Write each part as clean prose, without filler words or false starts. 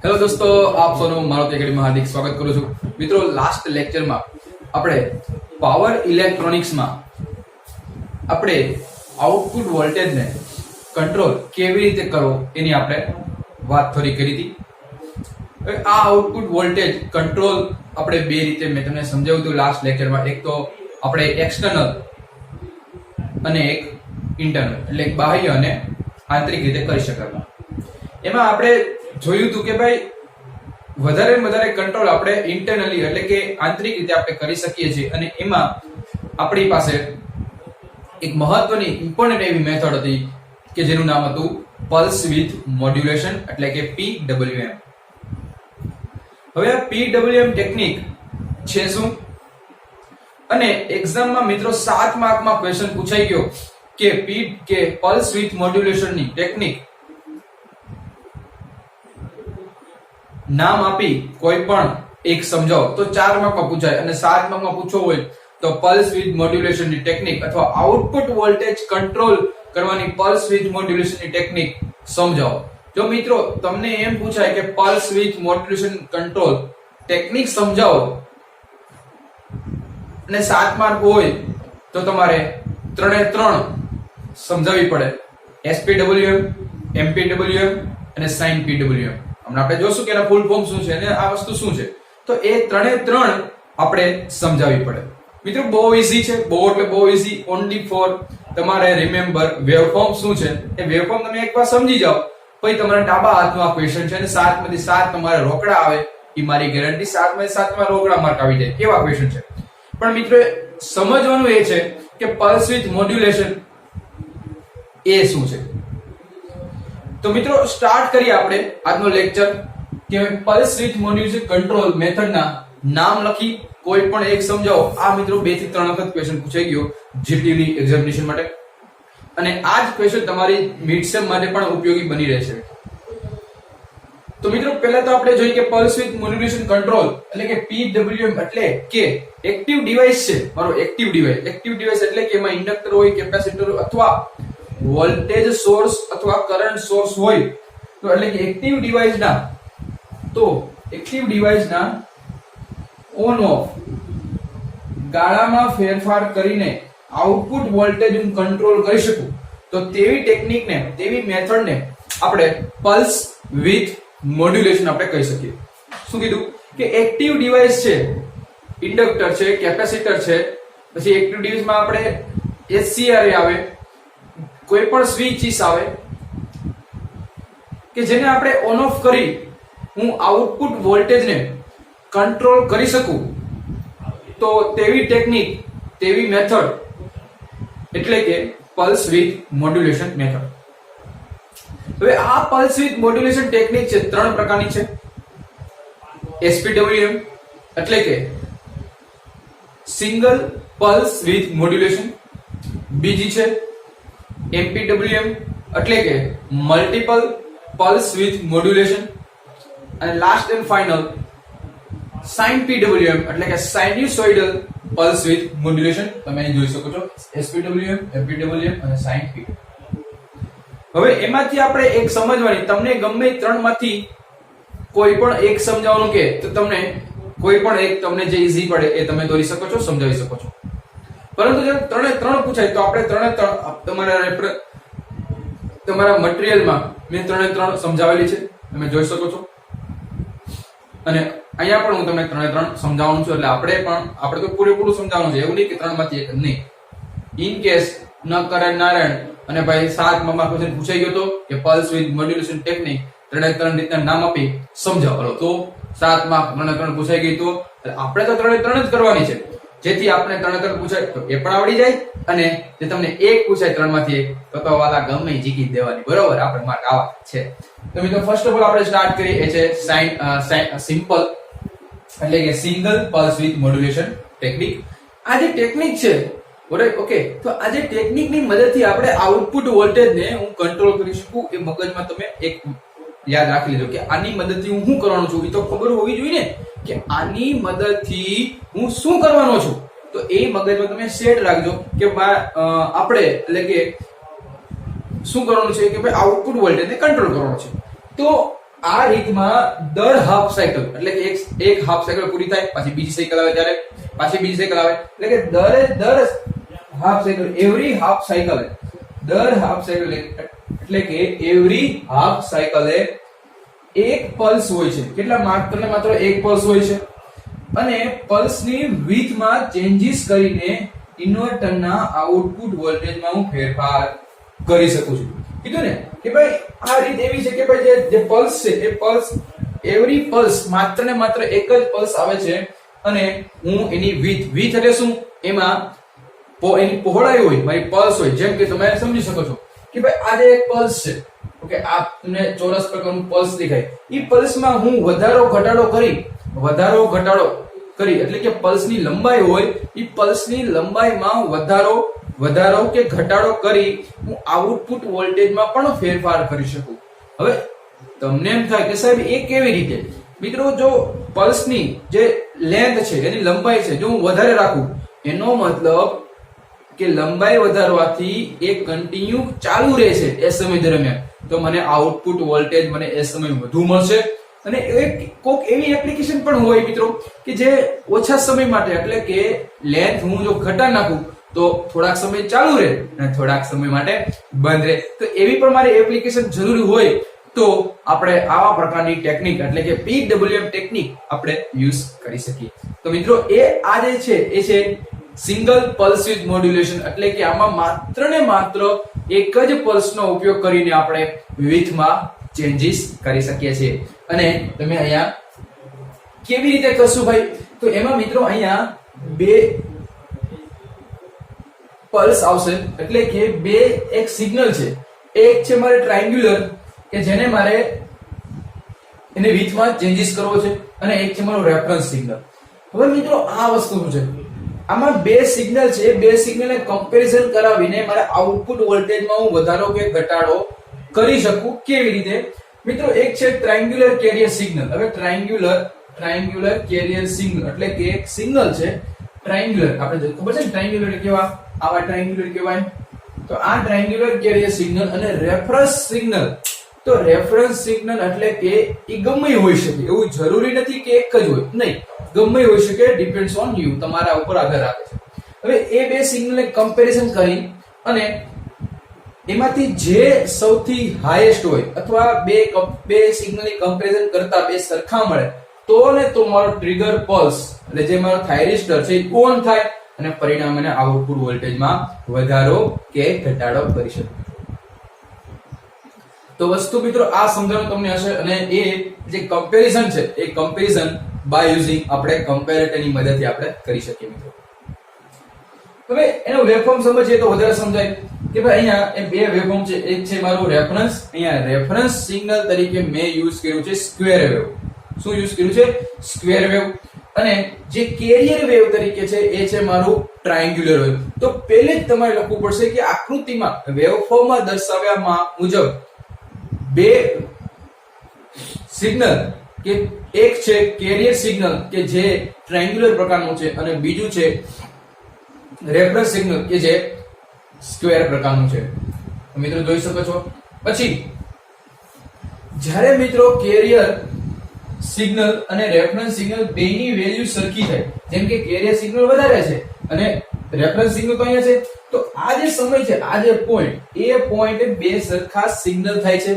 Hello દોસ્તો, આપ સૌનું મારુતિ એકેડમીમાં હાર્દિક સ્વાગત કરું છું. મિત્રો, લાસ્ટ લેક્ચરમાં આપણે પાવર ઇલેક્ટ્રોનિક્સમાં આપણે આઉટપુટ વોલ્ટેજને કંટ્રોલ કેવી રીતે કરવો એની આપણે વાત થોડી કરી હતી. હવે આ આઉટપુટ વોલ્ટેજ કંટ્રોલ આપણે બે રીતે મેં તમને સમજાવ્યું હતું લાસ્ટ લેક્ચરમાં. એક તો આપણે એક્સટર્નલ અને એક ઇન્ટરનલ, એટલે બાહ્ય અને આંતરિક રીતે કરી શકાય. એમાં આપણે જોયું હતું કે ભાઈ વધારે વધારે કંટ્રોલ આપણે ઇન્ટરનલી એટલે કે આંતરિક રીતે આપણે કરી શકીએ છીએ, અને એમાં આપણી પાસે એક મહત્વની ઇમ્પોર્ટન્ટ એવી મેથડ હતી કે જેનું નામ હતું પલ્સ વિથ મોડ્યુલેશન, એટલે કે PWM. હવે આ PWM ટેકનિક છે શું? અને એક્ઝામમાં મિત્રો 7 માર્કમાં ક્વેશ્ચન પૂછાઈ ગયો કે પલ્સ વિથ મોડ્યુલેશન ની ટેકનિક નામ આપી કોઈ પણ એક સમજાવો તો 4 માર્કમાં પૂછાય, અને 7 માર્કમાં પૂછવો હોય તો પલ્સ વિથ મોડ્યુલેશન ની ટેકનિક અથવા આઉટપુટ વોલ્ટેજ કંટ્રોલ કરવાની પલ્સ વિથ મોડ્યુલેશન ની ટેકનિક સમજાવો. જો મિત્રો તમને એમ પૂછાય કે pulse with modulation control technique સમજાવો અને 7 માર્ક હોય તો તમારે 3 સમજાવવી પડે: SPWM, MPWM અને sin PWM. હમણાં આપણે જોશું કે એના ફૂલ ફોર્મ શું છે અને આ વસ્તુ શું છે, તો એ 3 આપણે સમજાવવી પડે. મિત્રો બહુ ઈઝી છે, બહુ એટલે બહુ ઈઝી. ઓનલી ફોર તમારે રિમેમ્બર વેવફોર્મ શું છે એ વેવફોર્મ તમે એકવાર સમજી જાઓ, પછી તમારા ડાબા હાથમાં આ ક્વેશ્ચન છે અને 7 માંથી 7 તમારે રોકડા આવે એ મારી ગેરંટી. 7 માંથી 7 તમારે રોકડા માર્ક આવી જાય એવા ક્વેશ્ચન છે. પણ મિત્રો સમજવાનું એ છે કે પલ્સ વિથ મોડ્યુલેશન એ શું છે. તો મિત્રો સ્ટાર્ટ કરીએ આપણે આજનો લેક્ચર કે પલ્સ વિથ મોડ્યુલેશન કંટ્રોલ મેથડના નામ લખી કોઈ પણ એક સમજાવો. આ મિત્રો 2 થી 3 વખત ક્વેશ્ચન પૂછાઈ ગયો જીટીયુ ની એક્ઝામિનેશન માટે, અને આ જ ક્વેશ્ચન તમારી મિડ સેમ માટે પણ ઉપયોગી બની રહેશે. તો મિત્રો પહેલા તો આપણે જોઈએ કે પલ્સ વિથ મોડ્યુલેશન કંટ્રોલ એટલે કે PWM એટલે કે એક્ટિવ ડિવાઇસ છે. મારો એક્ટિવ ડિવાઇસ એટલે કે એમાં ઇન્ડક્ટર હોય, કેપેસિટર અથવા વોલ્ટેજ સોર્સ અથવા કરંટ સોર્સ હોય. તો એટલે કે એક્ટિવ ડિવાઇસના ઓન ઓફ ગાળામાં ફેરફાર કરીને આઉટપુટ વોલ્ટેજ હું કંટ્રોલ કરી શકું, તો તેવી ટેકનિકને, તેવી મેથડને આપણે પલ્સ વિથ મોડ્યુલેશન આપણે કહી શકીએ. શું કીધું કે એક્ટિવ ડિવાઇસ છે, ઇન્ડક્ટર છે, કેપેસિટર છે, પછી એક્ટિવ ડિવાઇસમાં આપણે SCR આવે, કોઈ પણ સ્વિચીસ આવે કે જેને આપણે ઓન ઓફ કરી હું આઉટપુટ વોલ્ટેજને કંટ્રોલ કરી શકું, તો તેવી ટેકનિક, તેવી મેથડ એટલે કે પલ્સ વિથ મોડ્યુલેશન મેથડ. હવે આ પલ્સ વિથ મોડ્યુલેશન ટેકનિક છે 3 પ્રકારની છે. SPWM એટલે કે સિંગલ પલ્સ વિથ મોડ્યુલેશન, બીજી છે MPWM એટલે કે મલ્ટીપલ પલ્સ વિથ મોડ્યુલેશન, અને last and final sin PWM એટલે કે સાઇન્યુસોઇડલ પલ્સ વિથ મોડ્યુલેશન. તમે અહીં જોઈ શકો છો SPWM, MPWM અને sin PWM. હવે એમાંથી આપણે એક સમજવાની, તમને ગમે 3 માંથી કોઈ પણ એક સમજાવવાનું કે તો તમને કોઈ પણ એક તમને જે ઈઝી પડે એ તમે દોરી શકો છો, સમજાવી શકો છો. પરંતુ જો 3 પૂછાય તો આપણે 3 તમારા મટીરીયલમાં મેં 3 સમજાવેલી છે, તમે જોઈ શકો છો. અને અહીંયા પણ હું તમને 3 સમજાવવાનું છું, એટલે આપણે તો પૂરેપૂરું સમજાવવાનું છે, એવું નહીં કે 3 માંથી એક નહીં. ઇન કેસ ન કરે નારાયણ અને ભાઈ 7 માં ક્વેશ્ચન પૂછાઈ ગયો તો કે પલ્સ વિથ મોડ્યુલેશન ટેકનિક 3 રીતના નામ આપી સમજાવો, તો 7 માં 3 પૂછાઈ ગઈ તો આપણે તો 3 જ કરવાની છે, જેથી આપણે 3 પૂછાય તો એ પણ આવડી જાય, અને જે તમને એક પૂછાય 3 માંથી એક તો વાલા ગમે જીકી દેવાની, બરોબર? આપણે માર્ક આવા છે. તો મિત્રો ફર્સ્ટ ઓફ ઓલ આપણે સ્ટાર્ટ કરીએ એ છે સિમ્પલ એટલે કે single pulse with modulation technique. આ જે ટેકનિક છે, બરાબર, ઓકે, તો આ જે ટેકનિકની મદદથી આપણે આઉટપુટ વોલ્ટેજને હું કંટ્રોલ કરી શકું, એ મગજમાં તમે એક યાદ રાખી લેજો કે આની મદદથી હું શું કરવાનો છું. એ તો ખબર હોવી જોઈએ ને કે આની મદદથી હું શું કરવાનો છું. તો એ મગજમાં તમે સેટ રાખજો કે આપણે એટલે કે શું કરવાનું છે કે ભાઈ આઉટપુટ વોલ્ટેજને કંટ્રોલ કરવાનો છે. તો આ રીતમાં દર હાફ સાયકલ એટલે કે એક હાફ સાયકલ પૂરી થાય પછી બીજી સાયકલ આવે ત્યારે પાછી બીજી સાયકલ આવે એટલે કે દર half cycle every half cycle દર હાફ સાયકલ એટલે કે એવરી હાફ સાયકલે એક પલ્સ હોય છે. કેટલા માત્ર એક પલ્સ હોય છે અને પલ્સની વિડ્થમાં ચેન્જીસ કરીને ઇન્વર્ટરના આઉટપુટ વોલ્ટેજમાં હું ફેરફાર કરી શકું છું. કીધું ને કે ભાઈ આ રીત એવી છે કે ભાઈ જે પલ્સ છે એ પલ્સ એવરી પલ્સ માત્ર ને માત્ર એક જ પલ્સ આવે છે અને હું એની વિડ્થ એટલે શું એમાં એની પહોળાઈ હોય મારી પલ્સ હોય. જેમ કે તમે સમજી શકો છો કે ભાઈ આ જે એક પલ્સ છે ઓકે આ તમને ચોરસ પ્રકારનું પલ્સ દેખાય ઈ પલ્સમાં હું વધારો ઘટાડો કરી એટલે કે પલ્સની લંબાઈ હોય ઈ પલ્સની લંબાઈમાં વધારો કે ઘટાડો કરી હું આઉટપુટ વોલ્ટેજમાં પણ ફેરફાર કરી શકું. હવે તમને એમ થાય કે સાહેબ એ કેવી રીતે? મિત્રો જો પલ્સની જે લેન્થ છે એની લંબાઈ છે જો હું વધારે રાખું એનો મતલબ કે લંબાઈ વધારવાથી એ કન્ટિન્યુ ચાલુ રહે છે એ સમય દરમિયાન તો મને આઉટપુટ વોલ્ટેજ મને એ સમય વધુ મળશે. અને કોક એવી એપ્લિકેશન પણ હોય મિત્રો કે જે ઓછા સમય માટે એટલે કે લેન્થ હું જો ઘટાડી નાખું તો થોડાક સમય ચાલુ રહે અને થોડાક સમય માટે બંધ રહે. તો એવી પણ મારી એપ્લિકેશન જરૂરી હોય તો આપણે આવા પ્રકારની ટેકનિક એટલે કે PWM ટેકનિક આપણે યુઝ કરી શકીએ. તો મિત્રો એ આ જે છે એ છે સિંગલ પલ્સ વિથ મોડ્યુલેશન એટલે કે આમાં માત્ર ને માત્ર એક જ પલ્સનો ઉપયોગ કરીને આપણે વિડ્થમાં ચેન્જીસ કરી શકીએ છીએ. અને તમે અહીંયા કેવી રીતે કરશું ભાઈ? તો એમાં મિત્રો અહીંયા બે પલ્સ આવશે એટલે કે બે એક સિગ્નલ છે. એક છે મારે ટ્રાયંગ્યુલર કે જેને મારે એને વિડ્થમાં ચેન્જીસ કરવો છે અને એક છે મારો રેફરન્સ સિગ્નલ. હવે મિત્રો આ વસ્તુ શું છે? આમાં બે સિગ્નલ છે. બે સિગ્નલને કમ્પેરિઝન કરાવીને મારે આઉટપુટ વોલ્ટેજમાં હું વધારો કે ઘટાડો કરી શકું. કેવી રીતે? મિત્રો એક છે ટ્રાયંગ્યુલર કેરિયર સિગ્નલ. હવે ટ્રાયંગ્યુલર કેરિયર સિગ્નલ એટલે કે એક સિગ્નલ છે ટ્રાયંગ્યુલર. આપણે ખબર છે ને ટ્રાયંગ્યુલર કેવા આવા ટ્રાયંગ્યુલર કહેવાય. તો આ ટ્રાયંગ્યુલર કેરિયર સિગ્નલ અને રેફરન્સ સિગ્નલ. તો રેફરન્સ સિગ્નલ એટલે કે એ ગમે હોઈ શકે એવું જરૂરી નથી કે એક જ હોય નહીં ગમે હોઈ શકે ડિપેન્ડ્સ ઓન યુ તમારા ઉપર આધાર રાખે છે. હવે એ બે સિગ્નલને કમ્પેરિઝન કરી અને એમાંથી જે સૌથી હાઈએસ્ટ હોય અથવા બે સિગ્નલની કમ્પેરિઝન કરતા બે સરખા મળે તો ને તો મારો ટ્રિગર પલ્સ એટલે જે મારો થાઇરિસ્ટર છે એ ઓન થાય અને પરિણામે આઉટપુટ વોલ્ટેજમાં વધારો કે ઘટાડો કરી શકે. તો વસ્તુ મિત્રો આ સમજણ તમને હશે અને એ જે કમ્પેરિઝન છે એ કમ્પેરિઝન બાય યુઝિંગ આપણે કમ્પેરેટરની મદદથી આપણે કરી શકીએ મિત્રો. હવે એનો વેવફોર્મ સમજીએ તો વધારે સમજાય કે ભાઈ અહીંયા એ બે વેવફોર્મ છે. એક છે મારું રેફરન્સ. અહીંયા રેફરન્સ સિગ્નલ તરીકે મેં યુઝ કર્યું છે સ્ક્વેર વેવ. શું યુઝ કર્યું છે? Square wave. અને જે કેરિયર વેવ તરીકે છે એ છે મારું ટ્રાયંગ્યુલર વેવ. તો પહેલે જ તમારે લખવું પડશે કે આકૃતિમાં વેવફોર્મમાં દર્શાવ્યા મુજબ બે સિગ્નલ કે એક છે કેરિયર સિગ્નલ કે જે ટ્રાયંગ્યુલર પ્રકારનું છે અને બીજું છે રેફરન્સ સિગ્નલ કે જે સ્ક્વેર પ્રકારનું છે. મિત્રો જોઈ શકો છો. પછી જ્યારે મિત્રો કેરિયર સિગ્નલ અને રેફરન્સ સિગ્નલ બેની વેલ્યુ સરખી થાય જેમ કે કેરિયર સિગ્નલ વધારે છે અને રેફરન્સ સિગ્નલ તો અહીંયા છે તો આ જે સમય છે આ જે પોઈન્ટ એ પોઈન્ટે બે સરખા સિગ્નલ થાય છે.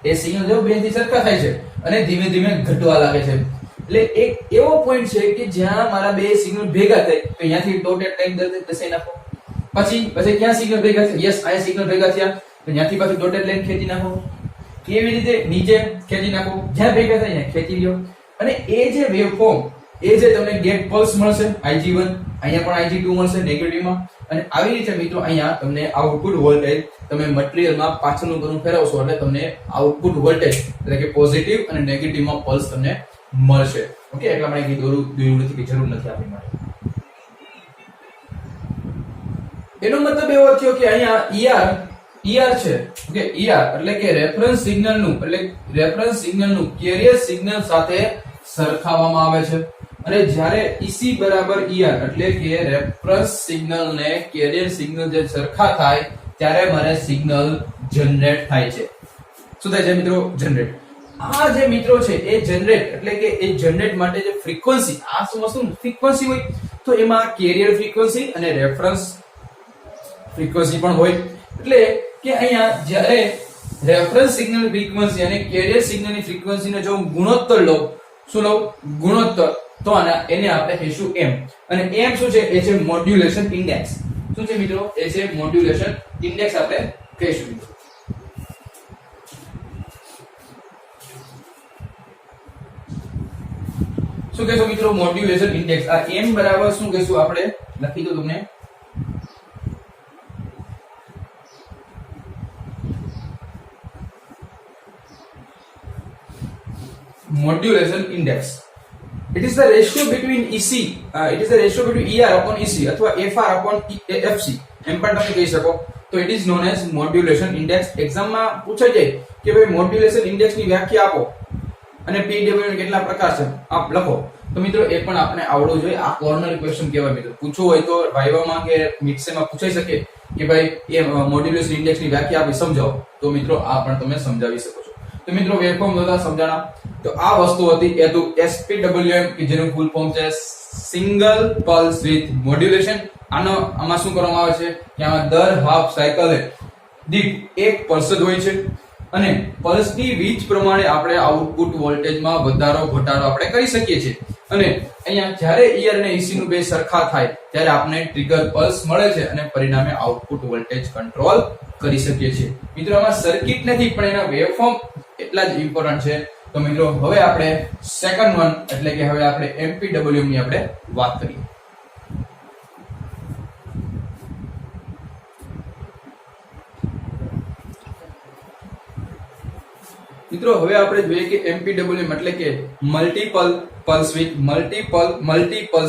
એ સિગ્નલ જો બે થી સરખા થાય છે અને ધીમે ધીમે ઘટવા લાગે છે. એટલે એક એવો પોઈન્ટ છે કે જ્યાં મારા બે સિગ્નલ ભેગા થાય તો અહીંયાથી ડોટેડ લાઈન દર્શાવી નાખો. પછી ક્યાં સિગ્નલ ભેગા થયા? યસ અહીંયા સિગ્નલ ભેગા થયા તો અહીંયાથી પાછું ડોટેડ લાઈન ખેંચી નાખો. કેવી રીતે? નીચે ખેંચી નાખો. જ્યાં ભેગા થાય અહીંયા ખેંચી લ્યો. અને એ જે વેવફોર્મ એ જે તમને ગેટ પલ્સ મળશે Ig1 અહીંયા પણ Ig2 મળશે નેગેટિવમાં. અને આવી રીતે મિત્રો અહીંયા તમને આઉટપુટ વોલ્ટેજ તમે મટીરીયલમાં પાછળનું ઘણું ફેરવશો એટલે તમને આઉટપુટ વોલ્ટેજ એટલે કે પોઝિટિવ અને નેગેટિવમાં પલ્સ તમને મળશે. ઓકે એટલા માટે કીધું જરૂર નથી કે જરૂર નથી આપણી માટે. એનો મતલબ એવો થયો કે અહીંયા ER છે ઓકે ER એટલે કે રેફરન્સ સિગ્નલનું કેરિયર સિગ્નલ સાથે સરખાવવામાં આવે છે. અને જ્યારે EC બરાબર ER એટલે કે રેફરન્સ સિગ્નલ ને કેરિયર સિગ્નલ જે સરખા થાય ત્યારે મારે સિગ્નલ જનરેટ થાય છે. શું થાય છે મિત્રો? જનરેટ. આ જે મિત્રો છે એ જનરેટ એટલે કે એ જનરેટ માટે જે ફ્રીક્વન્સી, આ શું વસ્તુ ફ્રીક્વન્સી હોય, તો એમાં કેરિયર ફ્રીક્વન્સી અને રેફરન્સ ફ્રીક્વન્સી પણ હોય. એટલે કે અહીંયા જ્યારે રેફરન્સ સિગ્નલ ફ્રીક્વન્સી અને કેરિયર સિગ્નલની ફ્રીક્વન્સીનો જો ગુણોત્તર લો, શું લો? ગુણોત્તર, તો એને આપણે કહીશું m. અને m શું છે? એ છે મોડ્યુલેશન ઇન્ડેક્સ. શું છે મિત્રો? એ છે મોડ્યુલેશન ઇન્ડેક્સ આપણે કહીશું મિત્રો. શું કહેશો મિત્રો? Modulation index. આ m બરાબર શું કહેશું આપણે? લખી દો તમને. Modulation index. It is the ratio between EC. It is the ratio between ER upon EC અથવા FR upon FC. એમ પણ તમે કહી શકો. તો it is known as modulation index. Exam માં પૂછાઈ જાય કે ભાઈ મોડ્યુલેશન ઇન્ડેક્સ ની વ્યાખ્યા આપો અને PW ના કેટલા પ્રકાર છે આપ લખો. તો મિત્રો એ પણ આપણે આવડવું જોઈએ. આ કોર્નર ક્વેશ્ચન કહેવાય મિત્રો. પૂછવું હોય તો વાઇવામાં કે મિક્સમાં પૂછાઈ શકે કે ભાઈ એ મોડ્યુલેશન ઇન્ડેક્સ ની વ્યાખ્યા આપી સમજાવો. તો મિત્રો આ પણ તમે સમજાવી શકો છો. તો મિત્રો વેવફોર્મ દ્વારા સમજાણા. તો આ વસ્તુ હતી એ તો SPWM કે જેનું ફૂલ ફોર્મ છે સિંગલ પલ્સ વિથ મોડ્યુલેશન. આમાં શું કરવામાં આવે છે કે આમાં દર હાફ સાયકલે દીઠ એક પલ્સ હોય છે અને પલ્સની વીજ પ્રમાણે આપણે આઉટપુટ વોલ્ટેજમાં વધારો ઘટાડો આપણે કરી શકીએ છીએ. અને અહીંયા જ્યારે ER અને EC નું બે સરખા થાય ત્યારે આપણે ટ્રિગર પલ્સ મળે છે અને પરિણામે આઉટપુટ વોલ્ટેજ કંટ્રોલ કરી શકીએ છીએ. મિત્રો આમાં સર્કિટ નથી પણ એના વેવફોર્મ એટલા જ ઇમ્પોર્ટન્ટ છે. તો મિત્રો હવે આપણે સેકન્ડ વન એટલે કે હવે આપણે MPWM ની આપણે વાત કરીએ. મિત્રો હવે આપણે જોઈએ કે MPWM એટલે કે મલ્ટીપલ પલ્સ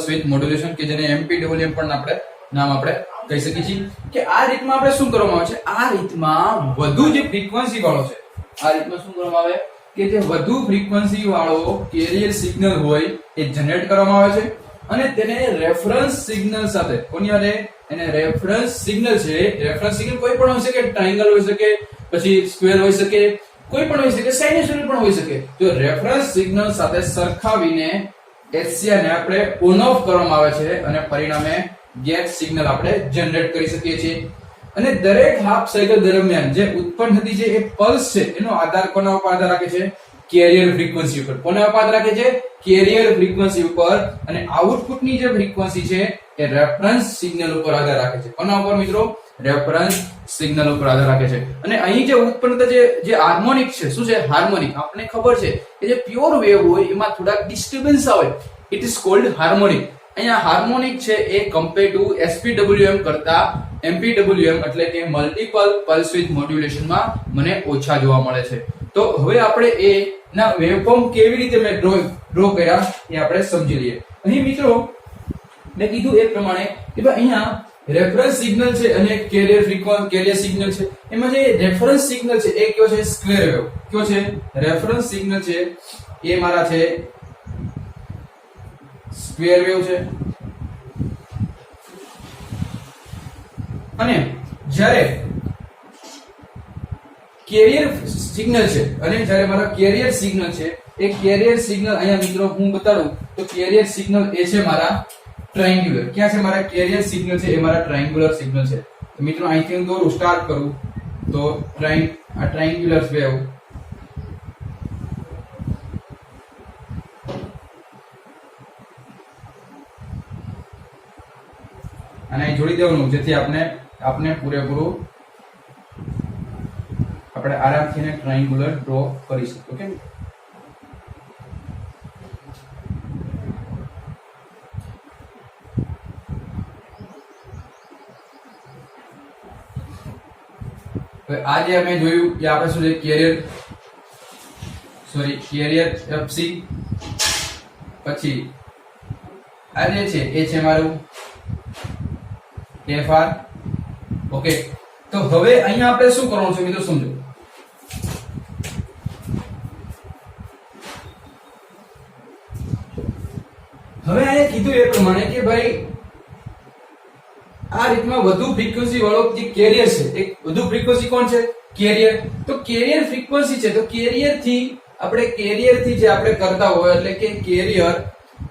વિથ મોડ્યુલેશન કે જેને MPWM પણ આપણે નામ આપણે કહી શકીએ છીએ. કે આ રીતમાં આપણે શું કરવામાં આવે છે? આ રીતમાં વધુ જે ફ્રીક્વન્સી વાળો છે, આ રીતમાં શું કરવામાં આવે કે જે વધુ ફ્રીક્વન્સી વાળો કેરિયર સિગ્નલ હોય એ જનરેટ કરવામાં આવે છે અને તેને રેફરન્સ સિગ્નલ સાથે કોની હારે? એને રેફરન્સ સિગ્નલ છે. રેફરન્સ સિગ્નલ કોઈ પણ હોઈ શકે, ટ્રાયેંગલ હોઈ શકે, પછી સ્ક્વેર હોઈ શકે, કોઈ પણ હોઈ શકે, સાઇનસોઇડ પણ હોઈ શકે. જો રેફરન્સ સિગ્નલ સાથે સરખાવીને HCR ને આપણે ઓન ઓફ કરવામાં આવે છે અને પરિણામે ગેટ સિગ્નલ આપણે જનરેટ કરી શકીએ છીએ. અને દરેક હાફ સાયકલ દરમિયાન જે ઉત્પન્ન થતી છે એ પલ્સ છે એનો આધાર કોના ઉપર આધાર રાખે છે? કેરિયર ફ્રીક્વન્સી ઉપર. કોના ઉપર આધાર રાખે છે? કેરિયર ફ્રીક્વન્સી ઉપર. અને આઉટપુટની જે ફ્રીક્વન્સી છે એ રેફરન્સ સિગ્નલ ઉપર આધાર રાખે છે. કોના ઉપર મિત્રો? રેફરન્સ સિગ્નલ ઉપર આધાર રાખે છે. અને અહીં જે ઉત્પન્ન થતા જે હાર્મોનિક છે, શું છે? હાર્મોનિક. આપણને ખબર છે કે જે પ્યોર વેવ હોય એમાં થોડાક ડિસ્ટર્બન્સ આવે, ઇટ ઇઝ કોલ્ડ હાર્મોનિક. અહીંયા હાર્મોનિક છે એ કમ્પેર ટુ SPWM કરતા MPWM એટલે કે મલ્ટીપલ પલ્સ વિથ મોડ્યુલેશન માં મને ઓછા જોવા મળે છે. તો હવે આપણે એ ના વેવફોર્મ કેવી રીતે મેં ડ્રો કર્યા એ આપણે સમજી લઈએ. અહીં મિત્રો મેં કીધું એ પ્રમાણે કે ભાઈ અહીંયા રેફરન્સ સિગ્નલ છે અને કેરિયર સિગ્નલ છે. એમાં જે રેફરન્સ સિગ્નલ છે એ કયો છે? Square wave. કયો છે? રેફરન્સ સિગ્નલ છે એ મારા છે સ્ક્વેર વેવ છે. અને જ્યારે કેરિયર સિગ્નલ છે અને જ્યારે મારા કેરિયર સિગ્નલ છે એ કેરિયર સિગ્નલ અહીંયા મિત્રો હું બતાડું તો કેરિયર સિગ્નલ એ છે મારા ટ્રાયેંગ્યુલર. ક્યાં છે મારા કેરિયર સિગ્નલ છે? એ મારા ટ્રાયેંગ્યુલર સિગ્નલ છે. તો મિત્રો અહીંથી હું દોરું, સ્ટાર્ટ કરું તો આ ટ્રાયેંગ્યુલર વેવ અને અહીં જોડી દેવાનું જેથી આપણે પૂરેપૂરું આપણે આરામથી ટ્રાયેંગ્યુલર ડ્રો કરી શકીએ. ઓકે. આજે અમે જોયું કે આપણે શું છે? Carrier FC. પછી આ જે છે એ છે મારું FR. ઓકે. તો હવે અહીંયા આપણે શું કરવાનું છે મિત્રો? સમજો. હવે અહીંયા કીધું એ પ્રમાણે કે ભાઈ આ રીતમાં વધુ ફ્રીક્વન્સી વાળો જે કેરિયર છે, એક વધુ ફ્રીક્વન્સી કોણ છે? કેરિયર. તો કેરિયર ફ્રીક્વન્સી છે તો કેરિયર થી આપણે કેરિયર થી જે આપણે કરતા હોય એટલે કે કેરિયર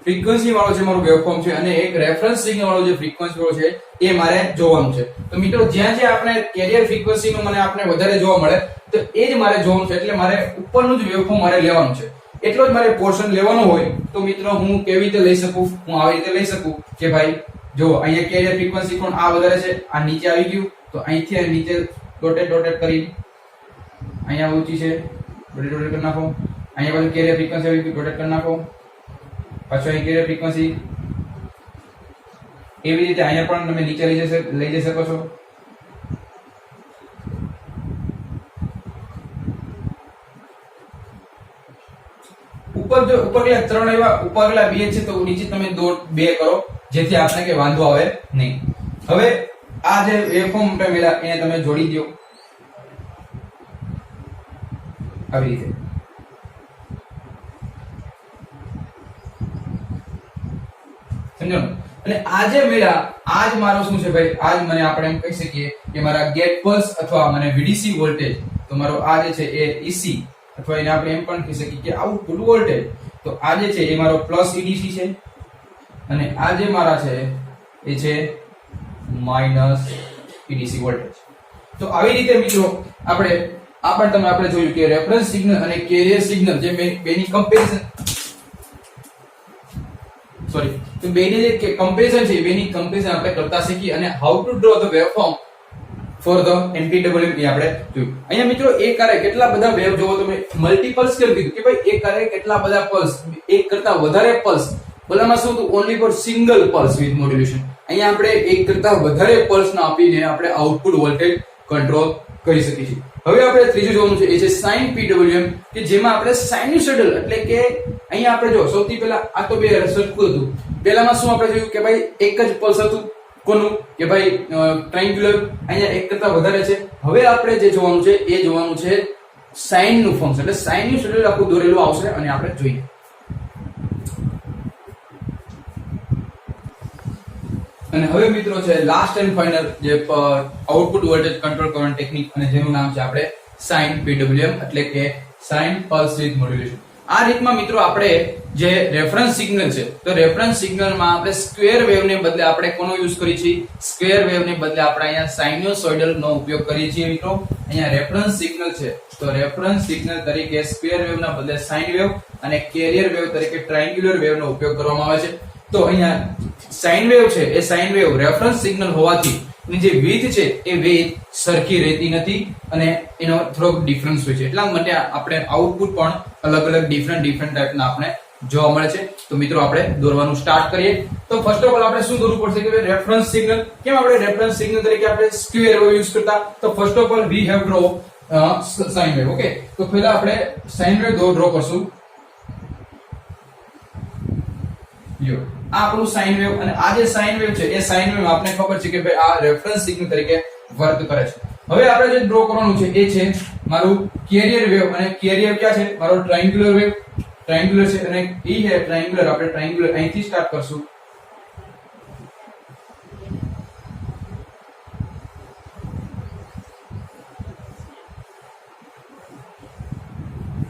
ફ્રીક્વન્સી વાળો જે મારો વેવફોર્મ છે અને એક રેફરન્સ સિગ્નલ વાળો જે ફ્રીક્વન્સી વાળો છે એ મારે જોવાનું છે. તો મિત્રો જ્યાં જ્યાં આપણે કેરિયર ફ્રીક્વન્સી નું મને આપણે વધારે જોવા મળે તો એ જ મારે જોવાનું છે. એટલે મારે ઉપરનું જ વેવફોર્મ મારે લેવાનું છે. એટલો જ મારે પોર્શન લેવાનો હોય તો મિત્રો હું કેવી રીતે લઈ શકું? હું આવી રીતે લઈ શકું કે ભાઈ જો અહીંયા કેરિયર ફ્રીક્વન્સી કોણ આ વધારે છે, આ નીચે આવી ગયું તો અહીંથી આ નીચે ડોટેડ કરી અહીંયા ઊંચી છે ડોટેડ કરી નાખો. અહીંયા પાછું કેરિયર ફ્રીક્વન્સી આવી ગયું ડોટેડ કરી નાખો. પાછો અહીં કેરિયર ફ્રીક્વન્સી એવી રીતે અહીંયા પણ તમે નીચે લઈ જઈ શકો છો. ઉપરલા 3 એવા ઉપરલા 2 છે તો નીચે તમે 2 કરો જેથી આપણે કે વાંધો આવે નહીં. હવે આ જે વેવફોર્મ આપણે મેળા એને તમે જોડી દો આવી રીતે. સમજો? અને આ જે મેળા આજ મારો શું છે ભાઈ? આજ મને આપણે એમ કહી શકીએ કે મારા ગેટ પલ્સ અથવા મને VDC વોલ્ટેજ તો મારો આ જે છે એ EC અથવા એને આપણે એમ પણ કહી શકીએ કે આઉટપુટ વોલ્ટેજ તો આ જે છે એ મારો પ્લસ EDC છે અને આ જે મારા છે એ છે માઈનસ EDC વોલ્ટેજ. તો આવી રીતે મિત્રો આપણે જોયું કે રેફરન્સ સિગ્નલ અને કેરિયર સિગ્નલ જે બેની કમ્પેરિઝન તો બેની જે કમ્પેરિઝન છે બેની કમ્પેરિઝન આપણે કરતા શીખી અને how to draw the waveform for the MPWM એ આપણે જોયું. અહીંયા મિત્રો એક આરે કેટલા બધા વેવ જોવો તમે મલ્ટીપલ્સ કેમ કીધું કે ભાઈ એક આરે કેટલા બધા પલ્સ એક કરતા વધારે પલ્સ બોલામાં શું હતું only four single pulse with modulation. અહીંયા આપણે એક કરતા વધારે પલ્સ ના આપીને આપણે આઉટપુટ વોલ્ટેજ કંટ્રોલ કરી શકીએ છીએ. હવે આપણે ત્રીજું જોવાનું છે એ છે સાઇન PWM કે જેમાં આપણે સાઇન્યુસોઇડલ એટલે કે અહીંયા આપણે જો સૌથી પહેલા આ તો બે સરખું હતું. પહેલામાં શું આપણે જોયું કે ભાઈ એક જ પલ્સ હતું કોનું કે ભાઈ ટ્રાયંગ્યુલર. અહીંયા એક કરતા વધારે છે. હવે આપણે જે જોવાનું છે એ જોવાનું છે સાઇન નું ફંક્શન એટલે સાઇન્યુસોઇડલ આખું દોરેલું આવશે અને આપણે જોઈએ. અને હવે મિત્રો છે લાસ્ટ એન્ડ ફાઇનલ જે આઉટપુટ વોલ્ટેજ કંટ્રોલ કરવાની ટેકનિક અને જેનું નામ છે આપણે સાઇન PWM એટલે કે સાઇન પલ્સ વિથ મોડ્યુલેશન. આ રીતમાં મિત્રો આપણે જે રેફરન્સ સિગ્નલ છે તો રેફરન્સ સિગ્નલમાં આપણે સ્ક્વેર વેવ ને બદલે આપણે કોનો યુઝ કરીએ છીએ? સ્ક્વેર વેવ ને બદલે આપણે અહીંયા સાઇન્યુસોઇડલ નો ઉપયોગ કરીએ છીએ મિત્રો. અહીંયા રેફરન્સ સિગ્નલ છે તો રેફરન્સ સિગ્નલ તરીકે સ્ક્વેર વેવ ના બદલે સાઇન વેવ અને કેરિયર વેવ તરીકે ટ્રાયંગ્યુલર વેવ નો ઉપયોગ કરવામાં આવે છે. તો અહીંયા સાઇન વેવ છે એ સાઇન વેવ રેફરન્સ સિગ્નલ હોવાથી એની જે width છે એ width સરખી રહેતી નથી અને એનો થોડોક ડિફરન્સ હોય છે. એટલા માટે આપણે આઉટપુટ પણ અલગ અલગ ડિફરન્ટ ટાઈપના આપણે જોવા મળે છે. તો મિત્રો આપણે દોરવાનું સ્ટાર્ટ કરીએ. તો ફર્સ્ટ ઓફ ઓલ આપણે શું દોરવું પડશે કે રેફરન્સ સિગ્નલ. કેમ આપણે રેફરન્સ સિગ્નલ તરીકે આપણે સ્ક્વેર વેવ યુઝ કરતા? તો first of all we have draw sine wave. Okay, તો પહેલા આપણે સાઇન વેવ ડ્રો કરશું. યો આ આપણું સાઇન વેવ અને આ જે સાઇન વેવ છે એ સાઇન વેવ આપને ખબર છે કે ભાઈ આ રેફરન્સ સિગ્નલ તરીકે વર્ક કરે છે. હવે આપણે જે ડ્રો કરવાનું છે એ છે મારું કેરિયર વેવ અને કેરિયર ક્યાં છે? મારો ટ્રાયંગ્યુલર વેવ ટ્રાયંગ્યુલર છે અને એ છે ટ્રાયંગ્યુલર. આપણે ટ્રાયંગ્યુલર અહીંથી સ્ટાર્ટ કરશું.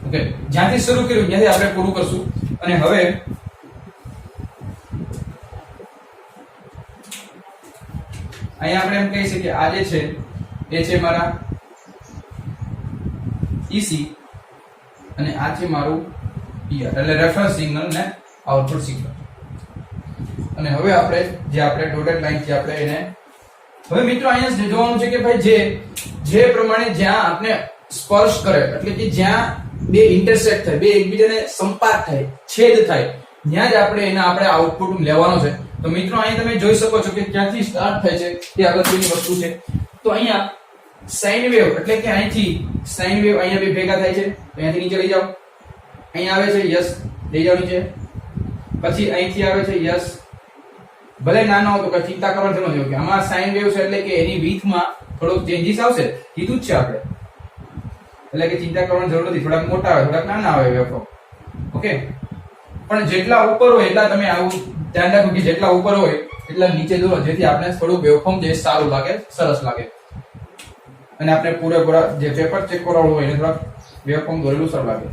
ઓકે, જ્યાંથી શરૂ કર્યું ત્યાંથી આપણે પૂરું કરશું. અને હવે અહીંયા આપણે એમ કહી શકીએ આ જે છે એ છે મારા EC અને આ છે મારું PR એટલે રેફરન્સ સિગ્નલ ને આઉટપુટ સિગ્નલ. અને હવે આપણે ડોટેડ લાઈન થી આપણે એને હવે મિત્રો અહીંયા જોવાનું છે કે ભાઈ જે પ્રમાણે જ્યાં આપણે સ્પર્શ કરે એટલે કે જ્યાં બે ઇન્ટરસેક્ટ થાય બે એકબીજાને સંપાત થાય છેદ થાય ત્યાં જ આપણે આઉટપુટ લેવાનો છે. તો મિત્રો અહીંયા તમે જોઈ શકો છો કે ક્યાંથી સ્ટાર્ટ થાય છે તે અગત્યની વસ્તુ છે. તો અહીંયા સાઇન વેવ એટલે કે અહીંથી સાઇન વેવ અહીંયા બે ભેગા થાય છે તો અહીંયાથી નીચે લઈ જાઓ. અહીંયા આવે છે યસ લઈ જાઓ નીચે. પછી અહીંથી આવે છે યસ ભલે નાનો હતો કે ચિંતા કરવાની જરૂર નથી. કે આમાં સાઇન વેવ છે એટલે કે એની width માં થોડોક ચેન્જીસ આવશે કીધું જ છે આપણે. એટલે કે ચિંતા કરવાની જરૂર નથી. થોડાક મોટા આવે થોડાક નાના આવે વેવફોર્મ. ઓકે, પણ જેટલા ઉપર હોય એટલા તમે આવું ધ્યાન રાખો કે જેટલા ઉપર હોય એટલા નીચે દોરો જેથી આપણે થોડું વેવફોર્મ જે સારું લાગે સરસ લાગે. અને આપણે પૂરેપૂરા જે પેપર ચેક કરાવવું હોય એને થોડા વેવફોર્મ દોરેલું સારું લાગે.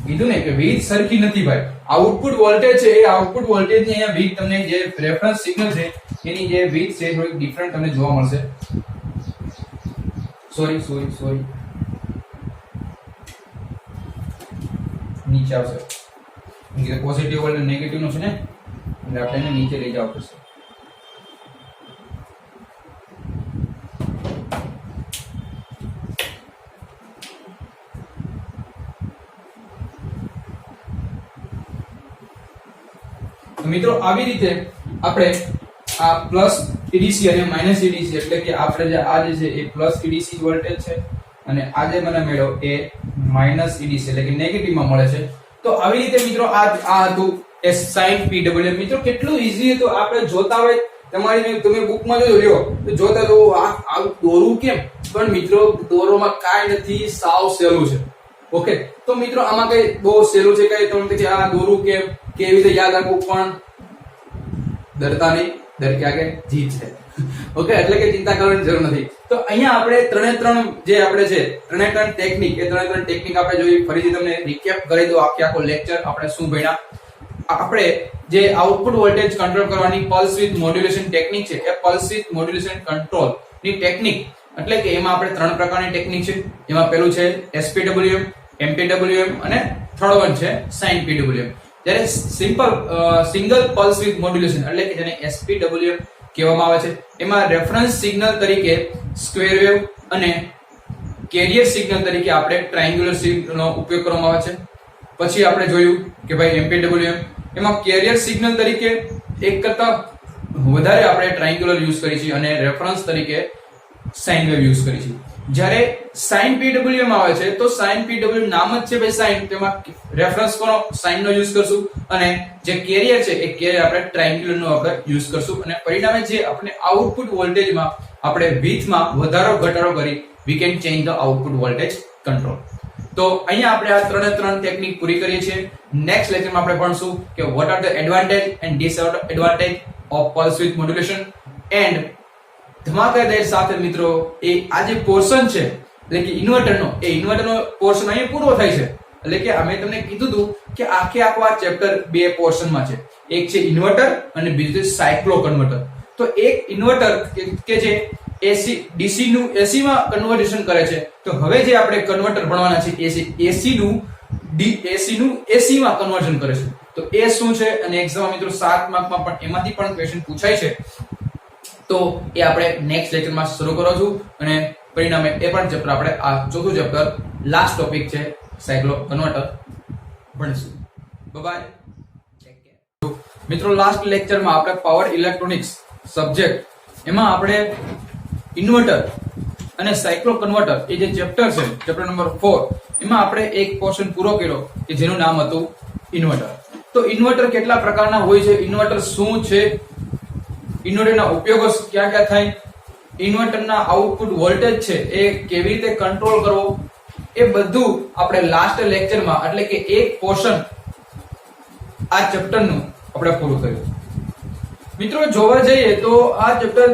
કીધું ને કે વીજ સરખી નથી ભાઈ. આઉટપુટ વોલ્ટેજ છે એ આઉટપુટ વોલ્ટેજ ની અહીંયા વીજ તમને જે રેફરન્સ સિગ્નલ છે એની જે વીજ છે થોડી ડિફરન્ટ તમને જોવા મળશે. સોરી નીચે આવશે. એટલે પોઝિટિવ વોલ્ટેજ નેગેટિવ નો છે ને એટલે આપણે એને નીચે લઈ જવા પડશે. મિત્રો આવી રીતે આપણે આ પ્લસ EDC અને માઈનસ EDC એટલે કે આપણે જે આ જે છે એ પ્લસ EDC વોલ્ટેજ છે અને આ જે મને મળ્યો એ માઈનસ EDC એટલે કે નેગેટિવ માં મળે છે. તો આવી રીતે મિત્રો આ હતું એ sin PWM. મિત્રો કેટલું ઈઝી હતું, આપણે જોતા હોય તમારી તમે બુકમાં જો લ્યો તો જોતા તો આ દોરવું કેમ, પણ મિત્રો દોરોમાં કાઈ નથી, સાવ સહેલું છે. ઓકે, તો મિત્રો આમાં કઈ બહુ સહેલું છે, કઈ તમને કે આ દોરવું કેમ કેવી રીતે યાદ રાખવું, પણ ડરતા નહીં, ડર કે આગે જીત છે. ઓકે, એટલે કે ચિંતા કરવાની જરૂર નથી. તો અહીંયા આપણે ત્રણ જે આપણે છે ત્રણ ટેકનિક, એ ત્રણ ટેકનિક આપણે જોઈ. ફરીથી તમને રિકેપ કરી દો આખો લેક્ચર આપણે શું ભણ્યા. આપણે જે આઉટપુટ વોલ્ટેજ કંટ્રોલ કરવાની પલ્સ વિથ મોડ્યુલેશન ટેકનિક છે, એ પલ્સ વિથ મોડ્યુલેશન કંટ્રોલ ની ટેકનિક એટલે કે એમાં આપણે ત્રણ પ્રકારની ટેકનિક છે. એમાં પહેલું છે SPWM, MPWM અને થર્ડ વન છે sin PWM. જ્યારે સિંગલ પલ્સ વિથ મોડ્યુલેશન એટલે કે જેને SPWM કહેવામાં આવે છે, એમાં રેફરન્સ સિગ્નલ તરીકે સ્ક્વેર વેવ અને કેરિયર સિગ્નલ તરીકે આપણે ટ્રાયેન્ગ્યુલર સિગ્નલનો ઉપયોગ કરવામાં આવે છે. પછી આપણે જોયું કે ભાઈ MPWM, એમાં કેરિયર સિગ્નલ તરીકે એક કરતા વધારે આપણે ટ્રાયેન્ગ્યુલર યુઝ કરી છે અને રેફરન્સ તરીકે સાઇન વેવ યુઝ કરી છે. જ્યારે sin PWM આવે છે તો sin PWM નામ જ છે ભાઈ sin, તેમાં રેફરન્સ કોનો sin નો યુઝ કરશું અને જે કેરિયર છે એ કેરિયર આપણે ટ્રાયેન્ગ્યુલર નો આપણે યુઝ કરશું અને પરિણામે જે આપણે આઉટપુટ વોલ્ટેજમાં આપણે widthમાં વધારો ઘટાડો કરી we can change the output voltage control. તો અહીંયા આપણે આ ત્રણ ટેકનિક પૂરી કરીએ છીએ. નેક્સ્ટ લેક્ચરમાં આપણે ભણશું કે what are the advantage and disadvantage of pulse width modulation and ધમાકેદાર સાથે મિત્રો એ આ જે પોર્શન છે એટલે કે ઇન્વર્ટરનો પોર્શન અહીંયા પૂરો થાય છે. એટલે કે અમે તમને કીધું હતું કે આખો આ ચેપ્ટર બે પોર્શનમાં છે. એક છે ઇન્વર્ટર અને બીજું છે સાયક્લો કન્વર્ટર. તો એક ઇન્વર્ટર કે જે AC DC નું AC માં કન્વર્ઝન કરે છે, તો હવે જે આપણે કન્વર્ટર ભણવાના છે એ છે AC નું AC માં કન્વર્ઝન કરે છે. તો એ શું છે અને એક્ઝામ મિત્રો 7 માર્કમાં પણ એમાંથી પણ ક્વેશ્ચન પૂછાય છે. તો એ આપણે નેક્સ્ટ લેક્ચરમાં શરૂ કરો છું અને પરિણામે એ પણ ચેપ્ટર આપણે આ ચોથું ચેપ્ટર લાસ્ટ ટોપિક છે સાયક્લો કન્વર્ટર ભણીશું. Bye take care. મિત્રો લાસ્ટ લેક્ચરમાં આપણે પાવર ઇલેક્ટ્રોનિક્સ સબ્જેક્ટ એમાં આપણે ઇન્વર્ટર અને સાયક્લો કન્વર્ટર એ જે ચેપ્ટર છે ચેપ્ટર નંબર 4 એમાં આપણે એક પોર્શન પૂરો કર્યો કે જેનું નામ હતું ઇન્વર્ટર. તો ઇન્વર્ટર કેટલા પ્રકારના હોય છે, ઇન્વર્ટર શું છે, ઇન્વર્ટરના ઉપયોગો ક્યાં ક્યાં થાય, ઇન્વર્ટરના આઉટપુટ વોલ્ટેજ છે એ કેવી રીતે કંટ્રોલ કરવો, એ બધું આપણે લાસ્ટ લેક્ચરમાં એટલે કે એક પોર્શન આ ચેપ્ટરનું આપણે પૂરું કર્યું. મિત્રો જોવા જઈએ તો આ ચેપ્ટર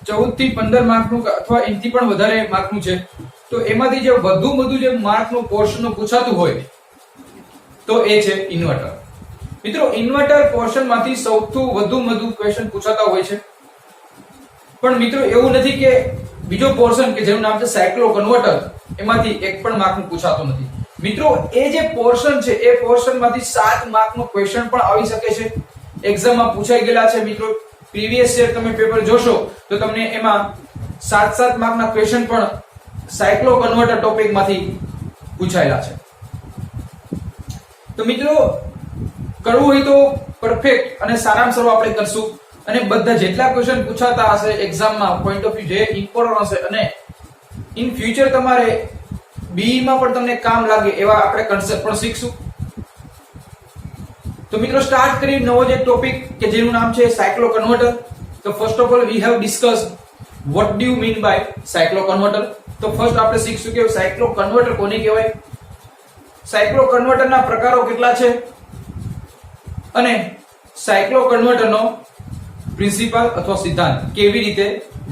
14 થી 15 માર્કનું અથવા એનાથી પણ વધારે માર્કનું છે. તો એમાંથી જે વધુ જે માર્કનું પોર્શનનું પૂછાતું હોય તો એ છે ઇન્વર્ટર. મિત્રો ઇન્વર્ટર પોર્શનમાંથી સૌથી વધુ ક્વેશ્ચન પૂછાતા હોય છે. પણ મિત્રો એવું નથી કે બીજો પોર્શન કે જેનું નામ છે સાયક્લો કન્વર્ટર એમાંથી એક પણ માર્કનું પૂછાતો નથી. મિત્રો એ જે પોર્શન છે એ પોર્શનમાંથી 7 માર્કનો ક્વેશ્ચન પણ આવી શકે છે. એક્ઝામમાં પૂછાઈ ગયેલા છે મિત્રો. પ્રીવિયસ યર તમે પેપર જોશો તો તમને એમાં 7 માર્કના ક્વેશ્ચન પણ સાયક્લો કન્વર્ટર ટોપિકમાંથી પૂછાયેલા છે. તો મિત્રો કરવું હોય તો પરફેક્ટ અને સારામાં સારું આપણે કરશું અને બધા જેટલા ક્વેશ્ચન પૂછાતા હશે એક્ઝામમાં પોઈન્ટ ઓફ વ્યૂ જે ઇમ્પોર્ટન્ટ હશે અને ઇન ફ્યુચર તમારે બીઈ માં પણ તમને કામ લાગે એવા આપણે કન્સેપ્ટ પણ શીખશું. તો મિત્રો સ્ટાર્ટ કરી નવો જે ટોપિક કે જેનું નામ છે સાયક્લો કન્વર્ટર. તો first of all we have discussed what do you mean by સાયક્લો converter. તો ફર્સ્ટ આપણે શીખશું કે સાયક્લો કન્વર્ટર કોને કહેવાય, સાયક્લો કન્વર્ટરના પ્રકારો કેટલા છે અને સાયક્લો કન્વર્ટરનો પ્રિન્સિપલ અથવા સિદ્ધાંત કેવી રીતે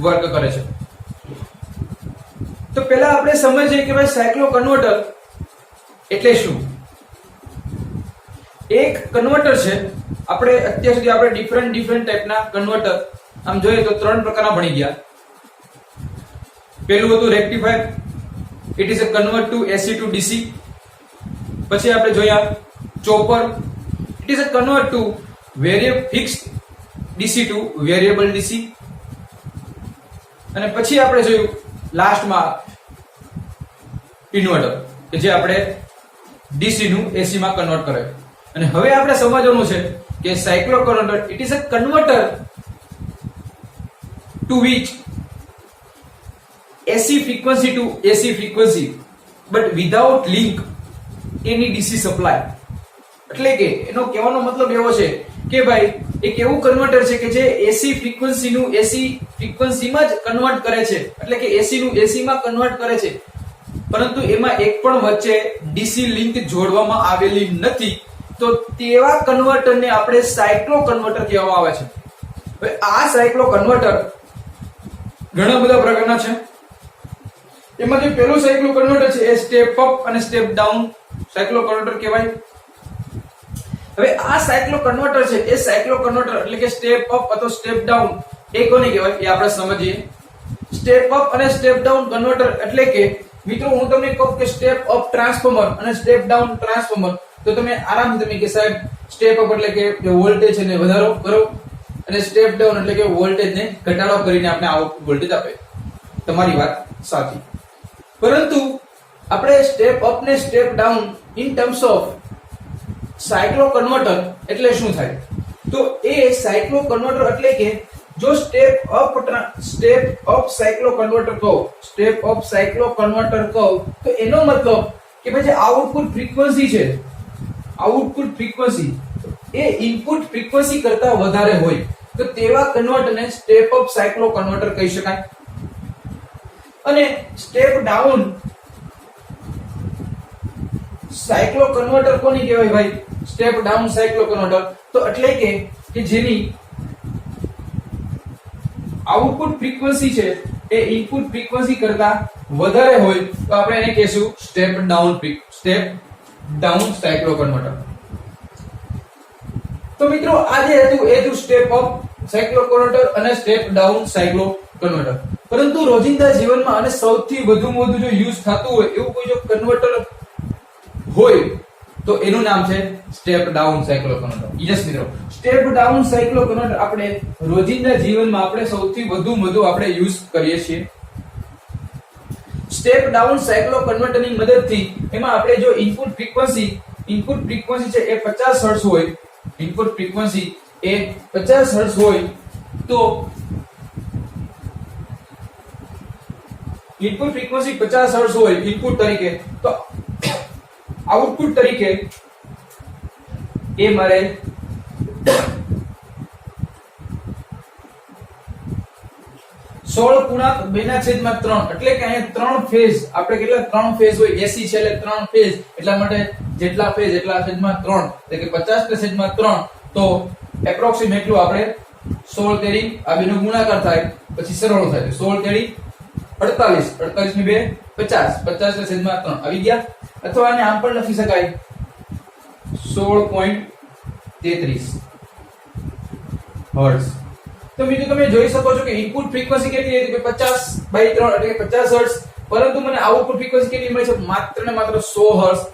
વર્ક કરે છે. તો પહેલા આપણે સમજીએ કે ભાઈ સાયક્લો કન્વર્ટર એટલે શું. એક કન્વર્ટર છે, આપણે અત્યાર સુધી આપણે ડિફરન્ટ ટાઈપના કન્વર્ટર આમ જોઈએ તો 3 પ્રકારના ભણી ગયા. પહેલું હતું rectifier, it is a convert to AC to DC. પછી આપણે જોયા chopper, it is a convert to fixed DC to variable DC. અને પછી આપણે જોયું લાસ્ટમાં ઇન્વર્ટર કે જે આપણે DC નું AC માં કન્વર્ટ કરે. અને હવે આપણે સમજવાનું છે કે સાયક્લો converter it is a converter two which AC frequency to AC frequency but without link any DC supply. એટલે કે એનો કહેવાનો મતલબ એવો છે કે ભાઈ એક એવું કન્વર્ટર છે કે જે AC ફ્રીક્વન્સી નું AC ફ્રીક્વન્સીમાં જ કન્વર્ટ કરે છે, એટલે કે AC નું AC માં કન્વર્ટ કરે છે, પરંતુ એમાં એક પણ વચ્ચે DC લિંક જોડવામાં આવેલી નથી. તો તેવા કન્વર્ટરને આપણે સાયક્લો કન્વર્ટર કહેવામાં આવે છે. હવે આ સાયક્લો કન્વર્ટર ઘણા બધા પ્રકારના છે. એમાં જે પહેલું સાયક્લો કન્વર્ટર છે એ સ્ટેપ અપ અને સ્ટેપ ડાઉન સાયક્લો કન્વર્ટર કહેવાય. હવે આ સાયક્લો કન્વર્ટર છે એ સાયક્લો કન્વર્ટર એટલે કે સ્ટેપ અપ અથવા સ્ટેપ ડાઉન એ કોને કહેવાય એ આપણે સમજીએ. સ્ટેપ અપ અને સ્ટેપ ડાઉન કન્વર્ટર એટલે કે મિત્રો હું તમને કહું કે સ્ટેપ અપ ટ્રાન્સફોર્મર અને સ્ટેપ ડાઉન ટ્રાન્સફોર્મર, તો તમે આરામથી તમે કે સાહેબ સ્ટેપ અપ એટલે કે વોલ્ટેજ છે ને વધારો કરો અને સ્ટેપ ડાઉન એટલે કે વોલ્ટેજ ને ઘટાડો કરીને આપણે આઉટપુટ વોલ્ટેજ આપે. તમારી વાત સાચી, પરંતુ આપણે સ્ટેપ અપ ને step down in terms of સાયક્લો converter એટલે શું થાય? તો એ સાયક્લો કન્વર્ટર એટલે કે જો સ્ટેપ અપ સાયક્લો કન્વર્ટર કહો, સ્ટેપ અપ સાયક્લો કન્વર્ટર કહો તો એનો મતલબ કે ભાઈ જે આઉટપુટ ફ્રીક્વન્સી છે, આઉટપુટ ફ્રીક્વન્સી એ ઇનપુટ ફ્રીક્વન્સી કરતા વધારે હોય તો તેવા કન્વર્ટરને સ્ટેપ અપ સાયક્લો કન્વર્ટર કહી શકાય. અને સ્ટેપ ડાઉન સાયક્લો કન્વર્ટર કોની કહેવાય ભાઈ? સ્ટેપ ડાઉન સાયક્લો કન્વર્ટર તો એટલે કે જેની આઉટપુટ ફ્રીક્વન્સી છે એ ઇનપુટ ફ્રીક્વન્સી કરતા વધારે હોય તો આપણે એને કહેશું સ્ટેપ ડાઉન સાયક્લો કન્વર્ટર. તો મિત્રો આજે હતું સ્ટેપ અપ સાયક્લો કન્વર્ટર અને સ્ટેપ ડાઉન સાયક્લો કન્વર્ટર. પરંતુ રોજિંદા જીવનમાં અને સૌથી વધુમાં વધુ જો યુઝ થતું હોય એવું કોઈ જો કન્વર્ટર હોય તો એનું નામ છે સ્ટેપ ડાઉન સાયક્લો કન્વર્ટર. યસ મિત્રો, સ્ટેપ ડાઉન સાયક્લો કન્વર્ટર આપણે રોજિંદા જીવનમાં આપણે સૌથી વધુ આપણે યુઝ કરીએ છીએ. સ્ટેપ ડાઉન સાયક્લો કન્વર્ટરની મદદથી એમાં આપણે જો ઇનપુટ ફ્રીક્વન્સી છે એ 50 હર્ટ્ઝ હોય, ઇનપુટ ફ્રીક્વન્સી એ 50 હર્ટ્ઝ હોય તો ઇનપુટ ફ્રીક્વન્સી 50 હર્ટ્ઝ હોય ઇનપુટ તરીકે, તો આઉટપુટ તરીકે એ મારે 16/2/3 એટલે કે અહીંયા 3 ફેઝ આપણે કેટલા 3 ફેઝ હોય, AC છે એટલે 3 ફેઝ, એટલા માટે જેટલા ફેઝ એટલા ફેઝમાં 3 એટલે કે 50/3 તો એપ્રોક્સિમેટલી આપણે 16 તેરી આ બેનો ગુણાકાર થાય પછી સરવાળો થાય 16 તેરી 48, 48 ની 2 50, 50/3 આવી ગયા. અથવા આને આમ પણ લખી શકાય 16.33 હર્ટ્ઝ. તો મિત્રો તમે જોઈ શકો છો કે ઇનપુટ ફ્રીક્વન્સી કેટલી હતી? 50/3 એટલે કે 50 હર્ટ્ઝ, પરંતુ મને આઉટપુટ ફ્રીક્વન્સી કેટલી મળે છે? માત્ર ને માત્ર 100 હર્ટ્ઝ,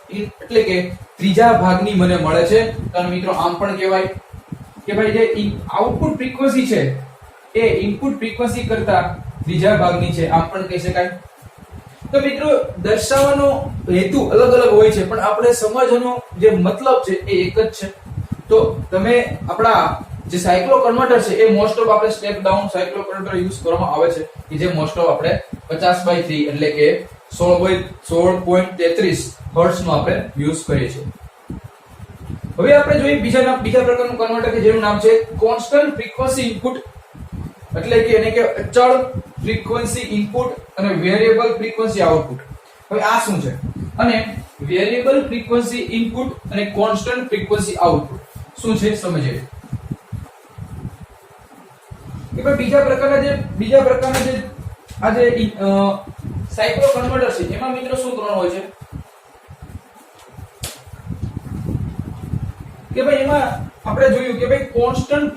એટલે કે ત્રીજા ભાગની મને મળે છે. તો મિત્રો આમ પણ કહેવાય કે ભાઈ જે આઉટપુટ ફ્રીક્વન્સી છે એ ઇનપુટ ફ્રીક્વન્સી કરતા ત્રીજા ભાગની છે, આમ પણ કહી શકાય. તો મિત્રો દર્શાવવાનો હેતુ અલગ અલગ હોય છે પણ આપણે સમજવાનો જે મતલબ છે એ એક જ છે. તો તમે આપણા જે સાયક્લો કન્વર્ટર છે એ મોસ્ટ ઓફ આપણે સ્ટેપ ડાઉન સાયક્લો કન્વર્ટર યુઝ કરવામાં આવે છે કે જે મોસ્ટ ઓફ આપણે 50/3 એટલે કે 16.33 હર્ટ્ઝ નો આપણે યુઝ કરીએ છીએ. હવે આપણે જોઈએ બીજા પ્રકારનું કન્વર્ટર કે જેનું નામ છે કોન્સ્ટન્ટ ફ્રીક્વન્સી ઇનપુટ, એટલે કે એને કે અચળ ફ્રીક્વન્સી ઇનપુટ અને વેરિયેબલ ફ્રીક્વન્સી આઉટપુટ. હવે આ શું છે? અને વેરિયેબલ ફ્રીક્વન્સી ઇનપુટ અને કોન્સ્ટન્ટ ફ્રીક્વન્સી આઉટપુટ શું છે સમજીએ. કે ભાઈ બીજા પ્રકારના જે આ જે સાયક્લો કન્વર્ટર છે એમાં મિત્રો શું કરવાનું હોય છે? કે ભાઈ એમાં આપણે જોયું કે ભાઈ કોન્સ્ટન્ટ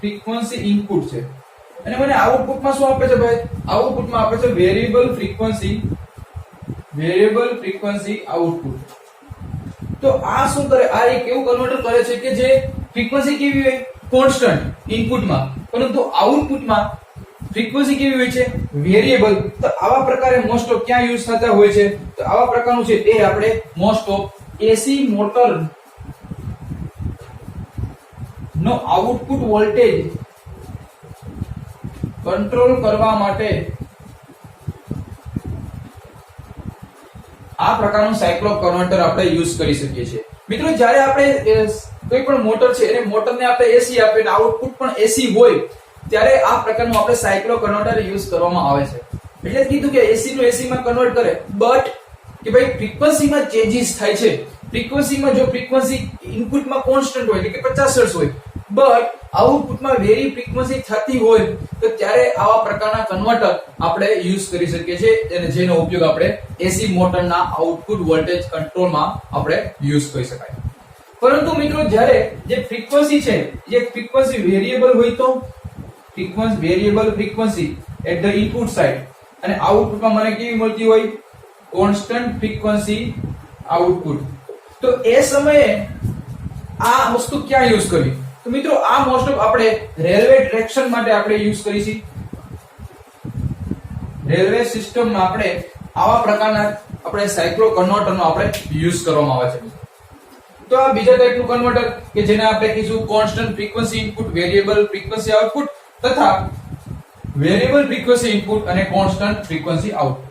ફ્રીક્વન્સી ઇનપુટ છે અને મને આઉટપુટમાં શું આપે છે ભાઈ? આઉટપુટમાં આપે છે વેરીએબલ ફ્રીક્વન્સી આઉટપુટ. તો આ શું કરે? આ એક એવું કન્વર્ટર કરે છે કે જે ફ્રીક્વન્સી કેવી હોય? કોન્સ્ટન્ટ ઇનપુટમાં, પરંતુ આઉટપુટમાં ફ્રીક્વન્સી કેવી હોય છે? વેરીએબલ. તો આવા પ્રકારે મોસ્ટ ઓફ ક્યાં યુઝ થતા હોય છે? તો આવા પ્રકારનું છે એ આપણે મોસ્ટ ઓફ એસી મોટર નો આઉટપુટ વોલ્ટેજ કંટ્રોલ કરવા માટે આ પ્રકારનું સાયક્લો કન્વર્ટર આપણે યુઝ કરી શકીએ છીએ. મિત્રો જ્યારે આપણે કોઈ પણ મોટર છે અને મોટરને આપણે એસી આપીએ અને આઉટપુટ પણ એસી હોય ત્યારે આ પ્રકારનું આપણે સાયક્લો કન્વર્ટર યુઝ કરવામાં આવે છે. એટલે કીધું કે એસી નું એસી માં કન્વર્ટ કરે, બટ કે ભાઈ ફ્રીક્વન્સીમાં ચેન્જીસ થાય છે. ફ્રીક્વન્સીમાં જો ફ્રીક્વન્સી ઇનપુટમાં કોન્સ્ટન્ટ હોય એટલે કે 50 હર્ટ્ઝ હોય, બટ આઉટપુટમાં વેરી ફ્રીક્વન્સી થતી હોય તો ત્યારે આવા પ્રકારના કન્વર્ટર આપણે યુઝ કરી શકીએ છીએ અને જેનો ઉપયોગ આપણે એસી મોટરના આઉટપુટ વોલ્ટેજ કંટ્રોલમાં આપણે યુઝ કરી શકાય. પરંતુ મિત્રો જ્યારે જે ફ્રીક્વન્સી છે, જે ફ્રીક્વન્સી વેરીએબલ હોય તો variable frequency at the input side અને આઉટપુટમાં મને કેવી મળતી હોય? Constant frequency output. તો એ સમયે આ વસ્તુ ક્યાં યુઝ કરવી? તો મિત્રો આ મોસ્ટ ઓફ આપણે રેલવે ટ્રેક્શન માટે આપણે યુઝ કરીશું. રેલવે સિસ્ટમમાં આપણે આવા પ્રકારના આપણે સાયક્લો કન્વર્ટરનો આપણે યુઝ કરવામાં આવે છે. તો આ બીજા ટાઈપનું કન્વર્ટર કે જેને આપણે કહીશું constant frequency input, variable frequency output તથા વેરીએબલ ફ્રીક્વન્સી ઇનપુટ અને કોન્સ્ટન્ટ ફ્રીક્વન્સી આઉટપુટ.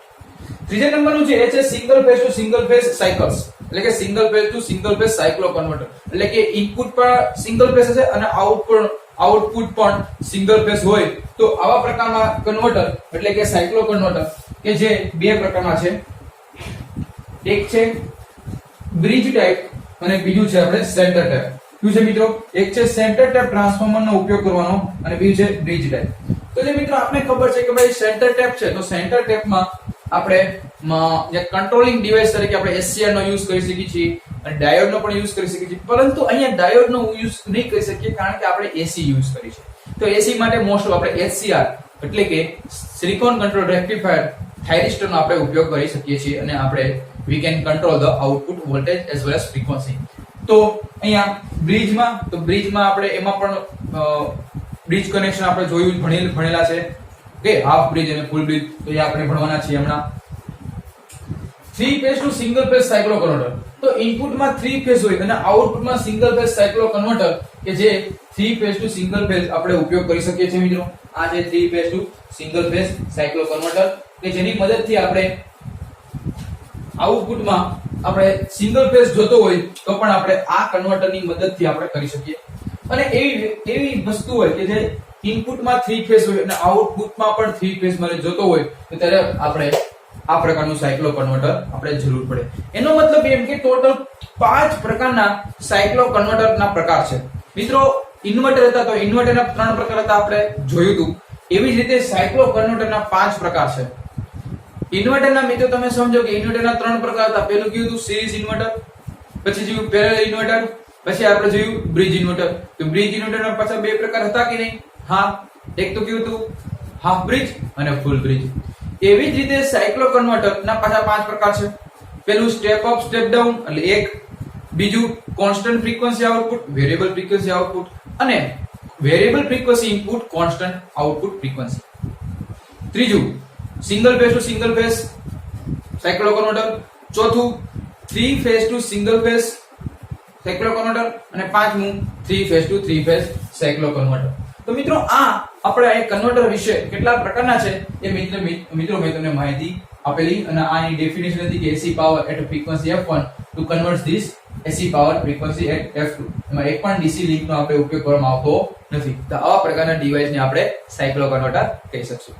ત્રીજા નંબરનું છે એ છે single phase to single phase cycles, એટલે કે single phase to single phase સાયક્લો converter. એટલે કે ઇનપુટ પણ સિંગલ ફેઝ હશે અને આઉટપુટ પણ સિંગલ ફેઝ હોય તો આવા પ્રકારના કન્વર્ટર એટલે કે સાયક્લો કન્વર્ટર કે જે બે પ્રકારના છે. એક છે બ્રિજ ટાઈપ અને બીજું છે આપણે સેન્ટર ટાઈપ. શું છે મિત્રો? એક છે સેન્ટર ટાઈપ ટ્રાન્સફોર્મરનો ઉપયોગ કરવાનો અને બીજું છે બ્રિજ ટાઈપ. તો જે મિત્રો આપણે ખબર છે કે ભાઈ સેન્ટર ટેપ છે, તો સેન્ટર ટેપમાં આપણે જે કંટ્રોલિંગ ડિવાઇસ તરીકે આપણે એસસીઆર નો યુઝ કરી શકીએ છીએ અને ડાયોડ નો પણ યુઝ કરી શકીએ છીએ. પરંતુ અહીંયા ડાયોડ નો યુઝ નહીં કરી શકીએ કારણ કે આપણે એસી યુઝ કરી છે. તો એસી માટે મોસ્ટ ઓફ આપણે એચસીઆર એટલે કે સિલિકોન કંટ્રોલ રેક્ટિફાયર થાઇરિસ્ટર નો આપણે ઉપયોગ કરી શકીએ છીએ અને આપણે we can control the output voltage as well as frequency. તો અહીંયા બ્રિજમાં આપણે એમાં પણ બ્રિજ કનેક્શન આપણે જોયું ભણેલા છે કે હાફ બ્રિજ અને ફૂલ બ્રિજ, તો એ આપણે ભણવાના છીએ હમણાં. 3 phase to single phase સાયક્લો converter. તો ઇનપુટમાં 3 ફેઝ હોય અને આઉટપુટમાં સિંગલ ફેઝ સાયક્લો કન્વર્ટર કે જે 3 ફેઝ ટુ સિંગલ ફેઝ આપણે ઉપયોગ કરી શકીએ છીએ મિત્રો. આ છે 3 phase to single phase સાયક્લો converter કે જેની મદદથી આપણે આઉટપુટમાં આપણે સિંગલ ફેઝ જોતો હોય તો પણ આપણે આ કન્વર્ટરની મદદથી આપણે કરી શકીએ. અને એવી વસ્તુ હોય કે જે ઇનપુટમાં 3 ફેઝ હોય અને આઉટપુટમાં પણ 3 ફેઝ મારે જોતો હોય તો ત્યારે આપણે આ પ્રકારનું સાયક્લો કન્વર્ટર આપણે જરૂર પડે. એનો મતલબ એમ કે ટોટલ 5 પ્રકારના સાયક્લો કન્વર્ટરના પ્રકાર છે. મિત્રો ઇન્વર્ટર હતા તો ઇન્વર્ટરના 3 પ્રકાર હતા આપણે જોયું હતું. એવી જ રીતે સાયક્લો કન્વર્ટરના 5 પ્રકાર છે. ઇન્વર્ટરના મિત્રો તમે સમજો કે ઇન્વર્ટરના 3 પ્રકાર હતા. પહેલું કયું હતું? સિરીઝ ઇન્વર્ટર, પછી જોયું પેરેલલ ઇન્વર્ટર, પછી આપણે જોયું બ્રિજ ઇન્વર્ટર. તો બ્રિજ ઇન્વર્ટરના પાછા 2 પ્રકાર હતા કે નહીં? હા, એક તો કયું હતું? હાફ બ્રિજ અને ફૂલ બ્રિજ. એવી જ રીતે સાયક્લો કન્વર્ટરના પાછા 5 પ્રકાર છે. પહેલું સ્ટેપ અપ સ્ટેપ ડાઉન એટલે એક, બીજું constant frequency output, variable frequency output અને variable frequency input, constant output frequency. ત્રીજું single phase to single phase સાયક્લો converter. ચોથું 3 phase to single phase સાયક્લો converter અને પાંચમું 3 ફેઝ ટુ 3 ફેઝ સાયક્લો કન્વર્ટર. તો મિત્રો આ આપણે આ કન્વર્ટર વિશે કેટલા પ્રકારના છે એ મિત્રો મેં તમને માહિતી આપેલી અને આની ડેફિનેશન હતી કે AC power at frequency F1 to convert this AC power frequency at F2. એમાં એક પણ DC લિંકનો આપણે ઉપયોગ કરવામાં આવતો નથી. તો આવા પ્રકારના ડિવાઇસને આપણે સાયક્લો કન્વર્ટર કહી શકશું.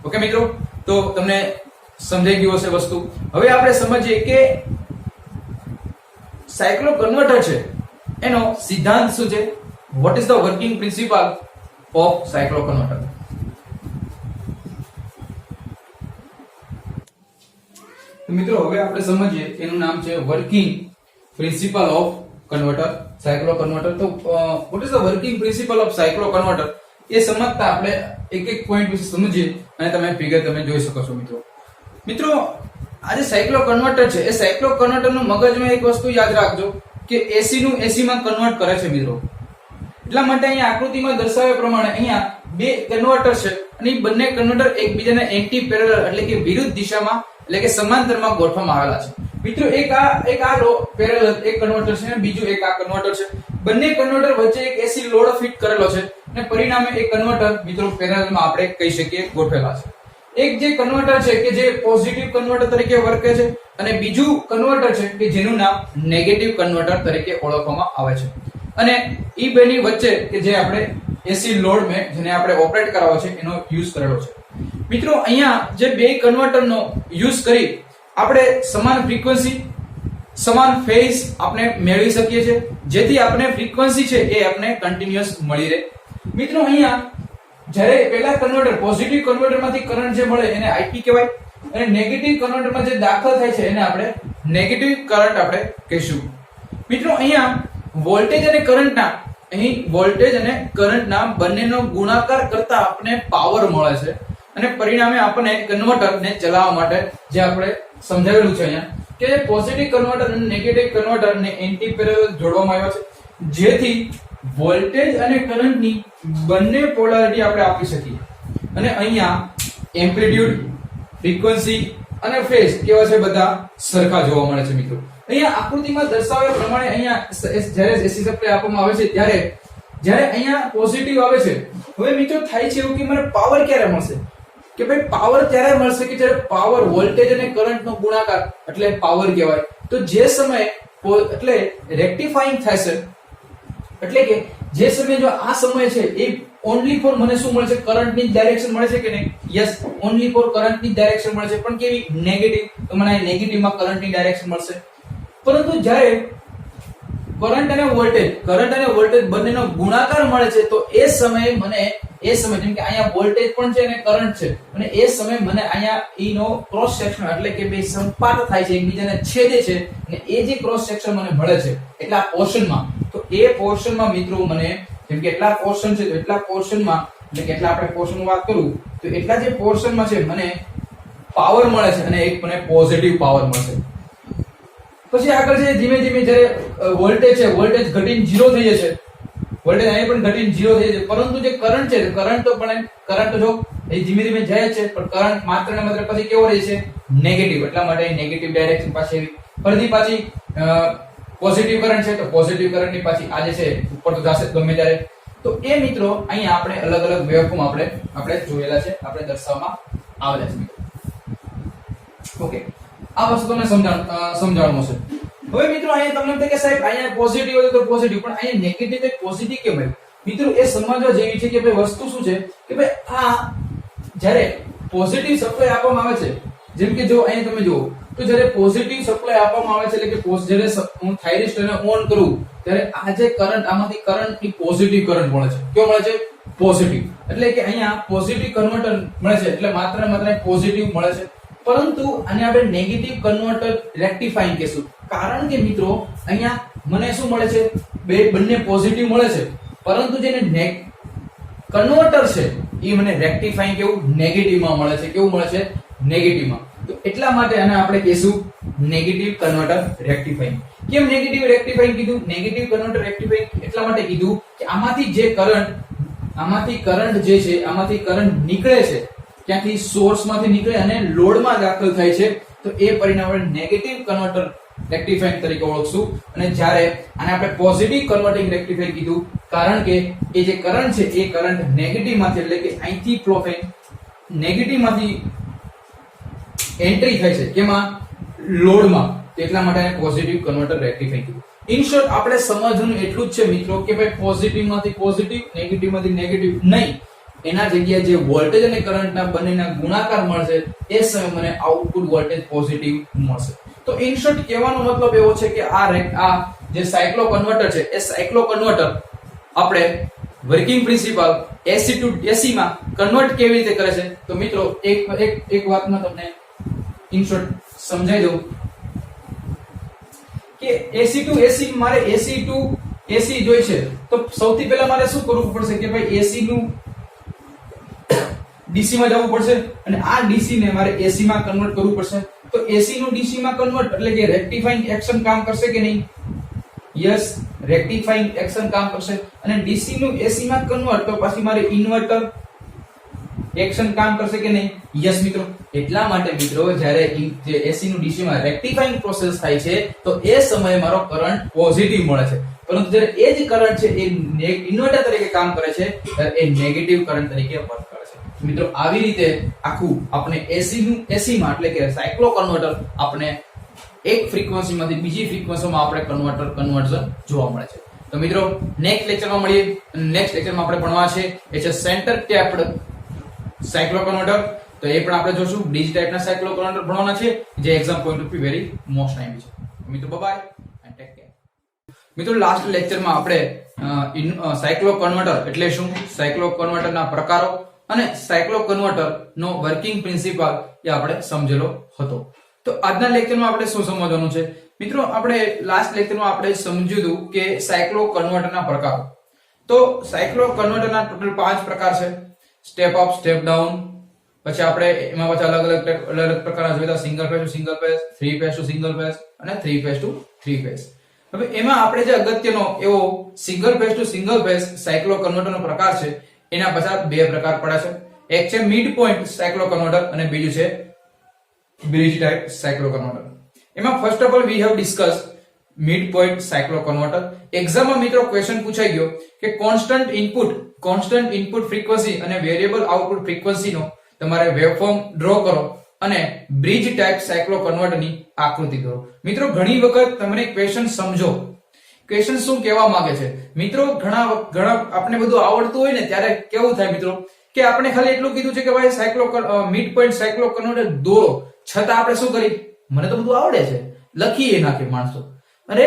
ઓકે મિત્રો, તો તમને સમજાઈ ગયું હશે વસ્તુ. હવે આપણે સમજીએ કે સાયક્લો કન્વર્ટર છે એનો સિદ્ધાંત શું છે. What is the working principle of સાયક્લો converter. તો મિત્રો હવે આપણે સમજીએ એનું નામ છે working principle of converter, સાયક્લો converter. તો what is the working principle of cycloconverter એ સમજતા આપણે એક એક પોઈન્ટ વિશે સમજીએ અને તમે ફિગર તમે જોઈ શકો છો મિત્રો આ જે સાયક્લો કન્વર્ટર છે એ સાયક્લો કન્વર્ટર નું મગજમાં એક વસ્તુ યાદ રાખજો કે એસી નું એસી માં કન્વર્ટ કરે છે મિત્રો. એટલા માટે અહીંયા આકૃતિમાં દર્શાવ્યા પ્રમાણે અહીંયા બે કન્વર્ટર છે અને એ બંને કન્વર્ટર એકબીજાને એન્ટી પેરેલલ એટલે કે વિરુદ્ધ દિશામાં એટલે કે સમાંતરમાં ગોઠવવામાં આવેલા છે મિત્રો. એક આ પેરેલલ એક કન્વર્ટર છે અને બીજું એક આ કન્વર્ટર છે. બંને કન્વર્ટર વચ્ચે એક એસી લોડ ફિટ કરેલો છે અને પરિણામે એક કન્વર્ટર મિત્રો પેરેલલમાં આપણે કહી શકીએ ગોઠવેલા છે. એક જે કન્વર્ટર છે કે જે પોઝિટિવ કન્વર્ટર તરીકે વર્તે છે અને બીજું કન્વર્ટર છે કે જેનું નામ નેગેટિવ કન્વર્ટર તરીકે ઓળખવામાં આવે છે. અને ઈ બેની વચ્ચે કે જે આપણે એસી લોડ મેં જેને આપણે ઓપરેટ કરાવો છે એનો યુઝ કરેલો છે મિત્રો. અહીંયા જે બે કન્વર્ટરનો યુઝ કરી આપણે સમાન ફ્રીક્વન્સી સમાન ફેઝ આપણે મેળવી શકીએ છીએ જેથી આપણે ફ્રીક્વન્સી છે એ આપણે કન્ટિન્યુઅસ મળી રહે મિત્રો. અહીંયા જ્યારે પહેલા કન્વર્ટર પોઝિટિવ કન્વર્ટરમાંથી કરંટ જે મળે એને આઈપી કહેવાય અને નેગેટિવ કન્વર્ટરમાં જે દાખલ થાય છે એને આપણે નેગેટિવ કરંટ આપણે કહીશું મિત્રો. અહીંયા વોલ્ટેજ અને કરંટના બંનેનો ગુણાકાર કરતા આપણને પાવર મળે છે અને પરિણામે આપણને કન્વર્ટરને ચલાવવા માટે જે આપણે સમજાવેલું છે અહીંયા કે પોઝિટિવ કન્વર્ટર અને નેગેટિવ કન્વર્ટરને એન્ટી પેરેલલ જોડવામાં આવ્યા છે જેથી વોલ્ટેજ અને કરંટની બંને પોલારિટી આપણે આપી શકીએ. અને અહીંયા એમ્પ્લિટ્યુડ, ફ્રીક્વન્સી અને ફેઝ કેવા છે બધા સરખા જોવા મળે છે મિત્રો. અહીંયા આકૃતિમાં દર્શાવ્યા પ્રમાણે અહીંયા જ્યારે એસી સપ્લાય આપવામાં આવે છે ત્યારે અહીંયા પોઝિટિવ આવે છે. હવે મિત્રો થાય છે એવું કે મને પાવર ક્યારે મળશે કે ભાઈ પાવર ત્યારે મળશે કે જ્યારે પાવર વોલ્ટેજ અને કરંટનો ગુણાકાર એટલે પાવર કહેવાય. તો જે સમયે એટલે રેક્ટિફાઈંગ થાય છે એટલે કે જે સમય જો આ સમય છે એ ઓન્લી ફોર મને શું મળે છે કરંટની ડાયરેક્શન મળે છે કે નહીં? યસ, ઓન્લી ફોર કરંટની ડાયરેક્શન મળે છે પણ કેવી? નેગેટિવ. તો મને નેગેટિવમાં કરંટની ડાયરેક્શન મળશે. પરંતુ જ્યારે કરંટ અને વોલ્ટેજ બંનેનો ગુણાકાર મળે છે તો એ સમયે જેમ કે અહીંયા વોલ્ટેજ પણ છે અને કરંટ છે અને એ સમયે મને અહીંયા ઈનો ક્રોસ સેક્શન એટલે કે બે સંપાત થાય છે એકબીજાને છેદે છે અને એ જે ક્રોસ સેક્શન મને મળે છે એટલા પોર્શનમાં તો એ પોર્શનમાં મિત્રો મને જેમ કે એટલા પોર્શન છે તો એટલા પોર્શનમાં એટલે કે એટલા આપણે પોર્શનની વાત કરું તો એટલા જે પોર્શનમાં છે મને પાવર મળે છે અને એક મને પોઝિટિવ પાવર મળશે. પછી આગળ છે ધીમે ધીમે જ્યારે વોલ્ટેજ ઘટીને 0 થઈ જશે. વોલ્ટેજ અહીં પણ ઘટીને 0 થઈ જશે પરંતુ જે કરંટ છે કરંટ જો એ ધીમે ધીમે જાય છે પણ કરંટ માત્ર ને માત્ર પછી કેવો રહે છે? નેગેટિવ. એટલા માટે નેગેટિવ ડાયરેક્શન પાછી ફરીથી પાછી પોઝિટિવ કરંટ છે તો પોઝિટિવ કરંટની પાછી આ જે છે ઉપર તો જશે ગમે ત્યારે. તો એ મિત્રો અહીંયા આપણે અલગ અલગ વેવફોર્મ આપણે જોયેલા છે, આપણે દર્શાવવામાં આવેલા છે. ઓકે, આ વસ્તુ તમને સમજાવવાનું છે. હવે મિત્રો અહીંયા તમને થાય કે સાહેબ અહીંયા પોઝિટિવ હોય તો પોઝિટિવ પણ અહીંયા નેગેટિવ તો પોઝિટિવ કેમ હોય? મિત્રો એ સમજવા જેવી છે કે ભાઈ વસ્તુ શું છે કે ભાઈ આ જ્યારે પોઝિટિવ સપ્લાય આપવામાં આવે છે જેમ કે જો અહીંયા તમે જુઓ તો જ્યારે પોઝિટિવ સપ્લાય આપવામાં આવે છે એટલે કે જ્યારે હું થાઇરિસ્ટરને ઓન કરું ત્યારે આ જે કરંટ આમાંથી કરંટની પોઝિટિવ કરંટ મળે છે. કેવો મળે છે? પોઝિટિવ. એટલે કે અહીંયા પોઝિટિવ કન્વર્ટર મળે છે એટલે માત્ર ને માત્ર પોઝિટિવ મળે છે. પરંતુ આને આપણે નેગેટિવ કન્વર્ટર રેક્ટિફાઈંગ કહેશું કારણ કે મિત્રો અહીંયા મને શું મળે છે? બંને પોઝિટિવ મળે છે પરંતુ જેને કન્વર્ટર છે એ મને રેક્ટિફાઈંગ કેવું? નેગેટિવમાં મળે છે. કેવું મળે છે? નેગેટિવમાં. તો એટલા માટે આને આપણે કહીશું નેગેટિવ કન્વર્ટર રેક્ટિફાઈંગ. કેમ નેગેટિવ રેક્ટિફાઈંગ કીધું? નેગેટિવ કન્વર્ટર રેક્ટિફાઈંગ એટલા માટે કીધું કે આમાંથી કરંટ જે છે આમાંથી કરંટ નીકળે છે ક્યાંથી? સોર્સમાંથી નીકળે અને લોડમાં દાખલ થાય છે તો એ પરિણામે નેગેટિવ કન્વર્ટર રેક્ટિફાઈંગ તરીકે ઓળખશું. અને જ્યારે આને આપણે પોઝિટિવ કન્વર્ટિંગ રેક્ટિફાઈંગ કીધું કારણ કે એ જે કરંટ છે એ કરંટ નેગેટિવ માંથી એટલે કે અહીંથી ફ્લો થઈ નેગેટિવ માંથી એન્ટ્રી થાય છે કેમાં? લોડમાં. એટલા માટે આને પોઝિટિવ કન્વર્ટર રેક્ટિફાઈંગ કીધું. ઇન શોર્ટ આપણે સમજવાનું એટલું જ છે મિત્રો કે ભાઈ પોઝિટિવ માંથી પોઝિટિવ, નેગેટિવ માંથી નેગેટિવ નહીં, એના જગ્યાએ જે વોલ્ટેજ અને કરંટના બંનેના ગુણાકાર મળશે એ સમયે મને આઉટપુટ વોલ્ટેજ પોઝિટિવ મળશે. તો ઇન શોર્ટ કહેવાનો મતલબ એવો છે કે આ જે સાયક્લો કન્વર્ટર છે એ સાયક્લો કન્વર્ટર આપણે વર્કિંગ પ્રિન્સિપલ એસી ટુ એસી માં કન્વર્ટ કેવી રીતે કરે છે તો મિત્રો એક વાતમાં તમને ઇન શોર્ટ સમજાઈ દઉં કે AC ટુ AC મારે AC ટુ AC જોઈ છે તો સૌથી પહેલા મારે શું કરવું પડશે કે ભાઈ AC નું DC માં જવું પડશે અને આ DC ને મારે AC માં કન્વર્ટ કરવું પડશે તો AC નું DC માં કન્વર્ટ એટલે કે રેક્ટિફાઈંગ એક્શન કામ કરશે કે નહીં યસ રેક્ટિફાઈંગ એક્શન કામ કરશે અને DC નું AC માં કન્વર્ટ તો પછી મારે ઇન્વર્ટર એક્શન કામ કરશે કે નહીં યસ મિત્રો એટલા માટે મિત્રો જ્યારે જે AC નું DC માં રેક્ટિફાઈંગ પ્રોસેસ થાય છે તો એ સમયે મારો કરંટ પોઝિટિવ મળે છે પરંતુ જ્યારે એ જ કરંટ છે એ ઇન્વર્ટર તરીકે કામ કરે છે ત્યારે એ નેગેટિવ કરંટ તરીકે વર્ક કરે છે મિત્રો આવી રીતે આખું આપણે AC નું AC માં એટલે કે સાયક્લો કન્વર્ટર આપણે એક ફ્રીક્વન્સી માંથી બીજી ફ્રીક્વન્સીમાં આપણે કન્વર્ઝન જોવા મળે છે તો મિત્રો નેક્સ્ટ લેક્ચરમાં મળીએ નેક્સ્ટ લેક્ચરમાં આપણે ભણવા છે એ છે સેન્ટર ટેપ્ડ સાયક્લો કન્વર્ટર તો એ પણ આપણે જોશું ડીજી ટાઈપના સાયક્લો કન્વર્ટર ભણવાના છે જે exam point of view very most time છે મિત્રો બાય એન્ડ ટેક કેર મિત્રો લાસ્ટ લેક્ચરમાં આપણે સાયક્લો કન્વર્ટર એટલે શું સાયક્લો કન્વર્ટરના પ્રકારો અને સાયક્લો કન્વર્ટર નો વર્કિંગ પ્રિન્સિપલ એ આપણે સમજેલો હતો તો આજના લેક્ચરમાં આપણે શું સમજવાનું છે મિત્રો આપણે લાસ્ટ લેક્ચરમાં આપણે સમજ્યું હતું કે સાયક્લો કન્વર્ટરના પ્રકારો તો સાયક્લો કન્વર્ટરના ટોટલ 5 પ્રકાર છે સ્ટેપ અપ સ્ટેપ ડાઉન પછી આપણે એમાં પછી અલગ પ્રકારના જોઈતા single phase to single phase 3 phase to single phase અને 3 ફેઝ ટુ 3 ફેઝ હવે એમાં આપણે જે અગત્યનો એવો single phase to single phase cyclo કન્વર્ટરનો પ્રકાર છે એના પાછળ બે પ્રકાર પડે છે એક છે મિડ પોઈન્ટ સાયક્લો કન્વર્ટર અને બીજું છે બ્રિજ ટાઈપ સાયક્લો કન્વર્ટર એમાં first of all we have discuss mid point cyclo converter એક્ઝામમાં મિત્રો ક્વેશ્ચન પૂછાઈ ગયો કે કોન્સ્ટન્ટ ઇનપુટ ફ્રીક્વન્સી અને વેરિયેબલ આઉટપુટ ફ્રીક્વન્સીનો તમારે વેવફોર્મ ડ્રો કરો અને બ્રિજ ટાઈપ સાયક્લો કન્વર્ટરની આકૃતિ દોરો મિત્રો ઘણી વખત તમને ક્વેશ્ચન સમજો ક્વેશ્ચન શું કહેવા માંગે છે મિત્રો ઘણા આપણે બધું આવડતું હોય ને ત્યારે કેવું થાય મિત્રો કે આપણે ખાલી એટલું કીધું છે કે ભાઈ સાયક્લો મિડ પોઈન્ટ સાયક્લો કન્વર્ટર દોરો છતાં આપણે શું કરી મને તો બધું આવડે છે લખીએ નાખે માણસો અરે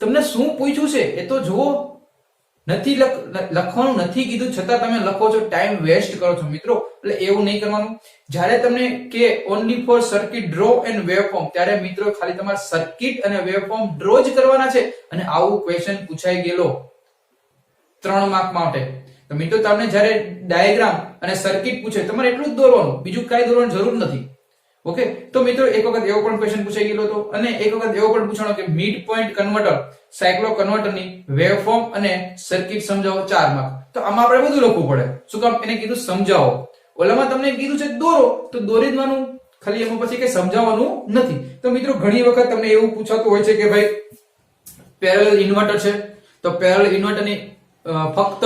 તમને શું પૂછ્યું છે એ તો જુઓ નથી લખવાનું નથી કીધું છતાં તમે લખો છો ટાઈમ વેસ્ટ કરો છો મિત્રો એટલે એવું નહીં કરવાનું જ્યારે તમને કે only for circuit draw and waveform ત્યારે મિત્રો ખાલી તમારે સર્કિટ અને વેવફોર્મ ડ્રો જ કરવાના છે અને આવું ક્વેશ્ચન પૂછાઈ ગયેલો 3 માર્ક માટે તો મિત્રો તમને જ્યારે ડાયાગ્રામ અને સર્કિટ પૂછે તમારે એટલું જ દોરવાનું બીજું કાંઈ દોરવાની જરૂર નથી ઓકે તો મિત્રો એક વખત એવો પણ ક્વેશ્ચન પૂછાઈ ગયેલો હતો અને એક વખત એવો પણ પૂછાણો કે મિડ પોઈન્ટ કન્વર્ટર સાયક્લો કન્વર્ટરની વેવફોર્મ અને સર્કિટ સમજાવો 4 માર્ક તો આમાં આપણે બધું લખવું પડે શું કામ એને કીધું સમજાવો ઓલામાં તમને કીધું છે દોરો તો દોરી દેવાનું ખાલી એમાં પછી કે સમજાવવાનું નથી તો મિત્રો ઘણી વખત તમને એવું પૂછાતું હોય છે કે ભાઈ પેરેલલ ઇન્વર્ટર છે તો પેરેલલ ઇન્વર્ટરની ફક્ત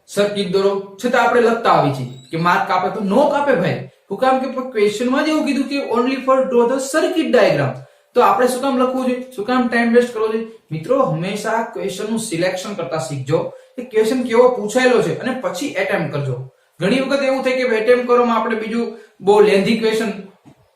સર્કિટ દોરો છતાં આપણે લખતા આવી છીએ કે માર્ક કાપે તો નો કાપે ભાઈ શું કામ કે ક્વેશ્ચનમાં જ એવું કીધું કે only for draw the circuit diagram તો આપણે શું કામ લખવું જોઈએ શું કામ ટાઈમ વેસ્ટ કરવો જોઈએ મિત્રો હંમેશા ક્વેશ્ચનનું સિલેક્શન કરતા શીખજો કે ક્વેશ્ચન કેવો પૂછાયેલો છે અને પછી એટેમ્પ્ટ કરજો ઘણી વખત એવું થાય કે એટેમ્પ્ટ કરવામાં આપણે બીજું બહુ લેન્ધી ક્વેશ્ચન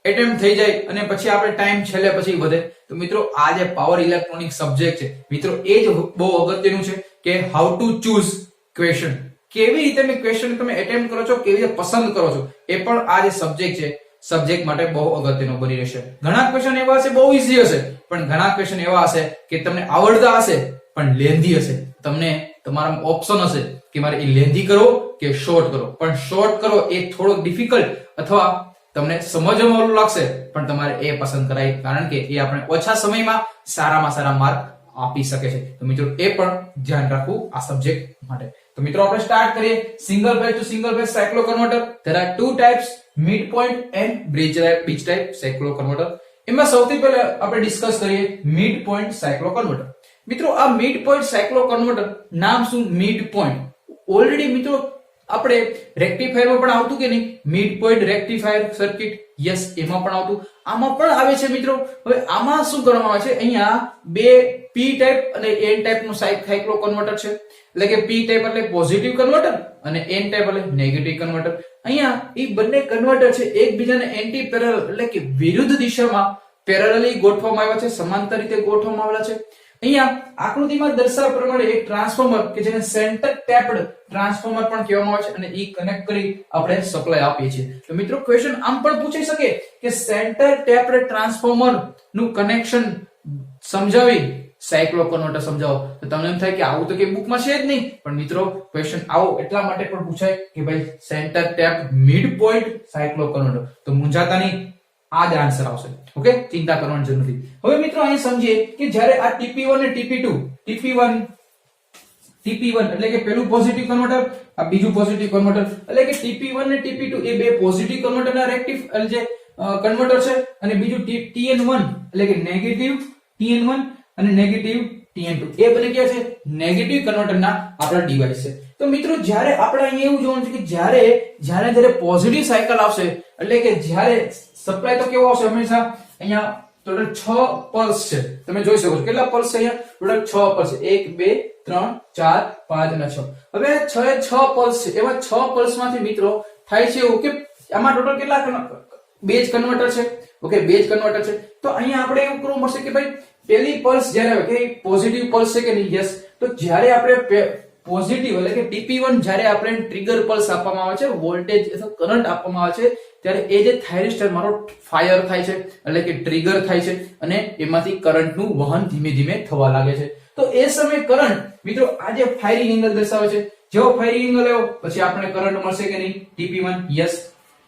એટેમ્પ્ટ થઈ જાય અને પછી આપણે ટાઈમ છેલ્લે પછી વધે તો મિત્રો આ જે પાવર ઇલેક્ટ્રોનિક સબ્જેક્ટ છે મિત્રો એ જ બહુ અગત્યનું છે કે હાઉ ટુ ચૂઝ ક્વેશ્ચન કેવી રીતે તમે ક્વેશ્ચન તમે એટેમ્પ્ટ કરો છો કેવી રીતે પસંદ કરો છો એ પણ આ જે સબ્જેક્ટ છે સબ્જેક્ટ માટે બહુ અગત્યનો બની રહેશે ઘણા ક્વેશ્ચન એવા હશે બહુ ઈઝી હશે પણ ઘણા ક્વેશ્ચન એવા હશે કે તમને આવડતા હશે પણ લેન્ધી હશે તમને તમારા ઓપ્શન હશે કે મારે એ લેન્ધી કરો કે શોર્ટ કરો પણ શોર્ટ કરો એ થોડો ડિફિકલ્ટ અથવા તમને સમજવામાં ઓલું લાગશે પણ તમારે એ પસંદ કરાય કારણ કે એ આપણે ઓછા સમયમાં સારામાં સારા માર્ક આપી શકે છે તો મિત્રો એ પણ ધ્યાન રાખવું આ સબ્જેક્ટ માટે તો મિત્રો આપણે સ્ટાર્ટ કરીએ single phase to single phase સાયક્લો converter there are two types mid point and bridge type cyclo converter એમાં સૌથી પહેલા આપણે ડિસ્કસ કરીએ મિડ પોઈન્ટ સાયક્લો કન્વર્ટર મિત્રો આ મિડ પોઈન્ટ સાયક્લો કન્વર્ટર નામ શું મિડ પોઈન્ટ ઓલરેડી મિત્રો આપણે રેક્ટિફાયરમાં પણ આવતું કે નહીં mid point rectifier circuit yes એમાં પણ આવતું આમાં પણ આવે છે મિત્રો હવે આમાં શું કરવામાં આવે છે અહીંયા બે પી ટાઈપ અને એન ટાઈપ નું સાયક્લો કન્વર્ટર છે એટલે કે પી ટાઈપ એટલે પોઝિટિવ કન્વર્ટર અને એન ટાઈપ એટલે નેગેટિવ કન્વર્ટર અહીંયા એ બંને કન્વર્ટર છે એકબીજાને એન્ટી પેરેલલ એટલે કે વિરુદ્ધ દિશામાં પેરેલલી ગોઠવવામાં આવ્યા છે સમાંતર રીતે ગોઠવવામાં આવેલા છે અહીંયા આકૃતિમાં દર્શાવ્યા પ્રમાણે એક ટ્રાન્સફોર્મર કે જેને સેન્ટર ટેપ્ડ ટ્રાન્સફોર્મર પણ કહેવામાં આવે છે અને ઈ કનેક્ટ કરી આપણે સપ્લાય આપીએ છીએ તો મિત્રો ક્વેશ્ચન આમ પણ પૂછી શકે કે સેન્ટર ટેપ્ડ ટ્રાન્સફોર્મર નું કનેક્શન સમજાવી સાયક્લો કન્વર્ટર સમજાવો તો તમને એમ થાય કે આવું તો કે બુકમાં છે જ નહીં, પણ મિત્રો ક્વેશ્ચન આવો એટલા માટે પણ પૂછાય કે ભાઈ centre tap mid point cyclo converter, તો મૂંઝાતા નહીં, આ જ આન્સર આવશે. ઓકે, ચિંતા કરવાની જરૂર નથી. હવે મિત્રો અહીં સમજીએ કે જ્યારે આ TP1 અને TP2, TP1 એટલે કે પેલું પોઝિટિવ કન્વર્ટર, આ બીજું પોઝિટિવ કન્વર્ટર, એટલે કે TP1 અને TP2 એ બે પોઝિટિવ કન્વર્ટરના રેક્ટિવ જે કન્વર્ટર છે, અને બીજું TN1 એટલે કે નેગેટિવ TN1 અને નેગેટિવ TN2 એ બને ક્યાં છે નેગેટિવ કન્વર્ટરના આપણા ડિવાઇસ છે. તો મિત્રો જ્યારે આપણે અહીંયા એવું જોવાનું છે કે જ્યારે પોઝિટિવ સાયકલ આવશે એટલે કે જ્યારે સપ્લાય તો કેવો આવશે હંમેશા અહીંયા ટોટલ 6 પલ્સ છે, તમે જોઈ શકો છો કેટલા પલ્સ છે અહીંયા ટોટલ 6 પલ્સ છે, 1 2 3 4 5 અને 6. હવે 6 પલ્સ છે, એમાં 6 પલ્સ માંથી મિત્રો થાય છે એવું કે આમાં ટોટલ કેટલા બેઝ કન્વર્ટર છે. ઓકે, બેઝ કન્વર્ટર છે. તો અહીંયા આપણે એવું કરવું પડશે કે ભાઈ પહેલી પલ્સ જ્યારે આવે કે પોઝિટિવ પલ્સ છે કે નહીં, યસ, તો જ્યારે આપણે પોઝિટિવ એટલે કે TP1 જ્યારે આપણે ટ્રિગર પલ્સ આપવામાં આવે છે, વોલ્ટેજ અથવા કરંટ આપવામાં આવે છે, ત્યારે એ જે થાઇરિસ્ટર મારો ફાયર થાય છે એટલે કે ટ્રિગર થાય છે અને એમાંથી કરંટનું વહન ધીમે ધીમે થવા લાગે છે. તો એ સમયે કરંટ મિત્રો આ જે ફાયરિંગ એંગલ દર્શાવે છે, જેવો ફાયરિંગ એંગલ આવ્યો પછી આપણે કરંટ મળશે કે નહીં TP1, યસ,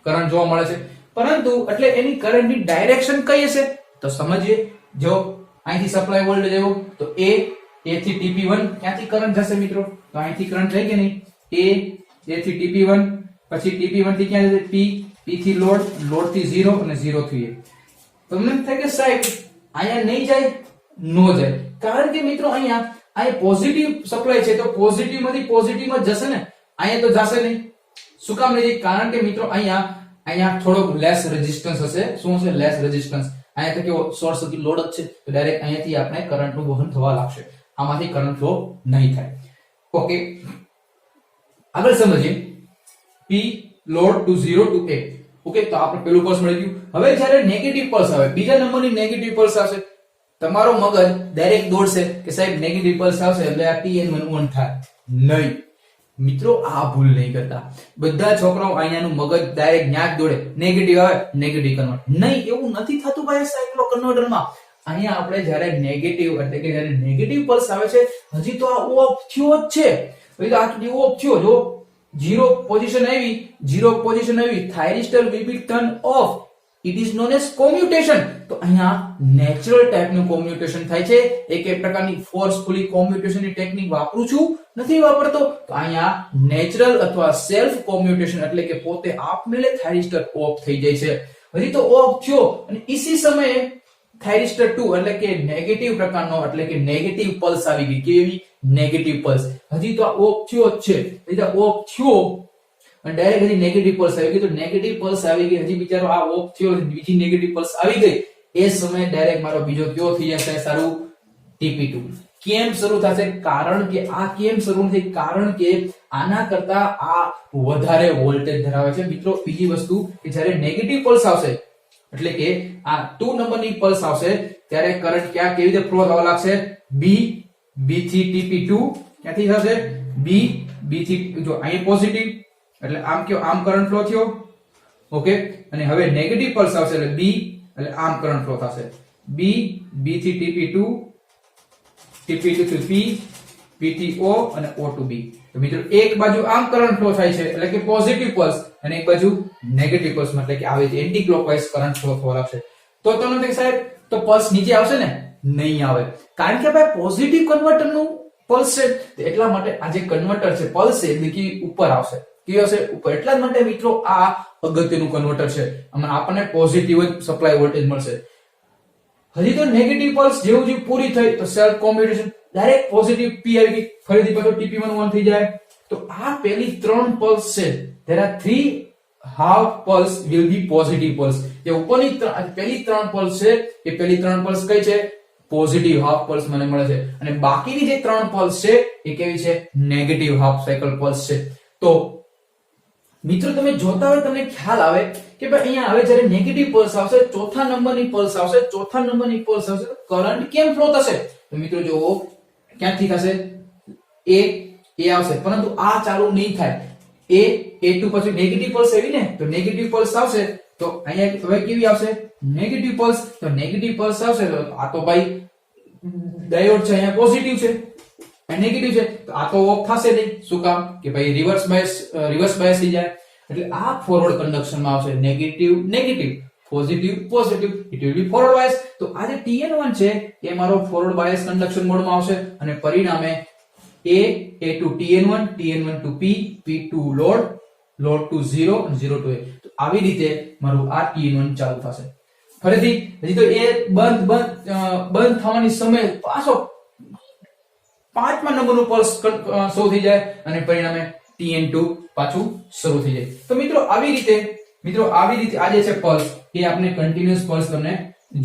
કરંટ જોવા મળે છે. પરંતુ એટલે એની કરંટની ડાયરેક્શન કઈ હશે તો સમજીએ. જો અહીંથી સપ્લાય વોલ્ટેજ આવ્યો તો A થી TP1 ક્યાંથી કરંટ જશે મિત્રો, તો અહીંથી કરંટ જાય કે નહીં, A થી TP1, પછી TP1 થી ક્યાં જશે P થી લોડ થી 0 અને 0 થી A. તમને એમ થાય કે સાહેબ અહીંયા નહીં જાય, નો જાય, કારણ કે મિત્રો અહીંયા પોઝિટિવ સપ્લાય છે તો પોઝિટિવ માંથી પોઝિટિવ માં જશે ને, અહીંયા તો જશે નહીં. શું કામ નહીં જાય, કારણ કે મિત્રો અહીંયા થોડોક લેસ રેઝિસ્ટન્સ હશે. શું હશે? Less resistance. અહીંયા તો કેવો શોર્ટ સર્કિટ લોડ જ છે, તો ડાયરેક્ટ અહીંયાથી આપણે કરંટનું વહન થવા લાગશે, આમાંથી કરંટ ફ્લો નહીં થાય. ઓકે, આગળ સમજીએ P load to 0 to A. Okay, તો આપણે પેલું પલ્સ મળી ગયું. હવે જ્યારે નેગેટિવ પલ્સ આવે, બીજા નંબરની નેગેટિવ પલ્સ આવશે, તમારો મગજ ડાયરેક્ટ દોડશે કે સાહેબ નેગેટિવ પલ્સ આવશે એટલે આ TN1 ઓન થાય. નહીં મિત્રો, આ ભૂલ નહીં કરતા. બધા છોકરાઓ અહીંયાનું મગજ ડાયરેક્ટ ન્યા જ દોડે, નેગેટિવ આવે નેગેટિવ કન્વર્ટ. નહીં, એવું નથી થતું ભાઈ સાયક્લો કન્વર્ટરમાં. અહીંયા આપણે જ્યારે નેગેટિવ એટલે કે જ્યારે નેગેટિવ પલ્સ આવે છે, હજી તો આ ઓફ થયો જ છે, હજી તો આ ઓફ થયો. જો 0 પોઝિશન આવી, થાઇરિસ્ટર will be turned off. It is known as commutation. તો અહીંયા નેચરલ ટાઈપનું કોમ્યુટેશન થાય છે. એક પ્રકારની ફોર્સફુલી કોમ્યુટેશનની ટેકનિક વાપરું છું, નથી વાપરતો. તો અહીંયા નેચરલ અથવા સેલ્ફ કોમ્યુટેશન એટલે કે પોતે આપમેળે થાઇરિસ્ટર ઓફ થઈ જાય છે. હજી તો ઓફ થયો અને ઇસી સમયે થાઇરિસ્ટર 2 એટલે કે નેગેટિવ પ્રકારનો એટલે કે નેગેટિવ પલ્સ આવી ગઈ. કેવી? Negative pulse. હજી તો ઓફ થયો જ છે, હજી તો ઓફ થયો અને ડાયરેક્ટ હજી નેગેટિવ પલ્સ આવી ગઈ. તો નેગેટિવ પલ્સ આવી ગઈ, હજી બિચારો આ ઓફ થયો, બીજી નેગેટિવ પલ્સ આવી ગઈ. એ સમયે ડાયરેક્ટ મારો બીજો કયો થઈ જશે સારું TP2. કેમ શરૂ થશે? કારણ કે આ કેમ શરૂ થઈ? કારણ કે આના કરતા આ વધારે વોલ્ટેજ ધરાવે છે. મિત્રો બીજી વસ્તુ કે જ્યારે નેગેટિવ પલ્સ આવશે એટલે કે આ 2 નંબરની પલ્સ આવશે ત્યારે કરંટ ક્યાં કેવી રીતે ફ્લો થવા લાગશે? B થી TP2 ક્યાંથી થશે? B થી, જો અહીં પોઝિટિવ એટલે આમ કરંટ ફ્લો થયો. ઓકે, અને હવે નેગેટિવ પલ્સ આવશે એટલે B એટલે આમ કરંટ ફ્લો થશે. B થી TP2 થી P થી O અને O to B. તો મિત્રો એક બાજુ આમ કરંટ ફ્લો થાય છે એટલે કે પોઝિટિવ પલ્સ, અને એક બાજુ નેગેટિવ પલ્સ એટલે કે આવે છે એન્ટી ક્લોકવાઇઝ કરંટ ફ્લો થવા લાગશે. તો તમને થાય સાહેબ તો પલ્સ નીચે આવશે ને? નહીં આવે, કારણ કે ભાઈ પોઝિટિવ કન્વર્ટરનું પલ્સ છે, એટલા માટે આ જે કન્વર્ટર છે પલ્સ છે એટલે કે ઉપર આવશે. કેવું હશે? ઉપર. એટલા જ માટે મિત્રો આ અગત્યનું કન્વર્ટર છે, આમાં આપણને પોઝિટિવ જ સપ્લાય વોલ્ટેજ મળશે. હજી તો નેગેટિવ પલ્સ જેવું પૂરી થઈ તો self commutation direct positive P આવી ગઈ, ફરીથી પાછો TP1 ઓન થઈ જાય. તો આ પેલી 3 પલ્સ છે, there are 3 half pulse will be positive pulse. જે ઉપરની પેલી 3 પલ્સ છે એ પેલી 3 પલ્સ કઈ છે? પોઝિટિવ હાફ પલ્સ મને મળે છે, અને બાકીની જે 3 પલ્સ છે એ કેવી છે? નેગેટિવ હાફ સાયકલ પલ્સ છે. તો મિત્રો તમે જોતા હોય તમને ખ્યાલ આવે કે ભાઈ અહીંયા હવે જ્યારે નેગેટિવ પલ્સ આવશે, ચોથા નંબરની પલ્સ આવશે, તો કરંટ કેમ ફ્લો થશે? તો મિત્રો જો ક્યાંથી થશે? A આવશે, પરંતુ આ ચાલુ નહીં થાય. A2 પછી નેગેટિવ પલ્સ આવી ને, તો નેગેટિવ પલ્સ આવશે તો અહીંયા હવે કેવી આવશે? Negative pulse. તો નેગેટિવ પલ્સ આવશે તો આ તો ભાઈ ડાયોડ છે અહીંયા પોઝિટિવ છે અને નેગેટિવ છે, તો આ તો ઓફ થશે નહીં. શું કામ? કે ભાઈ રિવર્સ બાયસ થઈ જાય. એટલે આ ફોરવર્ડ કન્ડક્શન માં આવશે negative negative, positive positive, it will be forward bias. તો આ જે TN1 છે એ મારો ફોરવર્ડ બાયસ કન્ડક્શન મોડમાં આવશે અને પરિણામે A to TN1, TN1 to P, P to load, load to 0 અને 0 to A. તો આવી રીતે મારું આ TN1 ચાલુ થશે. ફરીથી હજી તો એ બંધ થવાની સમય પાછો 5મા નંબરનું પલ્સ શો થઈ જાય અને પરિણામે TN2 પાછું શરૂ થઈ જાય. તો મિત્રો આવી રીતે આ જે છે પલ્સ એ આપણે કન્ટિન્યુઅસ પલ્સ તમને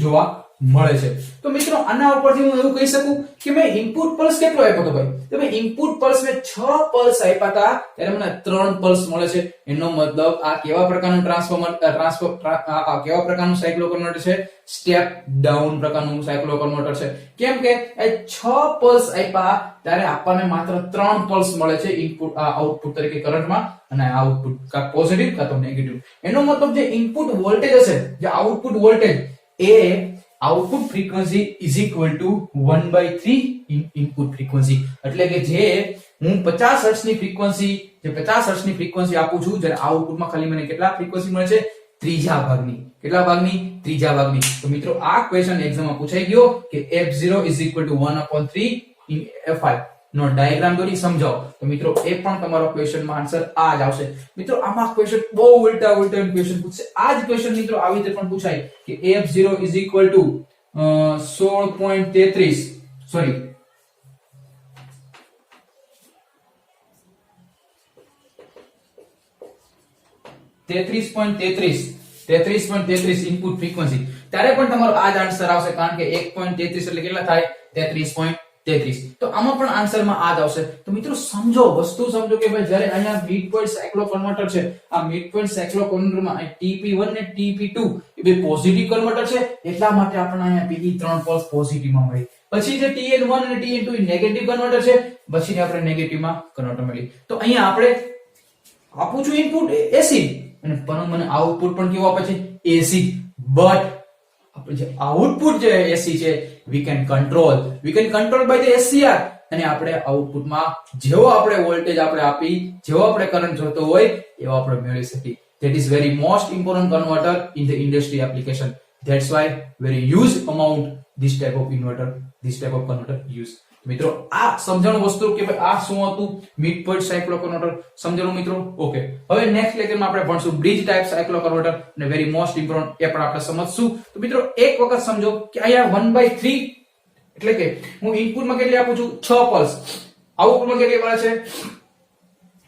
જોવા મળે છે. તો મિત્રો આના ઉપરથી હું એવું કહી શકું કે મેં ઇનપુટ પલ્સ કેટલો આપ્યો હતો ભાઈ? તો મેં ઇનપુટ પલ્સ મેં 6 પલ્સ આપ્યા હતા, ત્યારે મને 3 પલ્સ મળે છે. એનો મતલબ આ કેવા પ્રકારનું કેવા પ્રકારનું સાયક્લો કન્વર્ટર છે? સ્ટેપ ડાઉન પ્રકારનું સાયક્લો કન્વર્ટર છે. કેમ કે એ 6 પલ્સ આપ્યા ત્યારે આપણને માત્ર 3 પલ્સ મળે છે ઇનપુટ આઉટપુટ તરીકે કરંટમાં, અને આઉટપુટ કા પોઝિટિવ કા તો નેગેટિવ. એનો મતલબ જે ઇનપુટ વોલ્ટેજ હશે, જે output voltage A output frequency is equal to 1/3 input frequency. એટલે કે જે હું 50 હર્ટ્ઝ ની ફ્રીક્વન્સી આપું છું, જ્યારે આઉટપુટમાં ખાલી મને કેટલા ફ્રીક્વન્સી મળે છે? ત્રીજા ભાગની. કેટલા ભાગની? ત્રીજા ભાગની. તો મિત્રો આ ક્વેશ્ચન એક્ઝામમાં પૂછાઈ ગયો કે f0 is equal to 1/3 in fi નો ડાયાગ્રામ દોરી સમજાવો. તો મિત્રો એ પણ તમારો ક્વેશ્ચનમાં આન્સર આ જ આવશે. મિત્રો આમાં ક્વેશ્ચન બહુ ઉલટા ક્વેશ્ચન પૂછશે. આ જ ક્વેશ્ચન મિત્રો આવી રીતે પણ પૂછાય કે f0 is equal two 16.33 sorry 33.33 input frequency, ત્યારે પણ તમારો આ જ આન્સર આવશે, કારણ કે 1.33 એટલે કેટલા થાય? 33.33. તો આમાં પણ આન્સરમાં આ જ આવશે. તો મિત્રો વસ્તુ સમજો કે ભાઈ જ્યારે અહીંયા મિડ પોઈન્ટ સાયક્લો કન્વર્ટર છે, આ મિડ પોઈન્ટ સાયક્લો કન્વર્ટરમાં TP1 ને TP2 એ બે પોઝિટિવ કન્વર્ટર છે, એટલા માટે આપણને અહીંયા પેલી 3 પલ્સ પોઝિટિવમાં મળી. પછી જે TN1 અને TN2 એ નેગેટિવ કન્વર્ટર છે, પછી આપણે નેગેટિવમાં કન્વર્ટર મળી. તો અહીંયા આપણે આપું છું ઇનપુટ AC અને પણ મને આઉટપુટ પણ કેવું આપે છે? AC. બટ આપણે જે આઉટપુટ જે AC છે we can control by the SCR, અને આપણે આઉટપુટમાં જેવો આપણે વોલ્ટેજ આપણે આપી, જેવો આપણે કરંટ જોતો હોય એવો આપણે મેળવી શકીએ. that is very most important converter in the industry application. That's why very huge amount this type of converter use. મિત્રો આ સમજણ વસ્તુ કે ભાઈ આ શું હતું મિડ પોઈન્ટ સાયક્લો કન્વર્ટર સમજણું મિત્રો. ઓકે, હવે નેક્સ્ટ લેક્ચરમાં આપણે ભણશું બ્રિજ ટાઈપ સાયક્લો કન્વર્ટર અને વેરી મોસ્ટ ઇમ્પોર્ટન્ટ એ પણ આપણે સમજશું. તો મિત્રો એક વખત સમજો કે અહીંયા 1/3 એટલે કે હું ઇનપુટમાં કેટલી આપું છું? 6 પલ્સ. આઉટપુટમાં કેટલી મળે છે?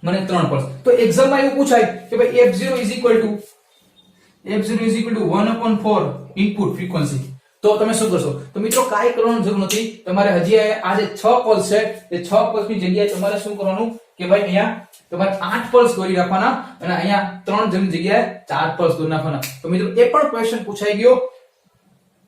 મને 3 પલ્સ. તો એક્ઝામમાં એવું પૂછાય કે ભાઈ f0 is equal two 1/4 input frequency. તો તમે શું કરશો? તો મિત્રો કાઈ કરવાની જરૂર નથી. તમારે હજી આ જે 6 પલ્સ છે એ 6 પલ્સ ની જગ્યાએ તમારે શું કરવાનું કે ભાઈ અહીંયા તમારે 8 પલ્સ દોરી રાખવાના અને અહીંયા 3 ની જગ્યાએ 4 પલ્સ દોરી નાખવાના. તો મિત્રો એ પણ ક્વેશ્ચન પૂછાઈ ગયો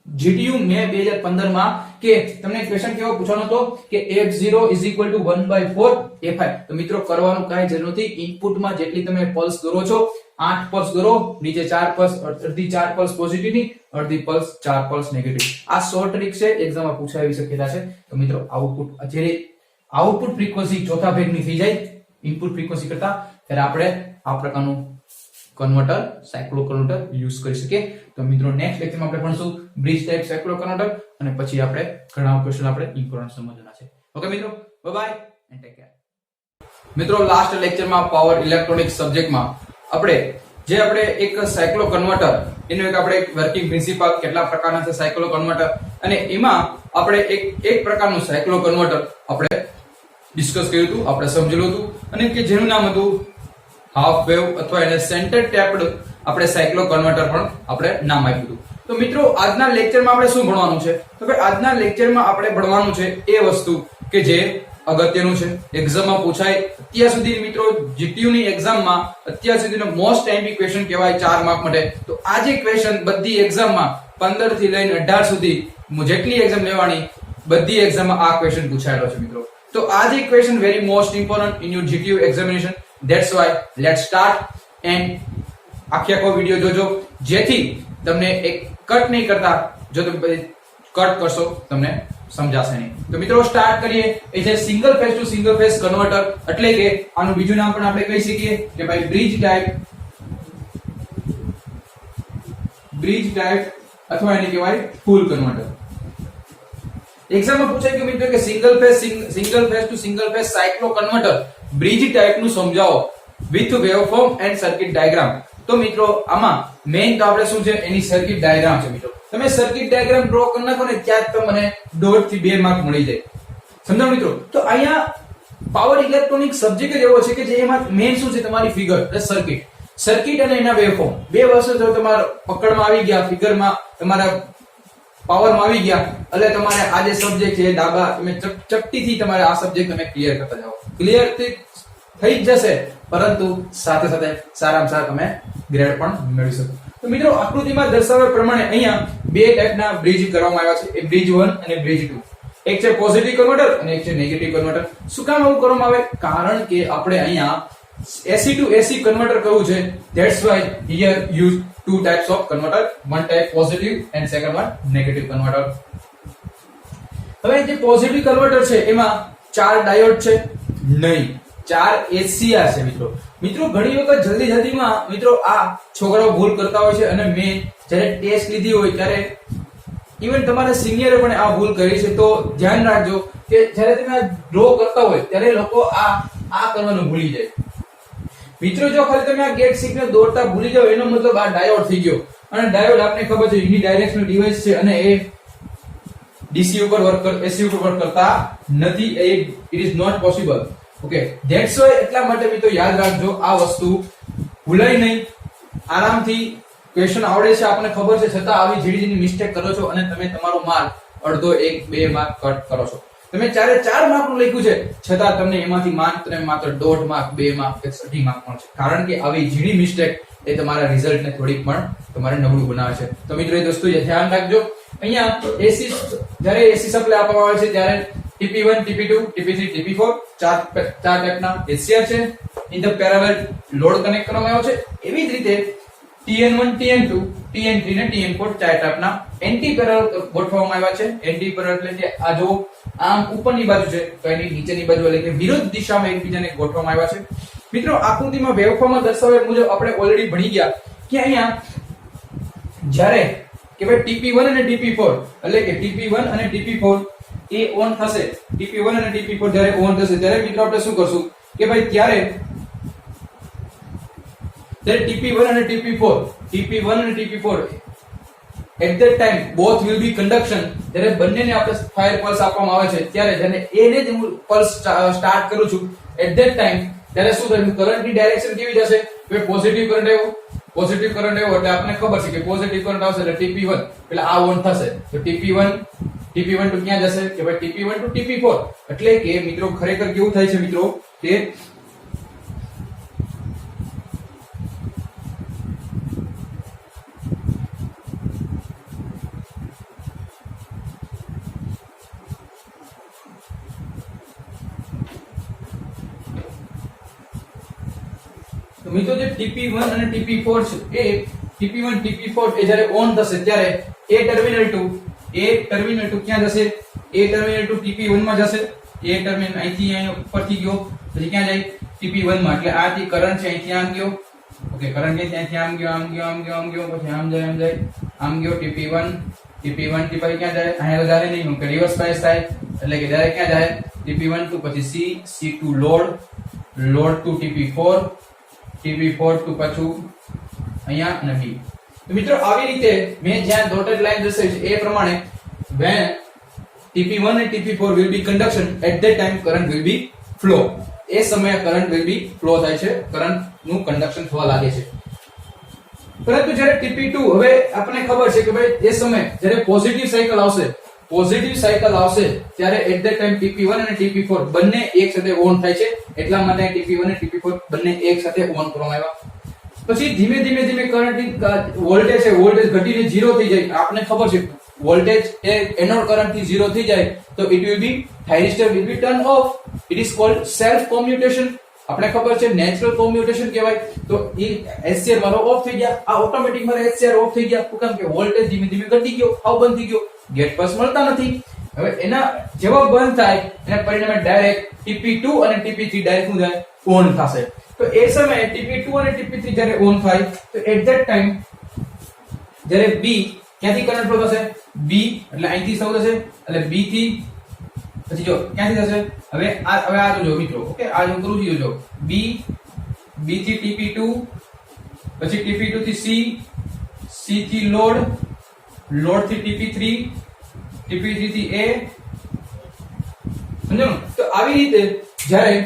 GTU મે 2015 માં, કે તમને ક્વેશ્ચન કેવો પૂછવાનો હતો કે f0 1/4 fi. તો મિત્રો કરવાનું કાઈ જરૂર નથી. ઇનપુટમાં જેટલી તમે પલ્સ દોરો છો 8 પલ્સ દોરો, નીચે 4 પલ્સ, અડધી 4 પલ્સ પોઝિટિવ ની, અડધી પલ્સ 4 પલ્સ નેગેટિવ. આ શોર્ટ ટ્રિક છે, એક્ઝામમાં પૂછાવી શક્યતા છે. તો મિત્રો આઉટપુટ ફ્રીક્વન્સી ચોથા ભાગની થઈ જાય ઇનપુટ ફ્રીક્વન્સી કરતા, ત્યારે આપણે આ પ્રકારનું કન્વર્ટર સાયક્લો કન્વર્ટર યુઝ કરી શકીએ. તો મિત્રો નેક્સ્ટ લેક્ચરમાં આપણે ભણશું બ્રિજ ટાઈપ સાયક્લો કન્વર્ટર અને પછી આપણે ઘણા ક્વેશ્ચન આપણે ઇમ્પોર્ટન્ટ સમજવાના છે. ઓકે મિત્રો, bye bye and take care. મિત્રો લાસ્ટ લેક્ચરમાં પાવર ઇલેક્ટ્રોનિક્સ સબ્જેક્ટમાં આપણે એક સાયક્લો કન્વર્ટર એનું એક વર્કિંગ પ્રિન્સિપલ, કેટલા પ્રકારના છે સાયક્લો કન્વર્ટર, અને એમાં આપણે એક પ્રકારનું સાયક્લો કન્વર્ટર આપણે ડિસ્કસ કર્યું હતું, આપણે સમજેલું હતું, અને કે જેનું નામ હતું હાફ વેવ અથવા એને સેન્ટર ટેપ્ડ આપણે સાયક્લો કન્વર્ટર પણ આપણે નામ આપ્યું હતું. તો મિત્રો આજના લેક્ચરમાં આપણે શું ભણવાનું છે? તો ભાઈ આજના લેક્ચરમાં આપણે ભણવાનું છે એ વસ્તુ કે જે અગત્યનું છે, એક્ઝામમાં પૂછાય. અત્યાર સુધી મિત્રો GTU ની એક્ઝામમાં અત્યાર સુધીનો મોસ્ટ ટાઈમી ક્વેશ્ચન કહેવાય 4 માર્ક માટે. તો આ જે ક્વેશ્ચન બધી એક્ઝામમાં 15 થી લઈને 18 સુધી જેટલી એક્ઝામ લેવાની બધી એક્ઝામમાં આ ક્વેશ્ચન પૂછાયેલો છે મિત્રો. તો આ જે question very most important in your GTU examination. That's why let's start and આખો વિડિયો જોજો, જેથી તમને એક કટ નહીં કરતા, જો તમે કટ કરશો તમને સમજાશે નહીં. તો મિત્રો સ્ટાર્ટ કરીએ. એ છે single phase to single phase converter, એટલે કે આનું બીજું નામ પણ આપણે કહી શકીએ કે ભાઈ બ્રિજ ટાઈપ અથવા એને કહેવાય ફૂલ કન્વર્ટર. એક્ઝામમાં પૂછાય કે મિત્રો કે single phase to single phase સાયક્લો converter bridge type નું સમજાવો with waveform and circuit diagram. તો મિત્રો આમાં મેઈન તો આપણે શું છે, એની સર્કિટ ડાયાગ્રામ છે. મિત્રો તમે સર્કિટ ડાયાગ્રામ ડ્રો કરી નાખો ને ત્યાં જ તમને 1.5 થી 2 માર્ક મળી જાય. સમજાવ મિત્રો. તો અહીંયા પાવર ઇલેક્ટ્રોનિક સબ્જેક્ટ જ એવો છે કે જે એમાં મેઈન શું છે, તમારી ફિગર સર્કિટ અને એના વેવફોર્મ. બે વસ્તુ જો તમારા પકડમાં આવી ગયા, ફિગરમાં તમારા પાવરમાં આવી ગયા, એટલે તમારે આ જે સબ્જેક્ટ છે ડાબા તમે ચપટીથી તમારે આ સબ્જેક્ટ તમે ક્લિયર કરતા જાઓ. ક્લિયર થઈ જ જશે, પરંતુ સાથે સાથે સારામાં સારા તમે ગ્રેડ પણ મેળવી શકો. તો મિત્રો આકૃતિમાં દર્શાવ્યા પ્રમાણે અહીંયા બે ટાઈપના બ્રિજ કરવામાં આવ્યા છે. એ બ્રિજ 1 અને બ્રિજ 2. એક છે પોઝિટિવ કન્વર્ટર અને એક છે નેગેટિવ કન્વર્ટર. શું કામ આવું કરવામાં આવે? કારણ કે આપણે અહીંયા AC to AC કન્વર્ટર કરવું છે. That's why here use two types of converter, one type positive and second one negative converter. હવે જે પોઝિટિવ કન્વર્ટર છે એમાં 4 ડાયોડ છે નહીં, 4 SCR છે. મિત્રો ઘણી વખત જલ્દીમાં મિત્રો આ છોકરાઓ ભૂલ કરતા હોય છે, અને મેં જ્યારે ટેસ્ટ લીધી હોય ત્યારે ઇવન તમારા સિનિયરે પણ આ ભૂલ કરી છે. તો ધ્યાન રાખજો કે જ્યારે તમે આ ડ્રો કરતા હોય ત્યારે લોકો આ કરવાનું ભૂલી જાય. મિત્રો જો ખાલી તમે આ ગેટ સિગ્નલ દોરતા ભૂલી જાવ એનો મતલબ આ ડાયોડ થઈ ગયો. અને ડાયોડ આપને ખબર છે યુનિડાયરેક્શનલ ડિવાઇસ છે, અને એ DC ઉપર વર્ક AC ઉપર વર્ક કરતા નથી. It is not possible. Okay, that's why એટલા માટે મિત્રો યાદ રાખજો, આ વસ્તુ ભૂલાય નહીં. આરામથી ક્વેશ્ચન આવડે છે, આપણને ખબર છે, છતાં આવી ઝીણી મિસ્ટેક કરો છો અને તમે તમારો માર્ક અડધો 1-2 માર્ક કટ કરો છો. તમે 4 માર્ક નું લખ્યું છે, છતાં તમને એમાંથી માત્ર 1.5 માર્ક 2 માર્ક 1.5 માર્ક મળશે. કારણ કે આવી ઝીણી મિસ્ટેક એ તમારા રિઝલ્ટને થોડીક પણ તમારે નબળું બનાવે છે. તો મિત્રો એ વસ્તુ ધ્યાન રાખજો. અહીંયા AC જ્યારે AC સપ્લાય આપવામાં આવે છે ત્યારે TP1 TP2 TP3 TP4 ચાર ટાઈપના SCR છે. In the parallel load connect કરવામાં આવ્યો છે. એવી જ રીતે TN1 TN2 TN3 ને TN4 ચાર ટાઈપના એન્ટી પેરેલલ ગોઠવવામાં આવ્યા છે. એન્ટી પેરેલલ એટલે કે આ જો આમ ઉપરની બાજુ છે તો એની નીચેની બાજુ એટલે કે વિરુદ્ધ દિશામાં એકબીજાને ગોઠવવામાં આવ્યા છે. મિત્રો આકૃતિમાં વેવફોર્મમાં દર્શાવ્યા મુજબ આપણે ઓલરેડી ભણી ગયા કે અહીંયા જ્યારે કે ભાઈ TP1 અને TP4 એટલે કે TP1 અને TP4 એ ઓન થશે. TP1 અને TP4 જ્યારે ઓન થશે ત્યારે મિત્રો આપણે શું કરશું કે ભાઈ ત્યારે TP1 અને TP4 at that time both will be conduction. જ્યારે બંનેને આપણે ફાયર પલ્સ આપવામાં આવે છે ત્યારે જેને એને જ હું પલ્સ સ્ટાર્ટ કરું છું at that time ત્યારે શું થશે, કરંટની ડાયરેક્શન કેવી જશે? કે પોઝિટિવ કરંટ આવ્યો એટલે આપણને ખબર છે કે પોઝિટિવ કરંટ આવશે એટલે TP1 એટલે આ ઓન થશે. તો TP1 to ક્યાં જશે કે ભાઈ TP1 to TP4. એટલે કે મિત્રો ખરેખર કેવું થાય છે મિત્રો કે મિત્રો જે TP1 અને TP4 છે એ TP1 TP4 એ જ્યારે ઓન થશે ત્યારે A ટર્મિનલ ટુ ક્યાં જશે? A ટર્મિનલ ટુ TP1 માં જશે. A ટર્મિનલ અહીંથી અહીં ઉપરથી ગયો પછી ક્યાં જાય? TP1 માં. એટલે આથી કરંટ છે અહીંથી આમ ગયો. ઓકે, કરંટ છે ત્યાંથી આમ ગયો પછી આમ જાય TP1 થી પછી ક્યાં જાય? અહીંયા તો જાય નહીં, રિવર્સ બાયસ થાય એટલે કે ડાયરેક્ટ ક્યાં જાય? TP1 ટુ પછી C to load to TP4 to પાછું અહીંયા અને B. તો મિત્રો આવી રીતે મેં જ્યાં ડોટેડ લાઈન દર્શાવી છે એ પ્રમાણે when TP1 and TP4 will be conduction at that time current will be flow. એ સમયે કરંટ will be flow થાય છે, કરંટ નું કન્ડક્શન થવા લાગે છે. પરંતુ જ્યારે TP2 હવે આપણને ખબર છે કે ભાઈ એ સમયે જ્યારે પોઝિટિવ સાયકલ આવશે ત્યારે at that time TP1 અને TP4 બંને એક સાથે ઓન થાય છે. એટલા માટે TP1 અને TP4 બંને એક સાથે ઓન કરવામાં આવ્યા. પછી ધીમે ધીમે કરંટની વોલ્ટેજ ઘટીને 0 થઈ જાય. આપણને ખબર છે વોલ્ટેજ એ એનોડ કરંટ થી 0 થઈ જાય તો it will be thyristor will be turn off. It is called self commutation. આપણે ખબર છે નેચરલ કોમ્યુટેશન કહેવાય. તો એ SCR મારો ઓફ થઈ ગયા, આ ઓટોમેટિક મારો SCR ઓફ થઈ ગયા. કેમ કે વોલ્ટેજ ધીમે ઘટી ગયો, હાવ બંધ થઈ ગયો, ગેટ પાસ મળતા નથી. હવે એના જેવો બંધ થાય એના પરિણામે ડાયરેક્ટ TP2 અને TP3 ડાયરેક્ટ શું થાય ઓન થશે. તો એ સમયે TP2 અને TP3 જ્યારે ઓન થાય તો એટ ધેટ ટાઈમ જ્યારે B ક્યાંથી કરંટ ફ્લો થશે B એટલે અહીંથી શરૂ થશે એટલે B થી પછી જો ક્યાંથી થશે હવે આ જોજો મિત્રો ઓકે આ જો કરું છું જો B થી TP2 પછી TP2 થી C થી લોડ થી TP3 થી A સમજો. તો આવી રીતે જ્યારે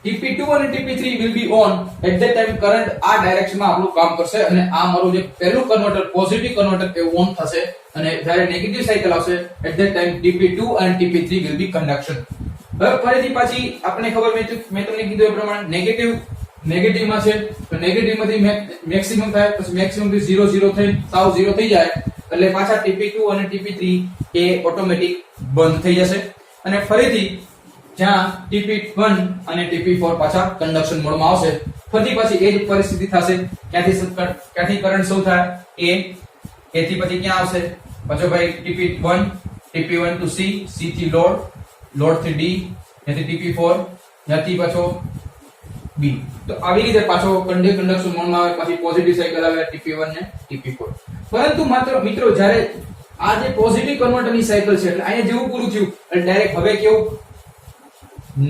TP2 અને TP3 will be on at that time current આ ડાયરેક્શનમાં આપણું કામ કરશે અને આ મારું જે પહેલું converter positive converter A on થશે અને જ્યારે નેગેટિવ સાયકલ આવશે at that time TP2 અને TP3 will be conduction. હવે ફરીથી પાછી આપણે ખબર મેં તમને કીધું એ પ્રમાણે નેગેટિવ માં છે તો નેગેટિવ માંથી મેક્સિમમ થાય પછી મેક્સિમમ થી 0 થઈ સાવ 0 થઈ જાય એટલે પાછા TP2 અને TP3 એ ઓટોમેટિક બંધ થઈ જશે અને ફરીથી જ્યાં TP1 અને TP4 પાછા કન્ડક્શન મોડમાં આવશે ફરીથી પાછી એ જ પરિસ્થિતિ થશે. ક્યાંથી કરંટ શરૂ થાય A થી પછી ક્યાં આવશે પાછો ભાઈ TP1 to C થી લોડ થી D ત્યાંથી TP4 ત્યાંથી પાછો B. તો આવી રીતે પાછો કન્ડક્શન મોડમાં આવે પાછી પોઝિટિવ સાયકલ આવે TP1 ને TP4. પરંતુ માત્ર મિત્રો જ્યારે આ જે પોઝિટિવ કન્વર્ટરની સાયકલ છે એટલે અહીંયા જેવું પૂરું થયું એટલે ડાયરેક્ટ હવે કેવું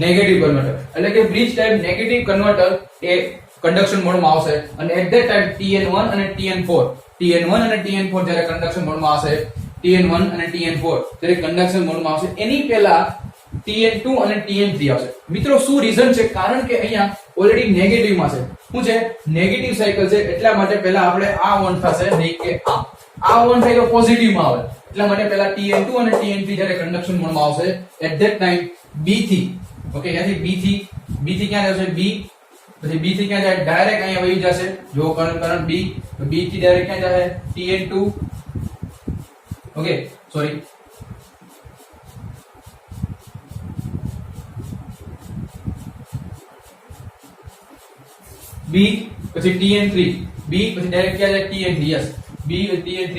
નેગેટિવ કન્વર્ટર એટલે કે બ્રિજ ટાઈપ નેગેટિવ કન્વર્ટર એ કન્ડક્શન મોડમાં આવશે અને એટ ધેટ ટાઈમ TN1 અને TN4 જ્યારે કન્ડક્શન મોડમાં આવશે TN1 અને TN4 જ્યારે કન્ડક્શન મોડમાં આવશે એની પહેલા TN2 અને TN3 આવશે. મિત્રો શું રીઝન છે કારણ કે અહીંયા ઓલરેડી નેગેટિવ માં છે શું છે નેગેટિવ સાયકલ છે એટલા માટે પહેલા આપણે આ ઓન થશે નહીં કે આ ઓન થાય તો પોઝિટિવ માં આવે એટલા માટે પહેલા TN2 અને TN3 જ્યારે કન્ડક્શન મોડમાં આવશે એટ ધેટ ટાઈમ B થી ઓકે ત્યાંથી B થી ક્યાં જશે B પછી B થી ક્યાં જાય ડાયરેક્ટ અહીંયા વહી જશે જો કરંટ B તો B થી ડાયરેક્ટ ક્યાં જશે TN2 ઓકે સોરી B પછી TN3 B પછી ડાયરેક્ટ ક્યાં જાય TN3 yes B TN3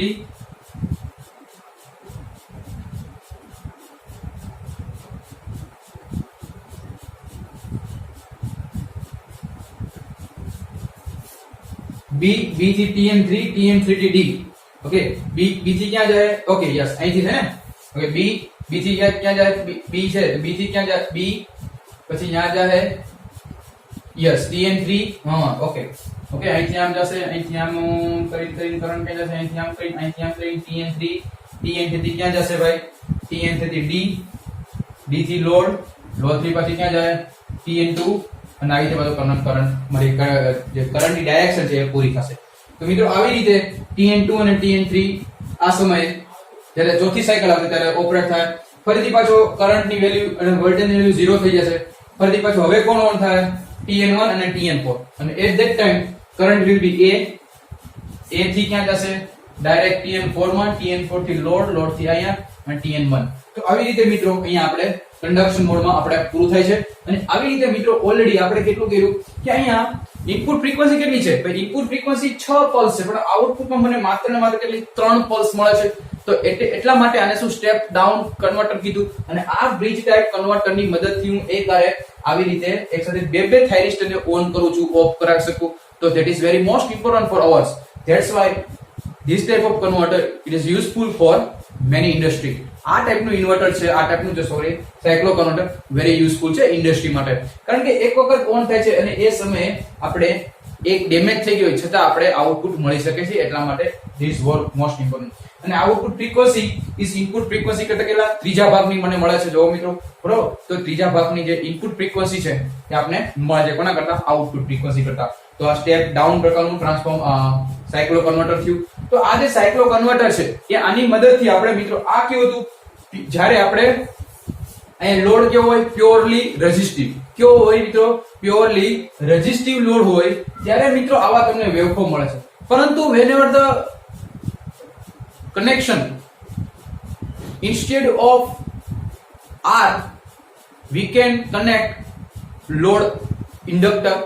B થી TN3 થી D ઓકે B થી ક્યાં જાય ઓકે યસ અહીંથી છે ને ઓકે B થી ક્યાં જાય B છે B થી ક્યાં જાય B પછી ત્યાં જાય યસ TN3 હા ઓકે અહીંથી આમ જશે અહીંથી આમ કરીને કરંટ ક્યાં જશે અહીંથી આમ કરીને TN3 થી ક્યાં જશે ભાઈ TN3 થી D થી લોડ થી પછી ક્યાં જાય TN2 અને આવી રીતે બધો કરંટ મારી જે કરંટની ડાયરેક્શન છે એ પૂરી થશે. તો મિત્રો આવી રીતે TN2 અને TN3 આ સમયે જ્યારે ચોથી સાયકલ આવશે ત્યારે ઓપરેટ થાય ફરીથી પાછો કરંટની વેલ્યુ અને વોલ્ટેજની વેલ્યુ 0 થઈ જશે ફરીથી પાછો હવે કોણ ઓન થાય TN1 અને TN4 અને at that time current will be A થી ક્યાં જશે ડાયરેક્ટ TN4 માં TN4 થી લોડ થી અહીંયા અને TN1. તો આવી રીતે મિત્રો અહીંયા આપણે કન્ડક્શન મોડમાં આપણે પૂરું થાય છે અને આવી રીતે મિત્રો ઓલરેડી આપણે કેટલું કર્યું કે અહીંયા ઇનપુટ ફ્રીક્વન્સી કેટલી છે ભાઈ ઇનપુટ ફ્રીક્વન્સી 6 પલ્સ છે પણ આઉટપુટમાં મને માત્ર ને માત્ર કેટલી 3 પલ્સ મળે છે. તો એટલા માટે આને શું સ્ટેપ ડાઉન કન્વર્ટર કીધું અને આ બ્રિજ ટાઈપ કન્વર્ટરની મદદથી હું આવી રીતે એક સાથે બે થાઇરિસ્ટરને ઓન કરું છું ઓફ કરાવી શકું. તો that is very most important for ours. That's why this type of converter it is useful for many industry. આ ટાઈપનું ઇન્વર્ટર છે આ ટાઈપનું જે સાયક્લો કન્વર્ટર વેરી યુઝફુલ છે ઇન્ડસ્ટ્રી માટે કારણ કે એક વખત ઓન થાય છે અને એ સમયે આપણે એક ડેમેજ થઈ ગયો છતાં આપણે આઉટપુટ મળી શકે છે એટલા માટે this work most important. અને output frequency is input frequency કરતા કેટલા ત્રીજા ભાગની મને મળે છે જો મિત્રો બરોબર. તો ત્રીજા ભાગની જે ઇનપુટ ફ્રીક્વન્સી છે એ આપણે મળે છે કોના કરતા આઉટપુટ ફ્રીક્વન્સી કરતા. તો આ સ્ટેપ ડાઉન પ્રકારનું સાયક્લો કન્વર્ટર થયું. તો આ જે સાયક્લો કન્વર્ટર છે એ આની મદદથી આપણે મિત્રો આ કેવું હતું જ્યારે આપણે અહીંયા લોડ કેવો હોય પ્યોરલી રેઝિસ્ટિવ કેવો હોય મિત્રો પ્યોરલી રેઝિસ્ટિવ લોડ હોય ત્યારે મિત્રો આવા તમને વેવફોર્મ મળે છે. પરંતુ whenever the connection instead of R we can connect load inductor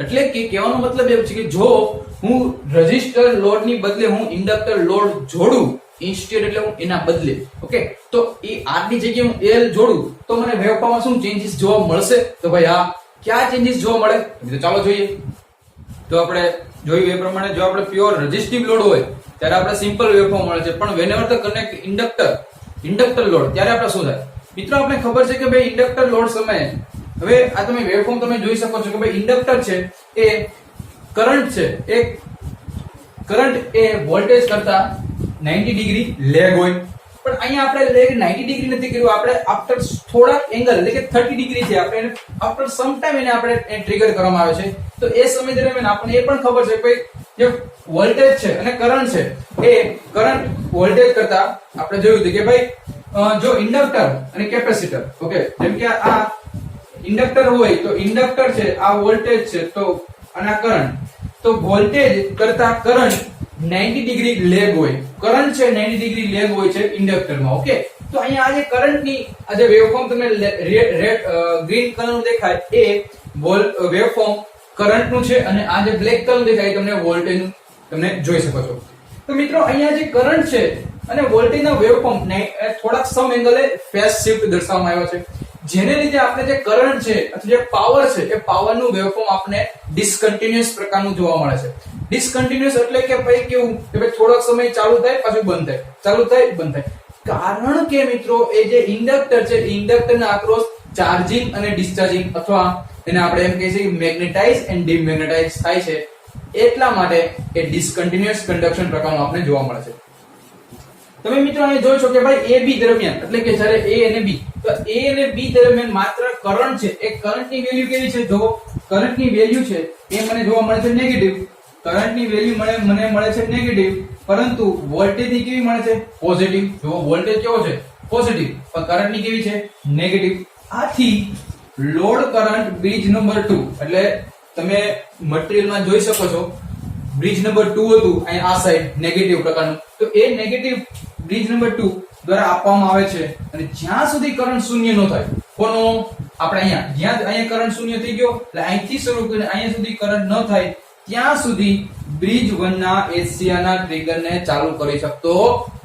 એટલે કે કહેવાનો મતલબ એ છે કે જો હું રેઝિસ્ટર લોડ ની બદલે હું ઇન્ડક્ટર લોડ જોડું ઇન્સ્ટેડ એટલે હું એના બદલે, ઓકે, તો એ આર ની જગ્યાએ હું એલ જોડું તો મને વેવફોર્મમાં શું ચેન્જીસ જોવા મળશે? તો ભાઈ હા, ક્યાં ચેન્જીસ જોવા મળે? તો ચાલો જોઈએ. તો આપણે જોયું એ પ્રમાણે જો આપણે પ્યોર રેઝિસ્ટિવ લોડ હોય ત્યારે આપણે સિમ્પલ વેવફોર્મ મળે છે, પણ whenever the connect inductor load ત્યારે આપણે શું થાય? મિત્રો આપણે ખબર છે કે ભાઈ ઇન્ડક્ટર લોડ સમયે, હવે આ તમે વેવફોર્મ તમે જોઈ શકો છો કે ભાઈ ઇન્ડક્ટર છે એ કરંટ છે, એ કરંટ એ વોલ્ટેજ કરતા 90 ડિગ્રી લેગ હોય, પણ અહીંયા આપણે લેગ 90 ડિગ્રી નથી કર્યું, આપણે આફ્ટર થોડાક એંગલ એટલે કે 30 ડિગ્રી છે, આપણે આફ્ટર સમ ટાઈમ એને આપણે ટ્રિગર કરવામાં આવે છે. તો એ સમય દરમિયાન આપણને એ પણ ખબર છે કે જે વોલ્ટેજ છે અને કરંટ છે એ કરંટ વોલ્ટેજ કરતા આપણે જોયું હતું કે ભાઈ જો ઇન્ડક્ટર અને કેપેસિટર, ઓકે, જેમ કે આ ઇન્ડક્ટર હોય તો ઇન્ડક્ટર છે, આ વોલ્ટેજ છે, તો અને આ કરંટ, તો વોલ્ટેજ કરતા કરંટ 90 ડિગ્રી લેગ હોય, કરંટ છે 90 ડિગ્રી લેગ હોય છે ઇન્ડક્ટરમાં, ઓકે. તો અહીંયા આ જે કરંટની આ જે વેવફોર્મ તમને રેડ ગ્રીન કલરનું દેખાય એ વેવફોર્મ કરંટનું છે, અને આ જે બ્લેક કલર દેખાય તમને વોલ્ટેજનું તમને જોઈ શકો છો. તો મિત્રો અહીંયા જે કરંટ છે અને વોલ્ટેજના વેવફોર્મ ને થોડાક સમ એંગલે ફેઝ શિફ્ટ દર્શાવવામાં આવ્યો છે, જેને લીધે આપણે જે કરંટ છે અથવા જે પાવર છે એ પાવરનું વેવફોર્મ આપણે ડિસકન્ટિન્યુઅસ પ્રકારનું જોવા મળે છે. ડિસકન્ટિન્યુઅસ એટલે કે ભાઈ કેવું કે ભાઈ થોડોક સમય ચાલુ થાય પાછું બંધ થાય, ચાલુ થાય બંધ થાય, કારણ કે મિત્રો એ જે ઇન્ડક્ટર છે ઇન્ડક્ટરના અક્રોસ ચાર્જિંગ અને ડિસ્ચાર્જિંગ અથવા એને આપણે એમ કહીએ છીએ મેગ્નેટાઇઝ એન્ડ ડિમેગ્નેટાઇઝ થાય છે, એટલા માટે એ ડિસકન્ટિન્યુઅસ કન્ડક્શન પ્રકારનું આપણે જોવા મળે છે. તમે મિત્રો અહીંયા જોઈ છો કે ભાઈ એ બી દરમિયાન એટલે કે જ્યારે એ અને બી, તો એ અને બી દરમિયાન માત્ર કરંટ છે, એ કરંટની વેલ્યુ કેવી છે? જો કરંટની વેલ્યુ છે એ મને જોવા મળે છે નેગેટિવ, કરંટની વેલ્યુ મને મળે છે નેગેટિવ, પરંતુ વોલ્ટેજની કેવી મળે છે? પોઝિટિવ. જો વોલ્ટેજ કેવો છે? પોઝિટિવ, પણ કરંટની કેવી છે? નેગેટિવ. આથી લોડ કરંટ બ્રિજ નંબર 2 એટલે તમે મટીરીયલમાં જોઈ શકો છો બ્રિજ નંબર 2 હતું અહીંયા આ સાઈડ નેગેટિવ પ્રકારનું, તો એ નેગેટિવ બ્રિજ નંબર 2 દ્વારા આપવામાં આવે છે, અને જ્યાં સુધી કરંટ શૂન્ય ન થાય, કોનો? આપણે અહીંયા કરંટ શૂન્ય થઈ ગયો એટલે અહીંથી શરૂ કરીને અહીંયા સુધી કરંટ ન થાય ત્યાં સુધી બ્રિજ 1 ના એશિયાના ટ્રિગરને ચાલુ કરી શકતો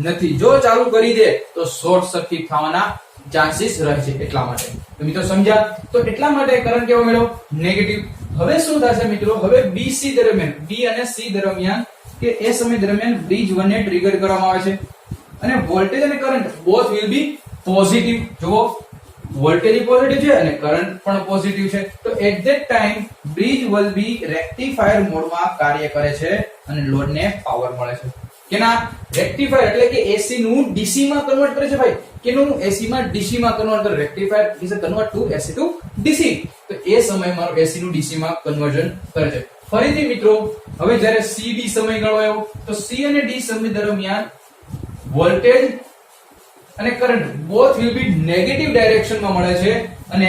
નથી. જો ચાલુ કરી દે તો શોર્ટ સર્કિટ થવાના ચાન્સીસ રહે છે, એટલા માટે. તો મિત્રો સમજ્યા? તો એટલા માટે કરંટ કેવો મળ્યો? નેગેટિવ. હવે શું થશે મિત્રો? હવે BC દરમિયાન, B અને C દરમિયાન કે એ સમય દરમિયાન બ્રિજ 1 ને ટ્રિગર કરવામાં આવે છે, અને વોલ્ટેજ અને current both will be positive. જો વોલ્ટેજ પોઝિટિવ છે અને કરંટ પણ પોઝિટિવ છે, તો at that time bridge will be rectifier મોડમાં કાર્ય કરે છે અને લોડને પાવર મળે છે. કેના? રેક્ટિફાયર એટલે કે AC નું DC માં કન્વર્ટ કરે છે ભાઈ. કેનું? AC માં DC માં કન્વર્ટ કરે. Rectifier is a convert to AC to DC. તો એ સમય મારો AC નું DC માં કન્વર્ઝન કરે છે. ફરીથી મિત્રો હવે જ્યારે CD સમયગાળો આવ્યો તો C અને D સમય દરમિયાન વોલ્ટેજ અને current both will be negative ડાયરેક્શનમાં મળે છે, અને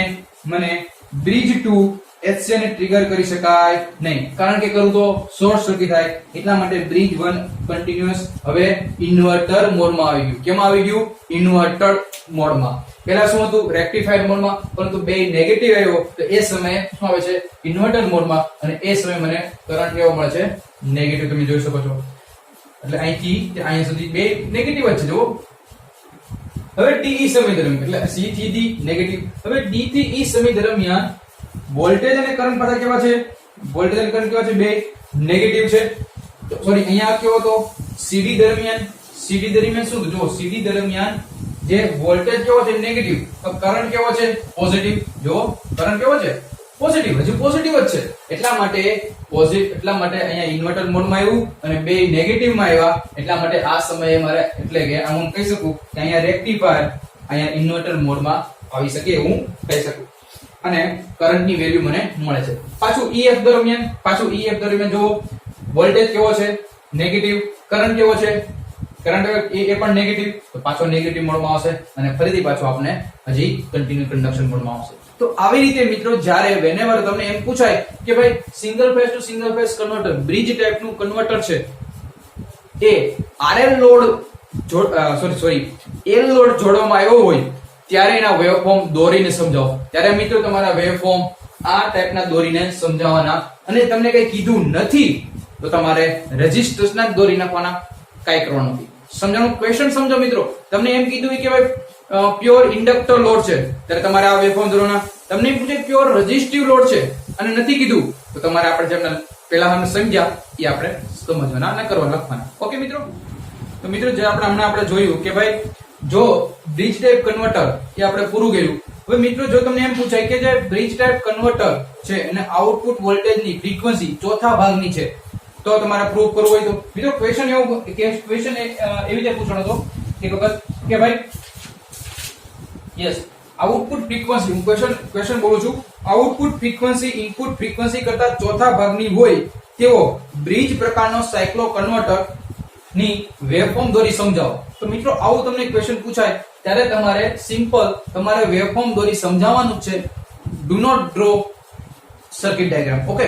મને બ્રિજ 2 HC ને ટ્રિગર કરી શકાય નહીં, કારણ કે કરું તો શોર્ટ સર્કિટ થાય, એટલા માટે બ્રિજ 1 કન્ટિન્યુઅસ હવે ઇન્વર્ટર મોડમાં આવી ગયું. કેમ આવી ગયું? ઇન્વર્ટર મોડમાં. પહેલા શું હતું? રેક્ટિફાયર મોડમાં, પરંતુ બે નેગેટિવ આવ્યો તો એ સમયે શું આવે છે? ઇન્વર્ટર મોડમાં, અને એ સમયે મને કરંટ કેવો મળે છે? નેગેટિવ. તમે જોઈ શકો છો, એટલે અહીંથી અહીંયા સુધી બે નેગેટિવ જ છે. જુઓ હવે DE સમય દરમિયાન એટલે C થી D નેગેટિવ, હવે D થી E સમય દરમિયાન વોલ્ટેજ અને કરંટ પાછા કેવા છે? વોલ્ટેજ અને કરંટ કેવા છે? બે નેગેટિવ છે. સોરી, અહીંયા કેવો હતો? CD દરમિયાન શું હતું? જો CD દરમિયાન જે વોલ્ટેજ કેવો છે? નેગેટિવ, તો કરંટ કેવો છે? પોઝિટિવ. જો કરંટ કેવો છે? પોઝિટિવ, હજુ પોઝિટિવ જ છે, એટલા માટે અહીંયા ઇન્વર્ટર મોડમાં આવ્યું અને બે નેગેટિવ માં આવ્યા, એટલા માટે આ સમયે મારે એટલે કે હું કહી શકું કે અહીંયા રેક્ટિફાયર અહીંયા ઇન્વર્ટર મોડમાં આવી શકે એવું કહી શકું, અને કરંટની વેલ્યુ મને મળે છે. પાછું EF દરમિયાન જો વોલ્ટેજ કેવો છે? નેગેટિવ. કરંટ કેવો છે? કરંટ એ પણ નેગેટિવ, તો પાછો નેગેટિવ મોડમાં આવશે, અને ફરીથી પાછો આપણે હજી કન્ટિન્યુ કન્ડક્શન મોડમાં આવશે. તો આવી રીતે મિત્રો જ્યારે whenever તમને એમ પૂછાય કે ભાઈ single phase to single phase converter bridge ટાઈપનું કન્વર્ટર છે, એ RL લોડ L લોડ જોડવામાં આવ્યો હોય ત્યારે એના વેવફોર્મ દોરીને સમજાવો. ત્યારે મિત્રો તમારા વેવફોર્મ આ ટાઈપના દોરીને સમજાવવાના, અને તમને કઈ કીધું નથી તો તમારે રેઝિસ્ટન્સના દોરી નાખવાના, કાઈ કરવાનું નથી. સમજાણું ક્વેશ્ચન સમજો મિત્રો. તમને એમ કીધું કે ભાઈ પ્યોર ઇન્ડક્ટર લોડ છે ત્યારે તમારે આ વેવફોર્મ દોરવાના. તમને એમ પૂછે પ્યોર રેઝિસ્ટિવ લોડ છે અને નથી કીધું તો તમારે આપણે જેમને પહેલા સમજ્યા એ આપણે સમજવાના અને કરવા લખવાના. ઓકે મિત્રો. તો મિત્રો જે આપણે જોયું કે ભાઈ જો બ્રિજ ટાઈપ કન્વર્ટર એ આપણે પૂરું કર્યું. હવે મિત્રો જો તમને એમ પૂછાય કે જે બ્રિજ ટાઈપ કન્વર્ટર છે અને આઉટપુટ વોલ્ટેજની ફ્રીક્વન્સી ચોથા ભાગની છે તો તમારે પ્રૂવ કરવું હોય તો મિત્રો ક્વેશ્ચન એવી રીતે પૂછવાનો હતો એક વખત કે ભાઈ યસ આઉટપુટ ફ્રીક્વન્સી હું ક્વેશ્ચન બોલું છું. આઉટપુટ ફ્રીક્વન્સી ઇનપુટ ફ્રીક્વન્સી કરતા ચોથા ભાગની હોય તેવો બ્રિજ પ્રકારનો સાયક્લો કન્વર્ટર ની વેવફોર્મ દોરી સમજાવો. તો મિત્રો આવું તમને ક્વેશ્ચન પૂછાય ત્યારે તમારે સિમ્પલ તમારે વેવફોર્મ દોરી સમજાવવાનું જ છે. Do not draw circuit diagram. Okay,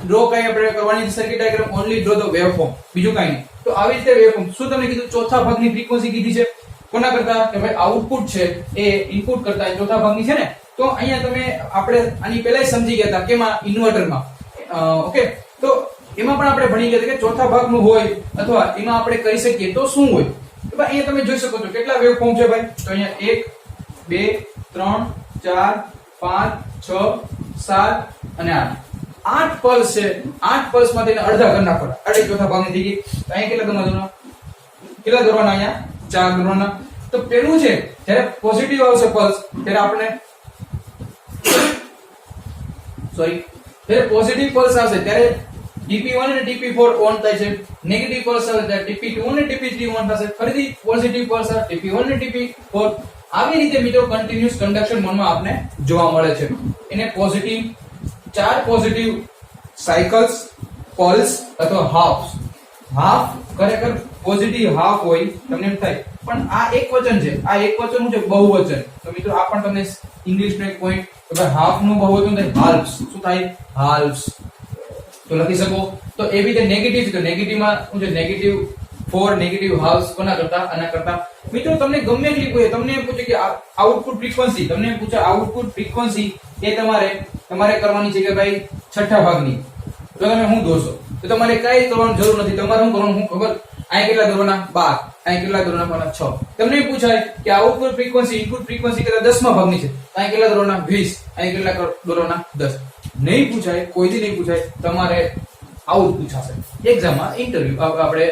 draw કઈ આપણે કરવાની circuit diagram, only draw the waveform, બીજું કઈ નહીં. તો આવી રીતે વેવફોર્મ શું તમને કીધું ચોથા ભાગની ફ્રીક્વન્સી કીધી છે કોના કરતા કે ભાઈ આઉટપુટ છે એ ઇનપુટ કરતા ચોથા ભાગની છે ને. તો અહીંયા તમે આપણે આની પહેલા સમજી ગયા હતા કેમાં ઇન્વર્ટરમાં. ઓકે, તો એમાં પણ આપણે ભણી ગયા હતા કે ચોથા ભાગનું હોય અથવા એમાં આપણે કરી શકીએ તો શું હોય. તો ભાઈ અહીંયા તમે જોઈ શકો છો કેટલા વેવફોર્મ છે ભાઈ. તો અહીંયા 1 2 3 4 5 6 7 અને 8 પલ્સ છે. 8 પલ્સ માંથી અડધા કરી નાખવાના, અડધી ચોથા ભાગની થઈ ગઈ. તો અહીંયા કેટલા દોરવાના અહીંયા 4 દોરવાના. તો પેલું છે જ્યારે પોઝિટિવ આવશે પલ્સ ત્યારે આપણે જ્યારે પોઝિટિવ પલ્સ આવશે ત્યારે dp1 અને dp4 ઓન થાય છે. નેગેટિવ પલ્સ આવે ત્યારે dp2 અને dp3 ઓન થશે. ફરીથી પોઝિટિવ પલ્સ આવે dp1 અને dp4. આવી રીતે મિત્રો કન્ટિન્યુઅસ કન્ડક્શન મોડમાં આપને જોવા મળે છે. એને પોઝિટિવ 4 પોઝિટિવ સાયકલ્સ પલ્સ અથવા હાફ ખરેખર પોઝિટિવ હાફ હોય તમને એમ થાય પણ આ એક વચન છે. આ એક વચન શું છે? બહુવચન. તો મિત્રો આ પણ તમને ઇંગ્લિશ નો એક પોઈન્ટ કે હાફ નું બહુવચન થાય હાલ્ફ્સ. શું થાય? હાલ્ફ્સ. તો લખી શકો. તો એવી રીતે નેગેટિવ છે તો નેગેટિવ માં શું છે? નેગેટિવ 4 નેગેટિવ હાલ્ફ્સ કોના કરતા? આના કરતા. મિત્રો તમને ગમે એટલી કોઈ તમને એમ પૂછે કે આઉટપુટ ફ્રીક્વન્સી, તમને એમ પૂછે આઉટપુટ ફ્રીક્વન્સી એ તમારે કરવાની છે કે ભાઈ છઠ્ઠા ભાગની. તો તમે શું દોરશો? તો તમારે કઈ કરવાની જરૂર નથી. તમારે શું કરવાનું? હું ખબર અહીં કેટલા દોરવાના? 12. અહીં કેટલા દોરવાના? 6. તમને પૂછાય કે આઉટપુટ ફ્રીક્વન્સી ઇનપુટ ફ્રીક્વન્સી કરતા 10મા ભાગની છે. અહીં કેટલા દોરવાના? 20. અહીં કેટલા દોરવાના? 10. નહીં પૂછાય, કોઈથી નહીં પૂછાય. તમારે આવું પૂછાશે એક્ઝામમાં, ઇન્ટરવ્યુ આપણે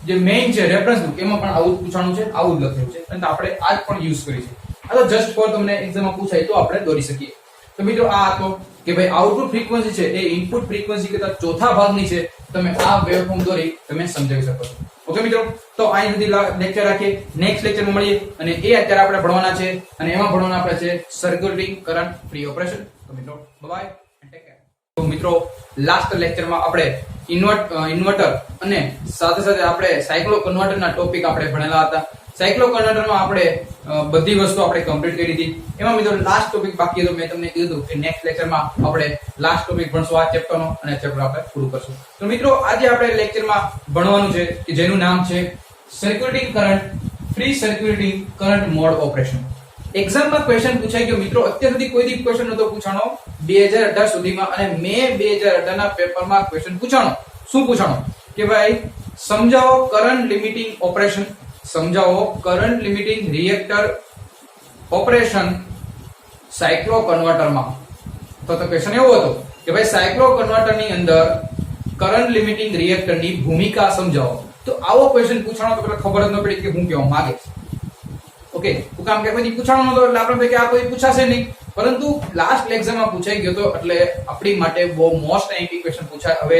જે મેઇન છે રેફરન્સ બુક એમાં પણ આવું પૂછવાનું છે, આવું જ લખેલું છે અને આપણે આ જ પણ યુઝ કરી છે. આ તો જસ્ટ ફોર તમને એક્ઝામમાં પૂછાય તો આપણે દોરી શકીએ. તો મિત્રો આ હતો કે ભાઈ આઉટપુટ ફ્રીક્વન્સી છે એ ઇનપુટ ફ્રીક્વન્સી કરતા ચોથા ભાગની છે. તમે આ વેવફોર્મ દોરી તમે સમજાવી શકો છો. ઓકે મિત્રો, તો અહીં સુધી લેક્ચર રાખીએ. નેક્સ્ટ લેક્ચરમાં મળીએ અને એ અત્યારે આપણે ભણવાના છે અને એમાં ભણવાના આપણે છે સર્ક્યુલેટિંગ કરંટ ફ્રી ઓપરેશન. તો મિત્રો બાય એન્ડ ટેક કેર. તો મિત્રો લાસ્ટ લેક્ચરમાં આપણે ઇન્વર્ટર અને સાથે સાથે આપણે સાયક્લો કન્વર્ટરના ટોપિક આપણે ભણેલા હતા. સાયક્લો કન્વર્ટરમાં આપણે બધી વસ્તુ આપણે કમ્પ્લીટ કરી હતી. એમાં મિત્રો લાસ્ટ ટોપિક બાકી હતો. મેં તમને કીધું કે નેક્સ્ટ લેક્ચરમાં આપણે લાસ્ટ ટોપિક ભણશું આ ચેપ્ટરનો અને ચેપ્ટર આપણે પૂરું કરશું. તો મિત્રો આજે આપણે લેક્ચરમાં ભણવાનું છે કે જેનું નામ છે circulating current free circulating current mode operation. એક્ઝામમાં ક્વેશ્ચન પૂછાઈ ગયો મિત્રો. અત્યાર સુધી કોઈ દી ક્વેશ્ચન નતો પૂછાણો 2018 સુધીમાં અને મે 2018 ના પેપરમાં ક્વેશ્ચન પૂછાણો. શું પૂછાણો કે ભાઈ સમજાવો કરંટ લિમિટિંગ ઓપરેશન, સમજાવો કરંટ લિમિટિંગ રિએક્ટર ઓપરેશન સાયક્લો કન્વર્ટરમાં. તો ક્વેશ્ચન એવો હતો કે ભાઈ સાયક્લો કન્વર્ટરની અંદર કરંટ લિમિટિંગ રિએક્ટરની ભૂમિકા સમજાવો. તો આવો ક્વેશ્ચન પૂછાણો તો પેલા ખબર જ ન પડી કે હું કહેવા માંગે છે. ઓકે, હું કામ કે કોઈ પૂછાણો નતો એટલે આપણે કે આ કોઈ પૂછાશે નહીં, પરંતુ લાસ્ટ એક્ઝામમાં પૂછાઈ ગયો તો એટલે આપણી માટે બહુ મોસ્ટ આઈએમપી ક્વેશ્ચન પૂછાય. હવે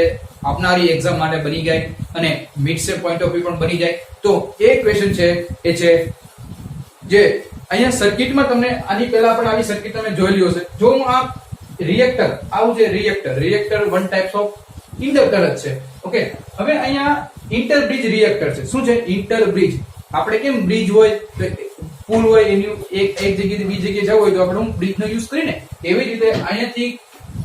આવનારી એક્ઝામ માટે બની જાય અને mid same point of view પણ બની જાય. તો એ ક્વેશ્ચન છે એ છે જે અહીંયા સર્કિટમાં તમને આની પહેલા પણ આવી સર્કિટ તમે જોયેલી હશે. જો હું આ રિએક્ટર આવું છે reactor one types of inductor જ છે. ઓકે, હવે અહીંયા ઇન્ટરબ્રિજ રિએક્ટર છે. શું છે? ઇન્ટરબ્રિજ. આપણે કેમ બ્રિજ હોય તો પુલ હોય એની એક જગ્યાએથી બીજી જગ્યાએ જવું હોય તો આપણે બ્રિજનો યુઝ કરીને એવી રીતે અહીંયાથી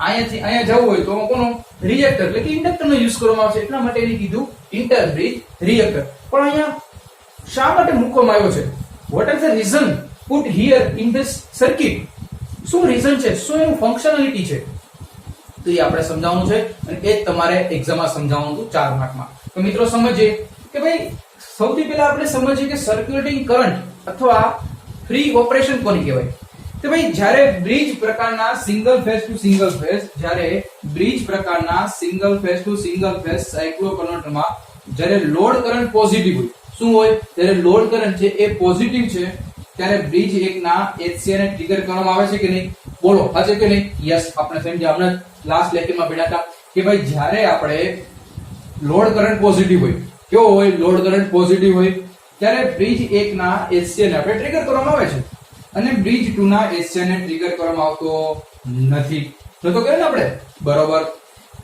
અહીંયા જવું હોય તો કોનો? રિએક્ટર એટલે કે ઇન્ડક્ટરનો યુઝ કરવામાં આવશે. એટલા માટે એને કીધું ઇન્ટરબ્રિજ રિએક્ટર. પણ અહીંયા શા માટે મૂકવામાં આવ્યો છે? What is the reason put here in this circuit? શું રીઝન છે? શું એનું ફંક્શનાલિટી છે? તો એ આપણે સમજાવવાનું છે અને એ જ તમારે એક્ઝામમાં સમજાવવાનું હતું 4 માર્કમાં. તો મિત્રો સમજીએ કે ભાઈ સૌથી પહેલા આપણે સમજીએ કે સર્ક્યુલેટિંગ કરંટ અથવા ફ્રી ઓપરેશન કોને કહેવાય. તો ભાઈ જ્યારે બ્રિજ પ્રકારના single phase to single phase, જ્યારે બ્રિજ પ્રકારના single phase to single phase cyclo કન્વર્ટરમાં જ્યારે લોડ કરંટ પોઝિટિવ હોય, શું હોય, જ્યારે લોડ કરંટ છે એ પોઝિટિવ છે, ત્યારે બ્રિજ એકના HCA ને ટ્રિગર કરવામાં આવે છે કે નહીં? બોલો, છે કે નહીં? યસ. આપણે સમજ્યા હમણાં લાસ્ટ લેક્ચરમાં ભણ્યા હતા કે ભાઈ જ્યારે આપણે લોડ કરંટ પોઝિટિવ હોય, કેવો હોય? લોડ કરંટ પોઝિટિવ હોય, ત્યારે બ્રિજ એકના HCA ને આપણે ટ્રિગર કરવામાં આવે છે અને બ્રિજ 2 ના HCA ને ટ્રિગર કરવામાં આવતો નથી. તો કહે ને આપણે બરોબર.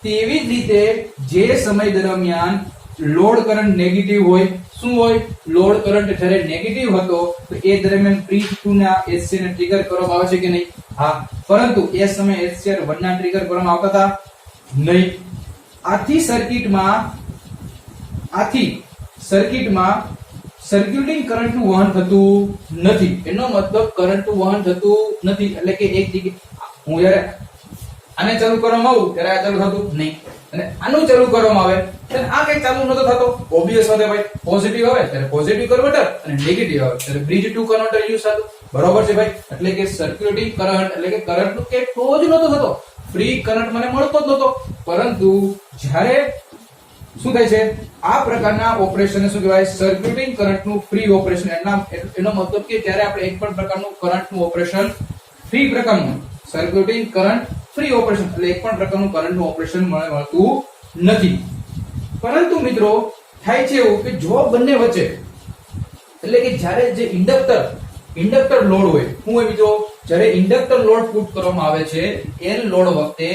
તેવી જ રીતે જે સમય દરમિયાન લોડ કરંટ નેગેટિવ હોય, શું હોય? લોડ કરંટ જ્યારે નેગેટિવ હતો તો એ દરમિયાન બ્રિજ 2 ના HCA ને ટ્રિગર કરવામાં આવે છે કે નહીં? હા. પરંતુ એ સમયે HCA 1 ના ટ્રિગર કરવામાં આવતા હતા નહીં. આથી સર્કિટમાં સર્ક્યુલેટિંગ કરંટનું વહન થતું નથી. એનો મતલબ કરંટનું વહન થતું નથી એટલે કે એક જગ્યાએ હું જ્યારે આને ચાલુ કરવામાં આવું ત્યારે આ ચાલુ થતું નહીં અને આનું ચાલુ કરવામાં આવે ત્યારે આ કઈ ચાલુ નતો થતો. ઓબ્વિયસ વાત ભાઈ, પોઝિટિવ આવે ત્યારે પોઝિટિવ કન્વર્ટર અને નેગેટિવ આવે ત્યારે બ્રિજ 2 કન્વર્ટર યુઝ થતું. બરોબર છે ભાઈ. એટલે કે સર્ક્યુલેટિંગ કરંટ એટલે કે કરંટનું કે ફ્લો જ નતો થતો, ફ્રી કરંટ મને મળતો જ નતો. પરંતુ જ્યારે શું થાય છે, આ પ્રકારના ઓપરેશનને શું કહેવાય? સર્ક્યુલેટિંગ કરંટનું ફ્રી ઓપરેશન. એનો મતલબ કે જ્યારે આપણે એક પણ પ્રકારનું કરંટનું ઓપરેશન ફ્રી પ્રકારનું સર્ક્યુલેટિંગ કરંટ ફ્રી ઓપરેશન એટલે એક પણ પ્રકારનું કરંટનું ઓપરેશન મળતું નથી. પરંતુ મિત્રો થાય છે એવું કે જો બંને વચ્ચે એટલે કે જ્યારે જે ઇન્ડક્ટર લોડ હોય, શું હોય મિત્રો? જ્યારે ઇન્ડક્ટર લોડ પુટ કરવામાં આવે છે એ લોડ વખતે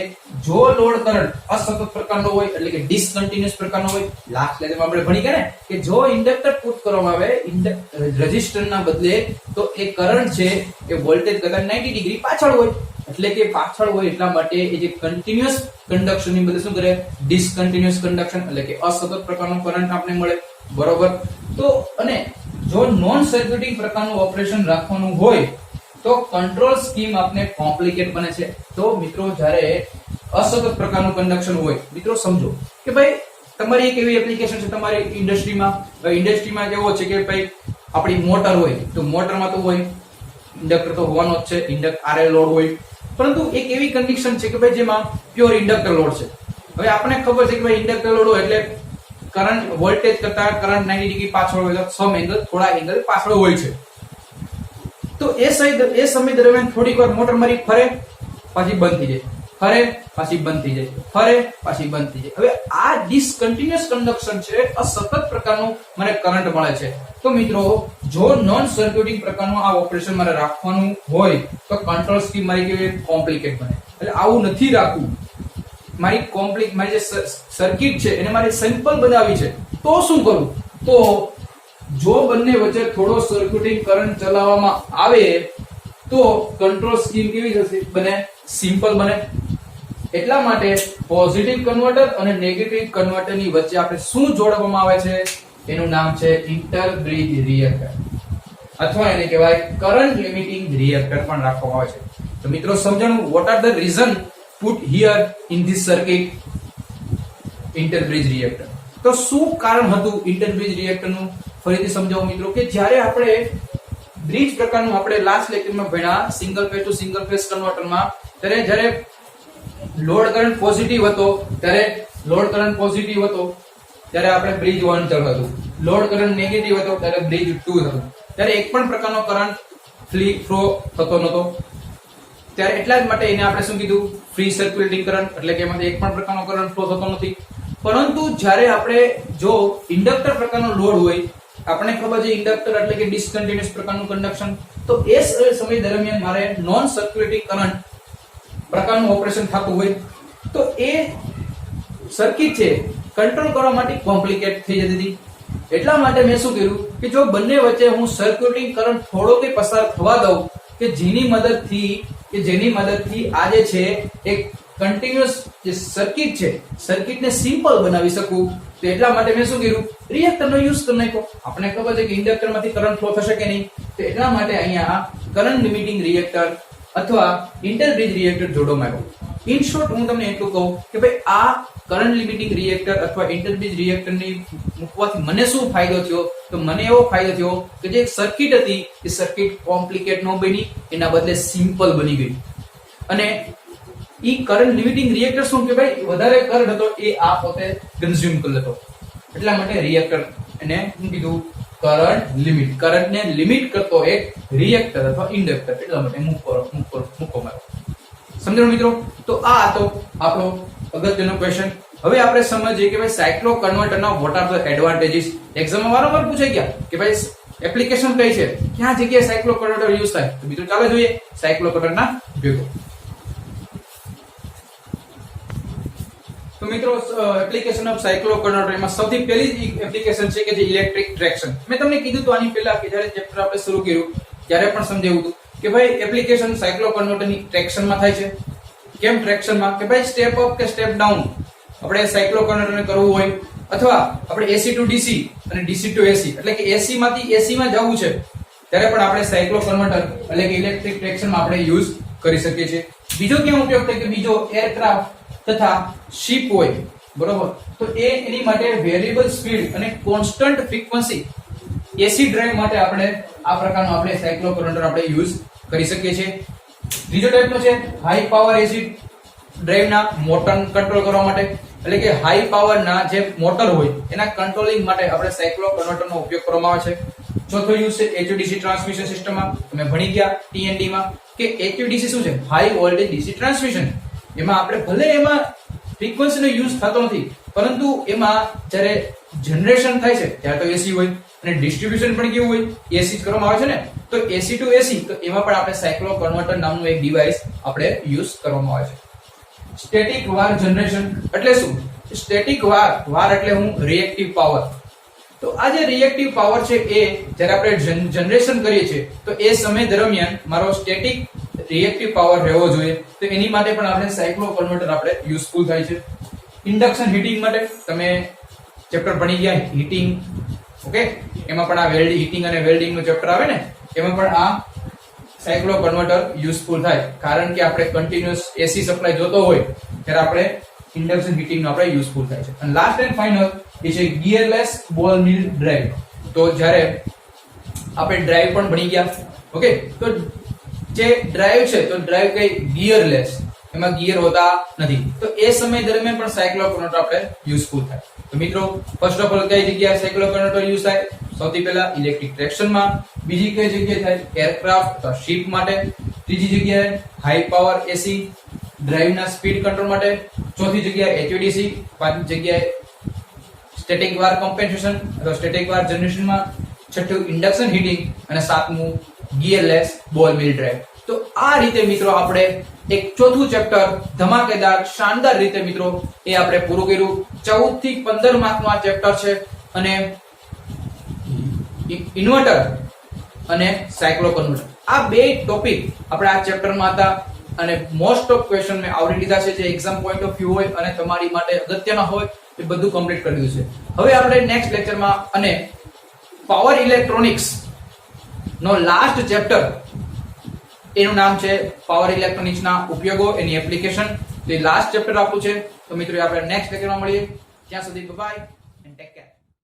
જો લોડ કરંટ અસતત પ્રકારનો હોય એટલે કે ડિસકન્ટિન્યુઅસ પ્રકારનો હોય, લાસ્ટ લેક્ચરમાં આપણે ભણી ગયા ને કે જો ઇન્ડક્ટર પુટ કરવામાં આવે રેઝિસ્ટરના બદલે તો એ કરંટ છે એ વોલ્ટેજ કરતા 90 ડિગ્રી પાછળ હોય. એટલે કે પાછળ હોય એટલા માટે એ જે કન્ટિન્યુઅસ કન્ડક્શન ની બદલે શું કરે? ડિસકન્ટિન્યુઅસ કન્ડક્શન એટલે કે અસતત પ્રકારનો કરંટ આપણે મળે. બરોબર. તો અને જો નોન સર્ક્યુલેટિંગ પ્રકારનું ઓપરેશન રાખવાનું હોય તો કંટ્રોલ સ્કીમ આપણે કોમ્પ્લિકેટ બને છે. તો મિત્રો જ્યારે અસતત પ્રકારનું કન્ડક્શન હોય, મિત્રો સમજો કે ભાઈ તમારી એક એવી એપ્લિકેશન છે તમારી ઇન્ડસ્ટ્રીમાં કેવો છે કે ભાઈ આપણી મોટર હોય તો મોટરમાં તો હોય ઇન્ડક્ટર તો હોવાનો જ છે, RL લોડ હોય. પરંતુ એક એવી કન્ડિશન છે કે ભાઈ જેમાં પ્યોર ઇન્ડક્ટર લોડ છે. હવે આપણને ખબર છે કે ભાઈ ઇન્ડક્ટર લોડ હોય એટલે કરંટ વોલ્ટેજ કરતા કરંટ 90 ડિગ્રી પાછળ હોય, સમ એંગલ થોડા એંગલ પાછળ હોય છે. તો એ સમય દરમિયાન થોડીક વાર મોટર મારી ફરે પાછી બંધ થઈ જાય, ફરે પાછી બંધ થઈ જાય, ફરે પાછી બંધ થઈ જાય. હવે આ ડિસકન્ટિન્યુઅસ કન્ડક્શન છે, અસતત પ્રકારનું મને કરંટ મળે છે. તો મિત્રો જો નોન સર્ક્યુલેટિંગ પ્રકારનું આ ઓપરેશન મારે રાખવાનું હોય તો કંટ્રોલ સ્કીમ મારી કેવી કોમ્પ્લિકેટ બને. એટલે આવું નથી રાખવું. મારી જે સર્કિટ છે એને મારે સિમ્પલ બનાવવી છે. તો શું કરું? તો જો બંને વચ્ચે થોડો સર્ક્યુલેટિંગ કરંટ ચલાવવામાં આવે તો કંટ્રોલ સ્કીમ કેવી થશે? બને સિમ્પલ બને. એટલા માટે પોઝિટિવ કન્વર્ટર અને નેગેટિવ કન્વર્ટરની વચ્ચે આપણે શું જોડવામાં આવે છે? એનું નામ છે ઇન્ટર બ્રિજ રિએક્ટર અથવા એને કહેવાય કરંટ લિમિટિંગ રિએક્ટર પણ રાખવામાં આવે છે. તો મિત્રો સમજણું, what are the reason put here in this circuit inter bridge reactor? તો શું કારણ હતું ઇન્ટર બ્રિજ રિએક્ટરનું? ફરીથી સમજાવું મિત્રો કે જ્યારે આપણે બ્રિજ પ્રકારનું આપણે લાસ્ટ લેક્ચરમાં ભણ્યા single phase to single phase કન્વર્ટરમાં, ત્યારે જ્યારે લોડ કરંટ પોઝિટિવ હતો ત્યારે આપણે બ્રિજ 1 ચાલુ હતું, લોડ કરંટ નેગેટિવ હતો ત્યારે બ્રિજ 2 હતું. ત્યારે એક પણ પ્રકારનો કરંટ ફ્લો થતો નતો. ત્યારે એટલા જ માટે એને આપણે શું કીધું? Free circulating current. એટલે કે એમાંથી એક પણ પ્રકારનો કરંટ ફ્લો થતો નથી. પરંતુ જ્યારે આપણે જો ઇન્ડક્ટર પ્રકારનો લોડ હોય, આપણે ખબર છે ઇન્ડક્ટર એટલે કે ડિસકન્ટિન્યુઅસ પ્રકારનું કન્ડક્શન, તો એ સમય દરમિયાન મારે નોન સર્ક્યુલેટિંગ કરંટ પ્રકારનું ઓપરેશન થતું હોય તો એ સર્કિટ છે કંટ્રોલ કરવા માટે કોમ્પ્લિકેટ થઈ જતી હતી. એટલા માટે મેં શું કર્યું કે જો બંને વચ્ચે હું સર્ક્યુલેટિંગ કરંટ થોડો કે પસાર થવા દઉં કે જેની મદદથી આ જે છે એક કન્ટિન્યુઅસ જે સર્કિટ છે સર્કિટને સિમ્પલ બનાવી શકું. તો એટલા માટે મેં શું કર્યું? રિએક્ટરનો યુઝ કરી નાખ્યો. આપણે ખબર છે કે ઇન્ડક્ટરમાંથી કરંટ ફ્લો થશે કે નહીં, તો એટલા માટે અહીંયા કરંટ લિમિટિંગ રિએક્ટર અથવા ઇન્ટર બ્રિજ રિએક્ટર જોડવામાં આવ્યો. ઇન શોર્ટ હું તમને એટલું કહું કે ભાઈ આ કરંટ લિમિટિંગ રિએક્ટર અથવા ઇન્ટરબેઝ રિએક્ટરની મૂકવાથી મને શું ફાયદો થયો, તો મને એવો ફાયદો થયો કે જે સર્કિટ હતી એ સર્કિટ કોમ્પ્લિકેટ ન બની, એના બદલે સિમ્પલ બની ગઈ. અને ઈ કરંટ લિમિટિંગ રિએક્ટર શું કે ભાઈ વધારે કરંટ હતો એ આ પોતે કન્ઝ્યુમ કરી લેતો, એટલા માટે રિએક્ટર એને શું કીધું, કરંટને લિમિટ કરતો એક રિએક્ટર અથવા ઇન્ડક્ટર, એટલા માટે મૂકવામાં આવ્યો. સમજો મિત્રો, તો આ હતો આપણો અગત્યનો ક્વેશ્ચન. હવે આપણે સમજીએ કે ભાઈ સાયક્લો કન્વર્ટરના વોટ આર ધ એડવાન્ટેજીસ. એક્ઝામમાં વારંવાર પૂછાઈ ગયા કે ભાઈ એપ્લિકેશન કઈ છે, ક્યાં જગ્યાએ સાયક્લો કન્વર્ટર યુઝ થાય. તો મિત્રો ચાલો જોઈએ સાયક્લો કન્વર્ટરના ઉપયોગો. તો મિત્રો એપ્લિકેશન ઓફ સાયક્લો કન્વર્ટર એમાં સૌથી પહેલી એપ્લિકેશન છે કે જે ઇલેક્ટ્રિક ટ્રેક્શન. મેં તમને કીધું તો આની પહેલા કે જ્યારે ચેપ્ટર આપણે શરૂ કર્યું ત્યારે પણ સમજાવ્યું હતું કે ભાઈ એપ્લિકેશન સાયક્લો કન્વર્ટરની ટ્રેક્શનમાં થાય છે. કેમ ટ્રેક્શનમાં? કે ભાઈ સ્ટેપ અપ કે સ્ટેપ ડાઉન આપણે સાયક્લો કન્વર્ટરને કરવું હોય, અથવા આપણે એસી ટુ ડીસી અને ડીસી ટુ એસી એટલે કે એસી માંથી એસી માં જવું છે, ત્યારે પણ આપણે સાયક્લો કન્વર્ટર એટલે કે ઇલેક્ટ્રિક ટ્રેક્શનમાં આપણે યુઝ કરી શકીએ છીએ. બીજો ક્યાં ઉપયોગ થાય કે બીજો એરક્રાફ્ટ તથા શિપ હોય, બરોબર, તો એની માટે વેરિયેબલ સ્પીડ અને કોન્સ્ટન્ટ ફ્રીક્વન્સી એસી ડ્રાઈવ માટે આપણે આ પ્રકારનો આપણે સાયક્લો કન્વર્ટર આપણે યુઝ કરી શકીએ છીએ. ત્રીજો ટાઈપનો છે હાઈ પાવર એસી ડ્રાઈવના મોટર કંટ્રોલ કરવા માટે, એટલે કે હાઈ પાવર ના જે મોટર હોય એના કંટ્રોલિંગ માટે આપણે સાયક્લો કન્વર્ટરનો ઉપયોગ કરવામાં આવે છે. ચોથો યુઝ છે એચવીડીસી ટ્રાન્સમિશન સિસ્ટમમાં. તમે ભણી ગયા ટીએનડી માં કે એચવીડીસી શું છે, હાઈ વોલ્ટેજ ડીસી ટ્રાન્સમિશન. એમાં આપણે ભલે એમાં ફ્રીક્વન્સીનો યુઝ થતો નથી, પરંતુ એમાં જ્યારે જનરેશન થાય છે ત્યારે તો એસી હોય અને ડિસ્ટ્રીબ્યુશન પણ કેવું હોય, એસી જ કરવામાં આવે છે ને. તો એસી ટુ એસી, તો એમાં પણ આપણે સાયક્લો કન્વર્ટર નામનું એક ડિવાઇસ આપણે યુઝ કરવામાં આવે છે. સ્ટેટિક વાર જનરેશન એટલે શું? સ્ટેટિક વાર એટલે હું રિએક્ટિવ પાવર. તો આ જે રિએક્ટિવ પાવર છે એ જ્યારે આપણે જનરેશન કરીએ છીએ તો એ સમય દરમિયાન મારો સ્ટેટિક રિએક્ટિવ પાવર રહેવો જોઈએ, તો એની માટે પણ આપણે સાયક્લો કન્વર્ટર આપણે યુઝફુલ થાય છે. ઇન્ડક્શન હીટિંગ માટે તમે ચેપ્ટર ભણી ગયા હીટિંગ, ઓકે, એમાં પણ આ વેલ્ડિંગ, હીટિંગ અને વેલ્ડિંગ નું ચેપ્ટર આવે ને, એમાં પણ આ સાયક્લો કન્વર્ટર યુઝફુલ થાય. કારણ કે આપણે કન્ટિન્યુઅસ એસી સપ્લાય જોતો હોય ત્યારે આપણે ઇન્ડક્શન હીટિંગ નો આપણે યુઝફુલ થાય છે. અને લાસ્ટ એન્ડ ફાઇનલ એ છે ગિયરલેસ બોલ મિલ ડ્રાઈવ. તો જ્યારે આપણે ડ્રાઈવ પણ ભણી ગયા, ઓકે, તો જે ડ્રાઈવ છે તો ડ્રાઈવ કઈ ગિયરલેસ, એમાં ગિયર હોતા નથી, તો એ સમય દરમિયાન પણ સાયક્લો કન્વર્ટર આપણે યુઝફુલ થાય. તો મિત્રો ફર્સ્ટ ઓફ ઓલ કઈ જગ્યાએ સાયક્લો કન્વર્ટર યુઝ થાય? સૌથી પહેલા ઇલેક્ટ્રિક ટ્રેક્શનમાં. બીજી કઈ જગ્યાએ થાય? એરક્રાફ્ટ અથવા શિપ માટે. ત્રીજી જગ્યાએ હાઈ પાવર એસી ડ્રાઈવના સ્પીડ કંટ્રોલ માટે. ચોથી જગ્યાએ એચવીડીસી. પાંચમી જગ્યાએ સ્ટેટિક વાર કોમ્પેન્સેશન અથવા સ્ટેટિક વાર જનરેશનમાં. છઠ્ઠું ઇન્ડક્શન હીટિંગ અને સાતમું ગિયરલેસ બોલ મિલ ડ્રાઈવ. તો આ રીતે મિત્રો આપણે એક ચોથું ચેપ્ટર ધમાકેદાર શાનદાર રીતે મિત્રો એ આપણે પૂરું કર્યું. 14 થી 15 માર્કનું આ ચેપ્ટર છે અને ઇન્વર્ટર અને સાયક્લો કન્વર્ટર આ બે ટોપિક આપણે આ ચેપ્ટરમાં હતા અને મોસ્ટ ઓફ ક્વેશ્ચન મેં આવરી લીધા છે, જે એક્ઝામ પોઈન્ટ ઓફ વ્યૂ હોય અને તમારી માટે અગત્યના હોય એ બધું કમ્પ્લીટ કરી દીધું છે. હવે આપણે નેક્સ્ટ લેક્ચરમાં અને પાવર ઇલેક્ટ્રોનિક્સ નો લાસ્ટ ચેપ્ટર, એનું નામ છે પાવર ઇલેક્ટ્રોનિક્સ ના ઉપયોગો, એની એપ્લિકેશન. તો એ લાસ્ટ ચેપ્ટર આપણું છે. તો મિત્રો આપણે નેક્સ્ટ લેક્ચરમાં મળીએ. ત્યાં સુધી બાય એન્ડ ટેક કેર.